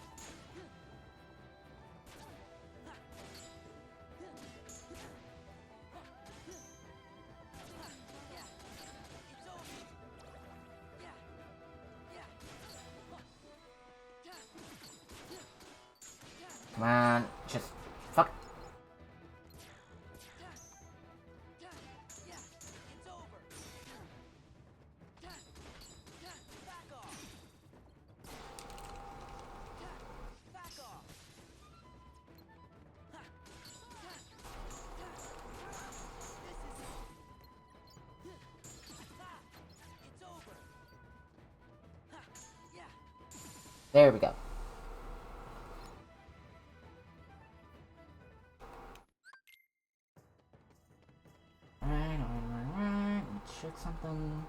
Come on, just fuck. Yeah. It's over. Back off. Back off. This is it. It's over. Yeah. There we go. Alright. Let's check something.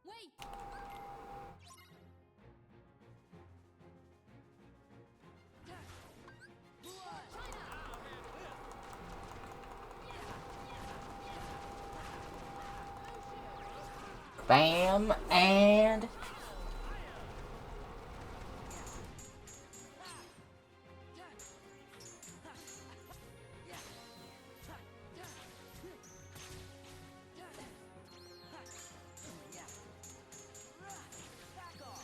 Wait! Bam, and... Back off.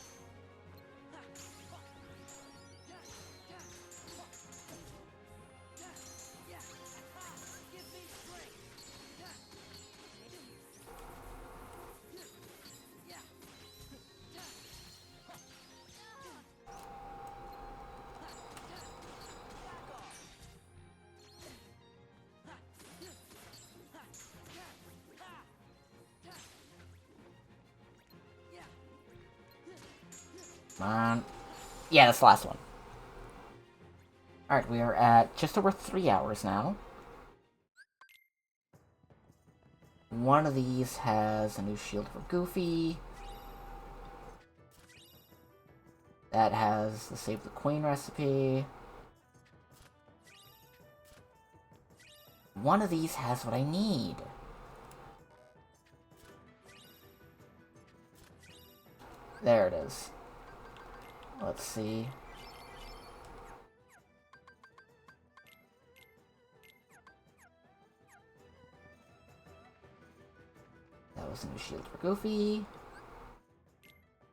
Yeah. Give me strength. Yeah. Back off. Yeah. Come on. Yeah, that's the last one. Alright, we are at just over 3 hours now. One of these has a new shield for Goofy. That has the Save the Queen recipe. One of these has what I need. There it is. Let's see. That was a new shield for Goofy.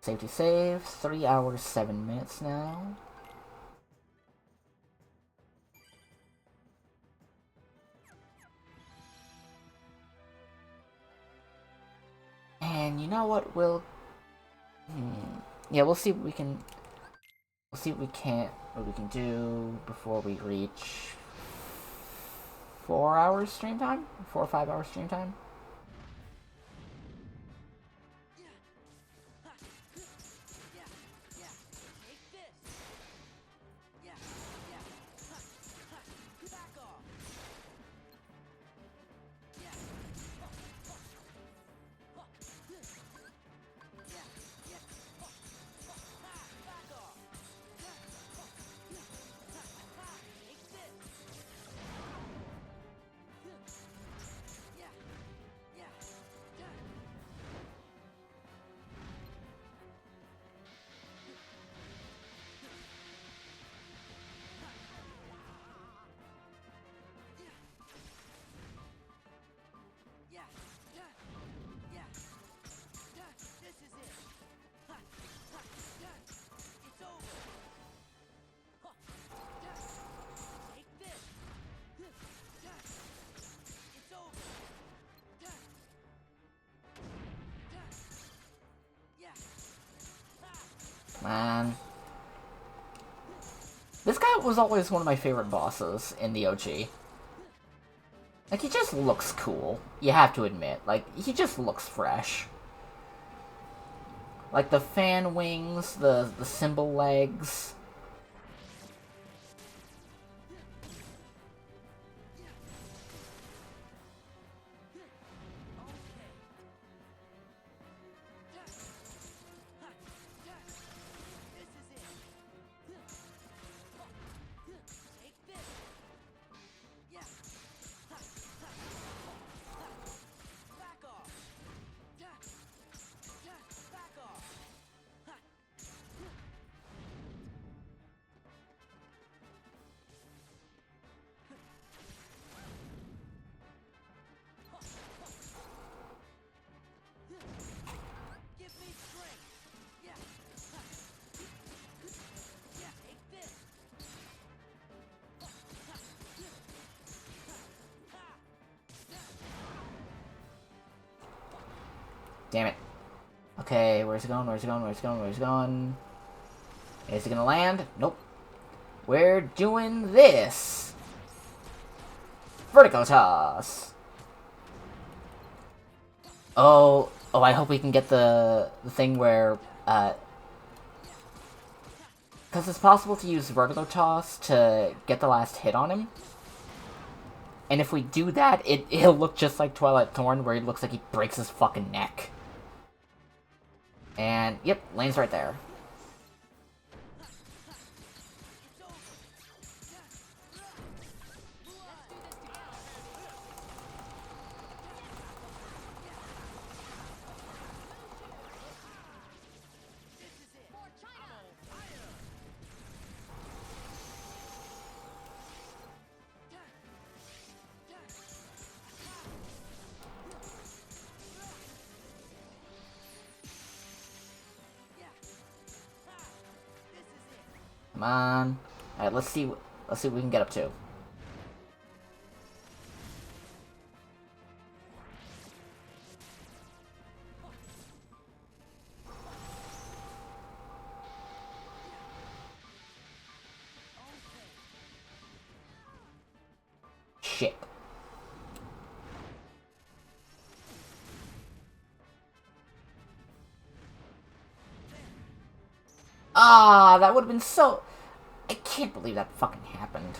Safety save. 3 hours, 7 minutes now. And you know what? Yeah, we'll see what we can. We'll see what we can do before we reach 4 hours stream time. 4 or 5 hours stream time. Man. This guy was always one of my favorite bosses in the OG. Like, he just looks cool. You have to admit. Like, he just looks fresh. Like, the fan wings, the cymbal legs. Damn it. Okay, where's it going? Where's it going? Where's it going? Where's it going? Is it gonna land? Nope. We're doing this. Vertical toss. Oh, I hope we can get the thing where, because it's possible to use vertical toss to get the last hit on him. And if we do that, it'll look just like Twilight Thorn, where it looks like he breaks his fucking neck. And, yep, lane's right there. Come on. Alright, let's see what we can get up to. Shit. Ah, that would have been so... I can't believe that fucking happened.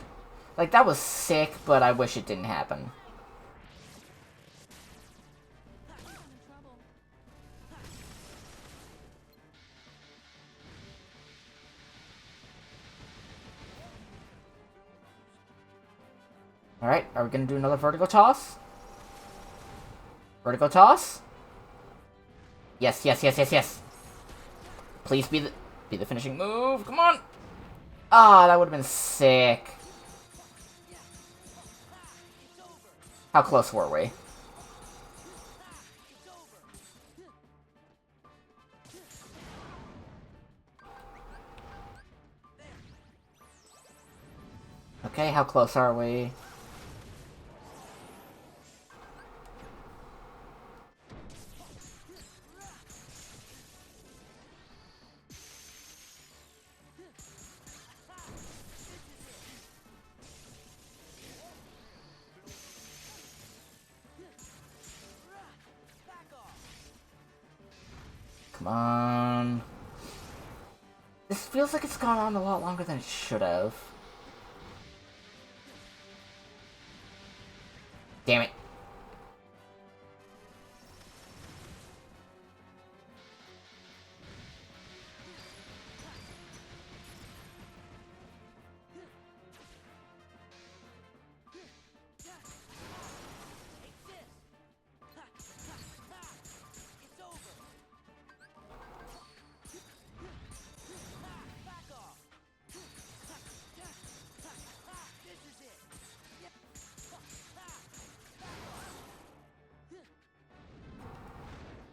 Like, that was sick, but I wish it didn't happen. Alright, are we gonna do another vertical toss? Vertical toss? Yes, yes, yes, yes, yes. Please be the finishing move. Come on. Ah, that would have been sick. How close were we? Okay, how close are we? Come on. This feels like it's gone on a lot longer than it should have. Damn it.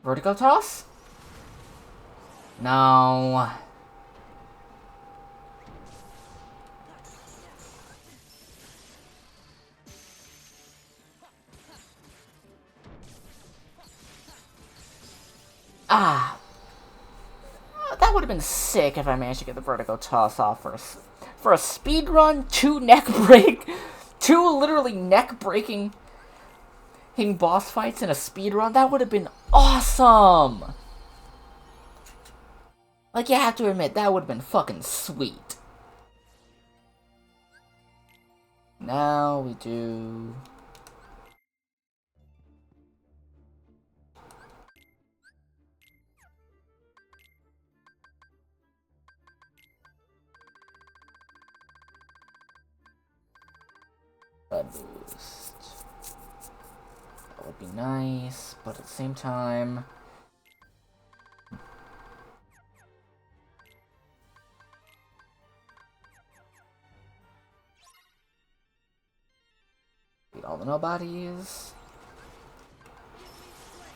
Vertigo toss? No. Ah. that would have been sick if I managed to get the vertigo toss off for a speed run, 2 neck break, 2 literally neck breaking boss fights in a speed run. That would have been awesome. Like, you have to admit, that would have been fucking sweet. Now we do... Blood boost. That would be nice, but at the same time... Beat all the nobodies.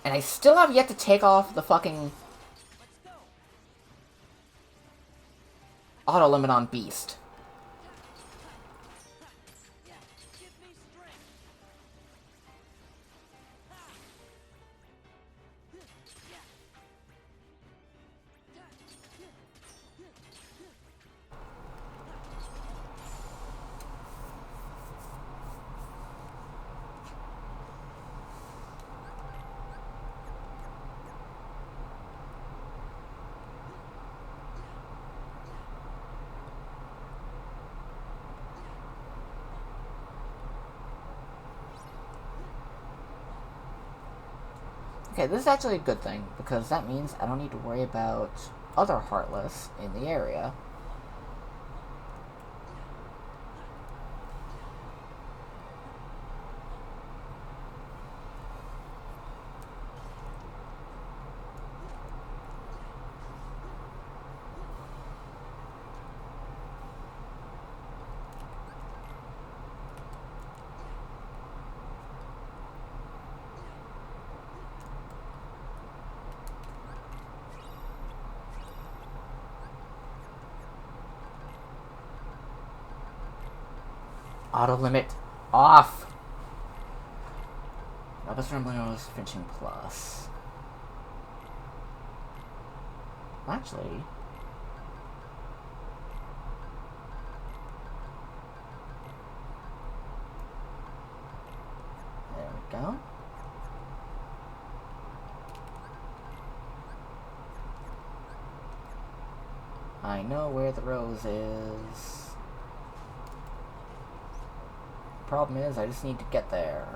And I still have yet to take off the fucking... auto limit on Beast. Okay, this is actually a good thing, because that means I don't need to worry about other Heartless in the area. Auto limit off. Robert's Rumbling was finishing plus. Actually, there we go. I know where the rose is. Problem is, I just need to get there.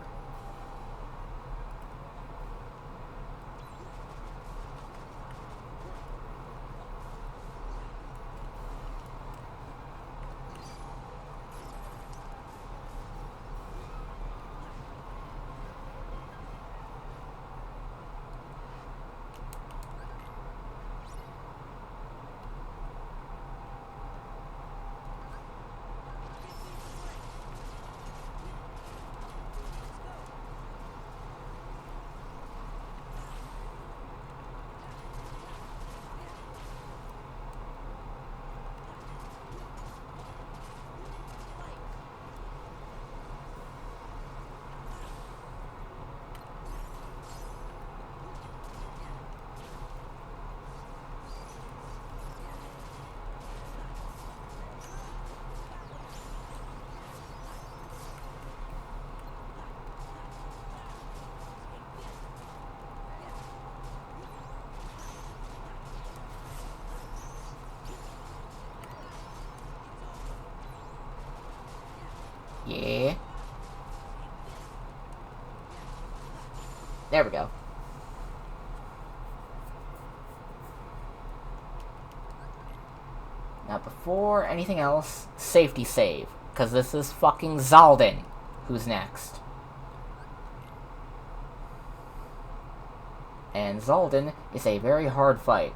Yeah. There we go. Now, before anything else, safety save. Because this is fucking Zaldin who's next. And Zaldin is a very hard fight.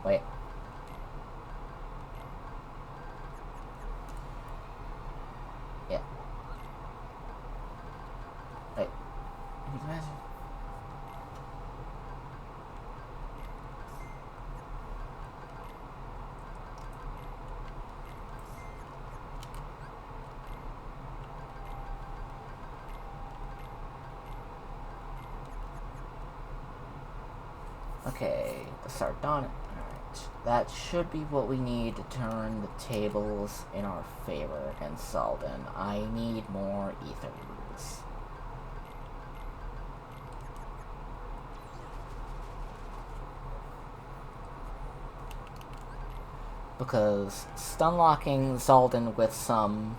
Wait. Yeah. Wait. Imagine. Okay, the sardonic. Alright. That should be what we need to turn the tables in our favor against Zaldin. I need more ethers. Because stun locking Zaldin with some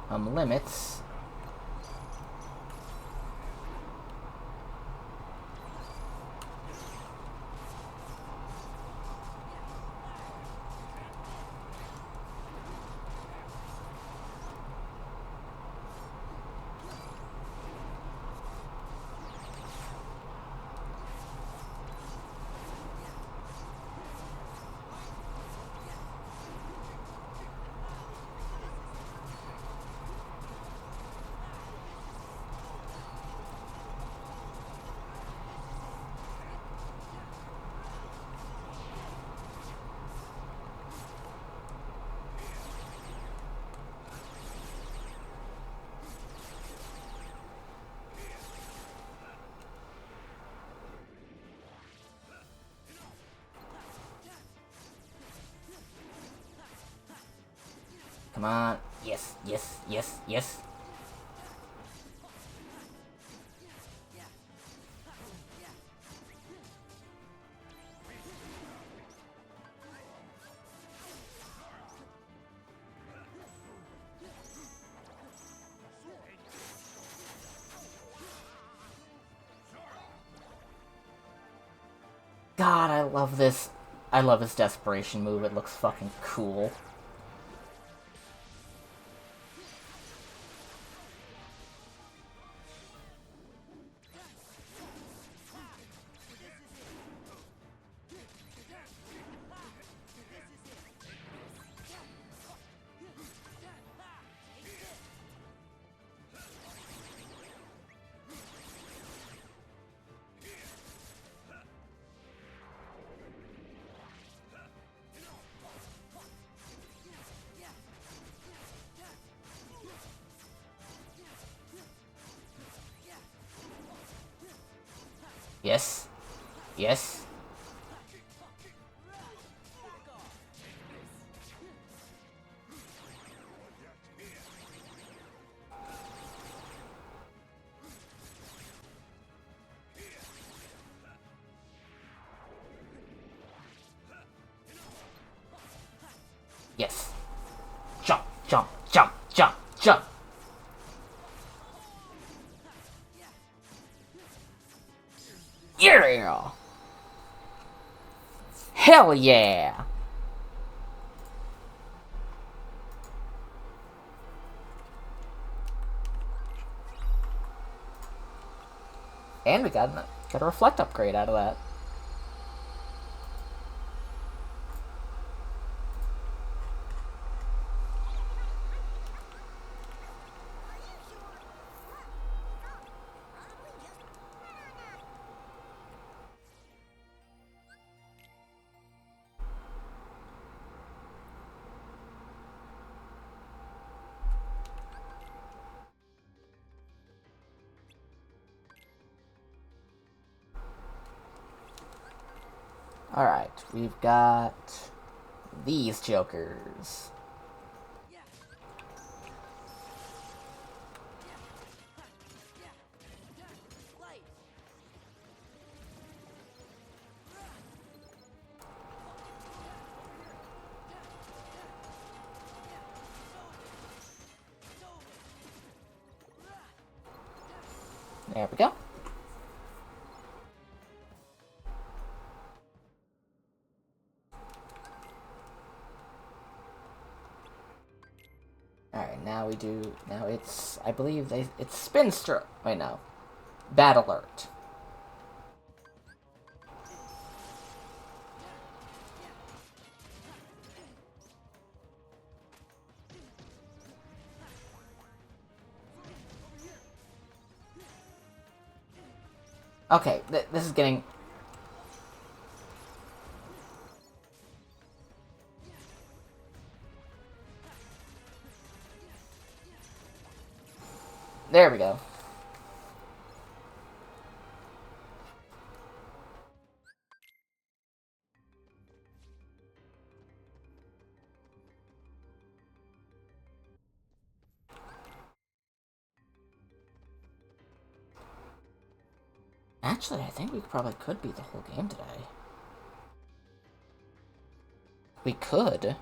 limits. Come on. Yes, yes, yes, yes. God, I love this. I love his desperation move. It looks fucking cool. Yes. Yes. Yes. Jump, jump, jump, jump, jump. Yeah! Hell yeah! And we got a reflect upgrade out of that. Alright, we've got these jokers. There we go. Alright, now we do... Now it's... I believe it's Spin Stroke. Wait, no. Bad Alert. Okay, this is getting... There we go. Actually, I think we probably could beat the whole game today. We could.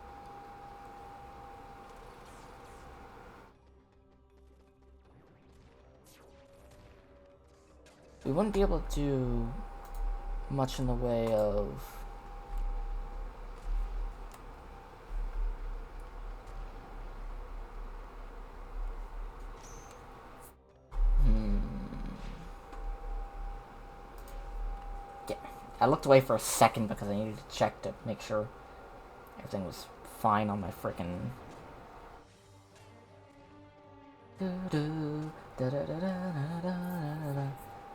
We wouldn't be able to do much in the way of... Yeah, I looked away for a second because I needed to check to make sure everything was fine on my frickin'...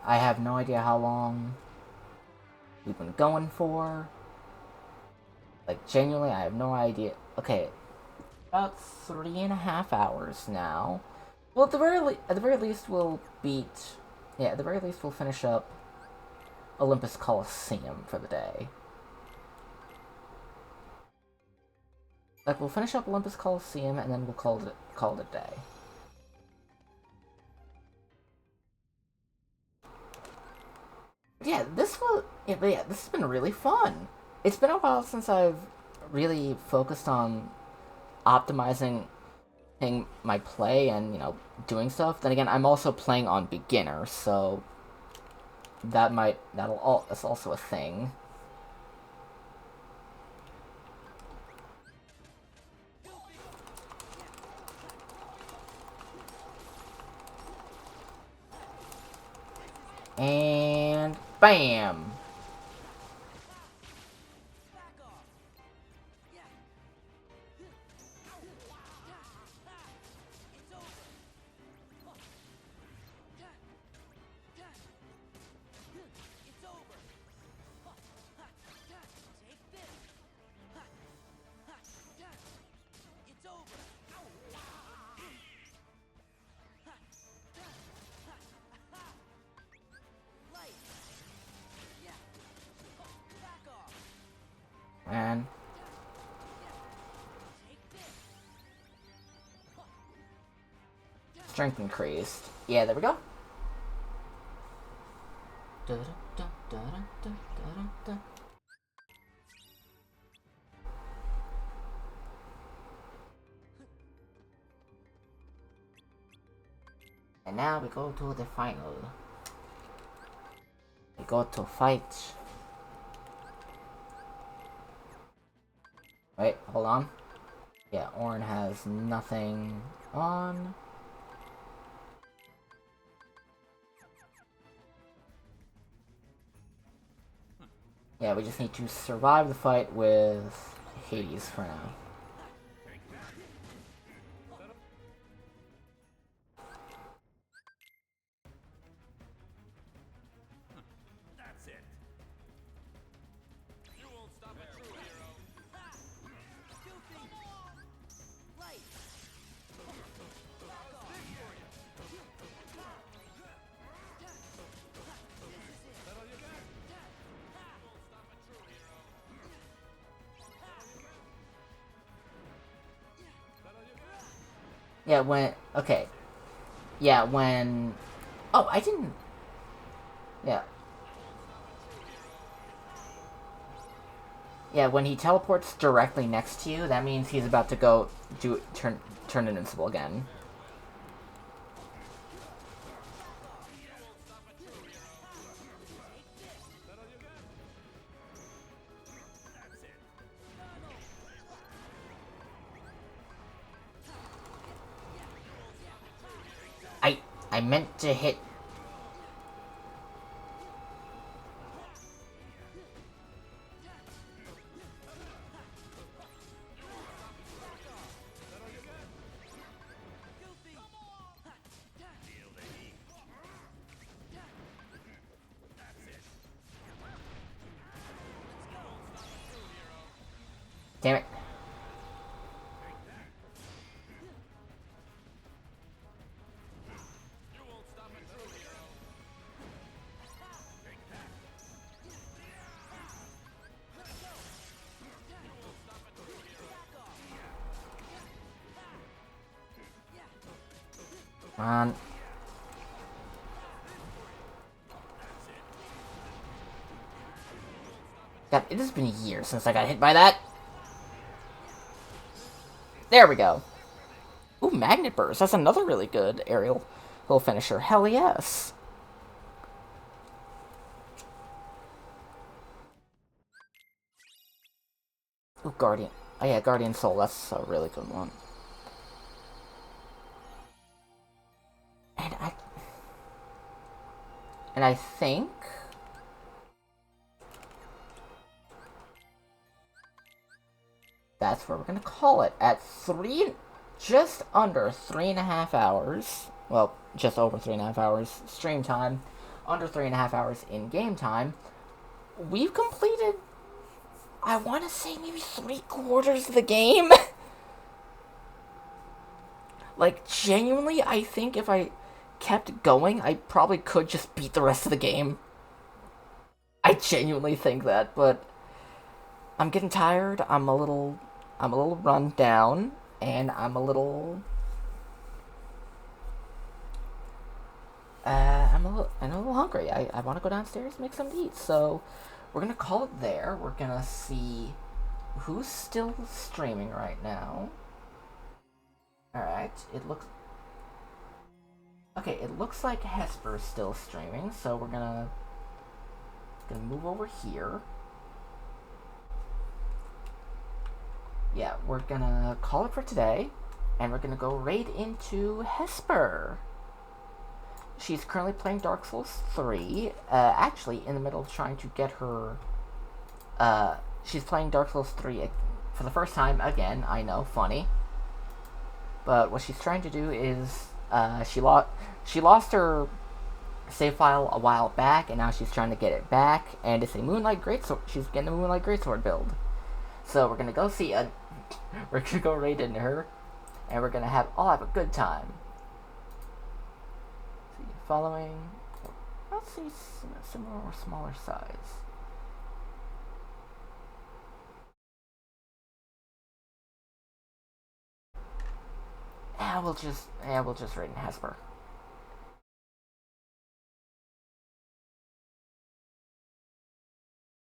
I have no idea how long we've been going for. Like, genuinely, I have no idea. Okay, about 3.5 hours now. Well, at the very least, we'll beat... Yeah, at the very least, we'll finish up Olympus Coliseum for the day. Like, we'll finish up Olympus Coliseum, and then we'll call it a day. Yeah, this has been really fun. It's been a while since I've really focused on optimizing my play and, you know, doing stuff. Then again, I'm also playing on beginner, so that's also a thing. And bam! And strength increased. Yeah, there we go. And now we go to the final. We go to fight. Wait, hold on. Yeah, Orin has nothing on. Yeah, we just need to survive the fight with Hades for now. That's it. You won't stop a true hero. Yeah, okay. Yeah, when... Oh, I didn't... Yeah. Yeah, when he teleports directly next to you, that means he's about to go turn invincible again. I meant to hit... Damn it. Come on. God, it has been years since I got hit by that. There we go. Ooh, Magnet Burst. That's another really good aerial little finisher. Hell yes. Ooh, Guardian. Oh yeah, Guardian Soul. That's a really good one. And I think that's where we're gonna call it at just under 3.5 hours. Well, just over 3.5 hours stream time, under 3.5 hours in game time. We've completed, I want to say, maybe 3/4 of the game. Like, genuinely, I think if I kept going, I probably could just beat the rest of the game. I genuinely think that, but I'm getting tired. I'm a little run down, and I'm a little I'm a little hungry. I want to go downstairs and make something to eat. So we're gonna call it there. We're gonna see who's still streaming right now. All right, it looks like Hesper's still streaming. So we're gonna move over here. Yeah, we're gonna call it for today, and we're gonna go right into Hesper. She's currently playing Dark Souls 3, actually in the middle of trying to get her, she's playing Dark Souls 3 for the first time again. I know, funny. But what she's trying to do is, she lost her save file a while back, and now she's trying to get it back, and it's a Moonlight Greatsword. She's getting a Moonlight Greatsword build. So we're gonna go see we're gonna go raid into her, and we're gonna all have a good time. See, following, let's see, similar or smaller size. We'll just raid in Hesper.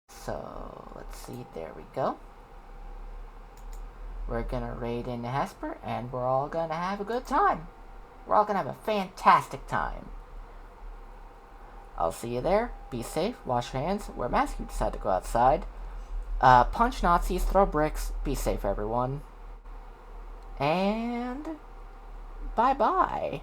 So let's see, there we go. We're gonna raid into Hesper, and we're all gonna have a good time. We're all gonna have a fantastic time. I'll see you there. Be safe, wash your hands, wear masks if you decide to go outside. Punch Nazis, throw bricks, be safe everyone. And bye-bye.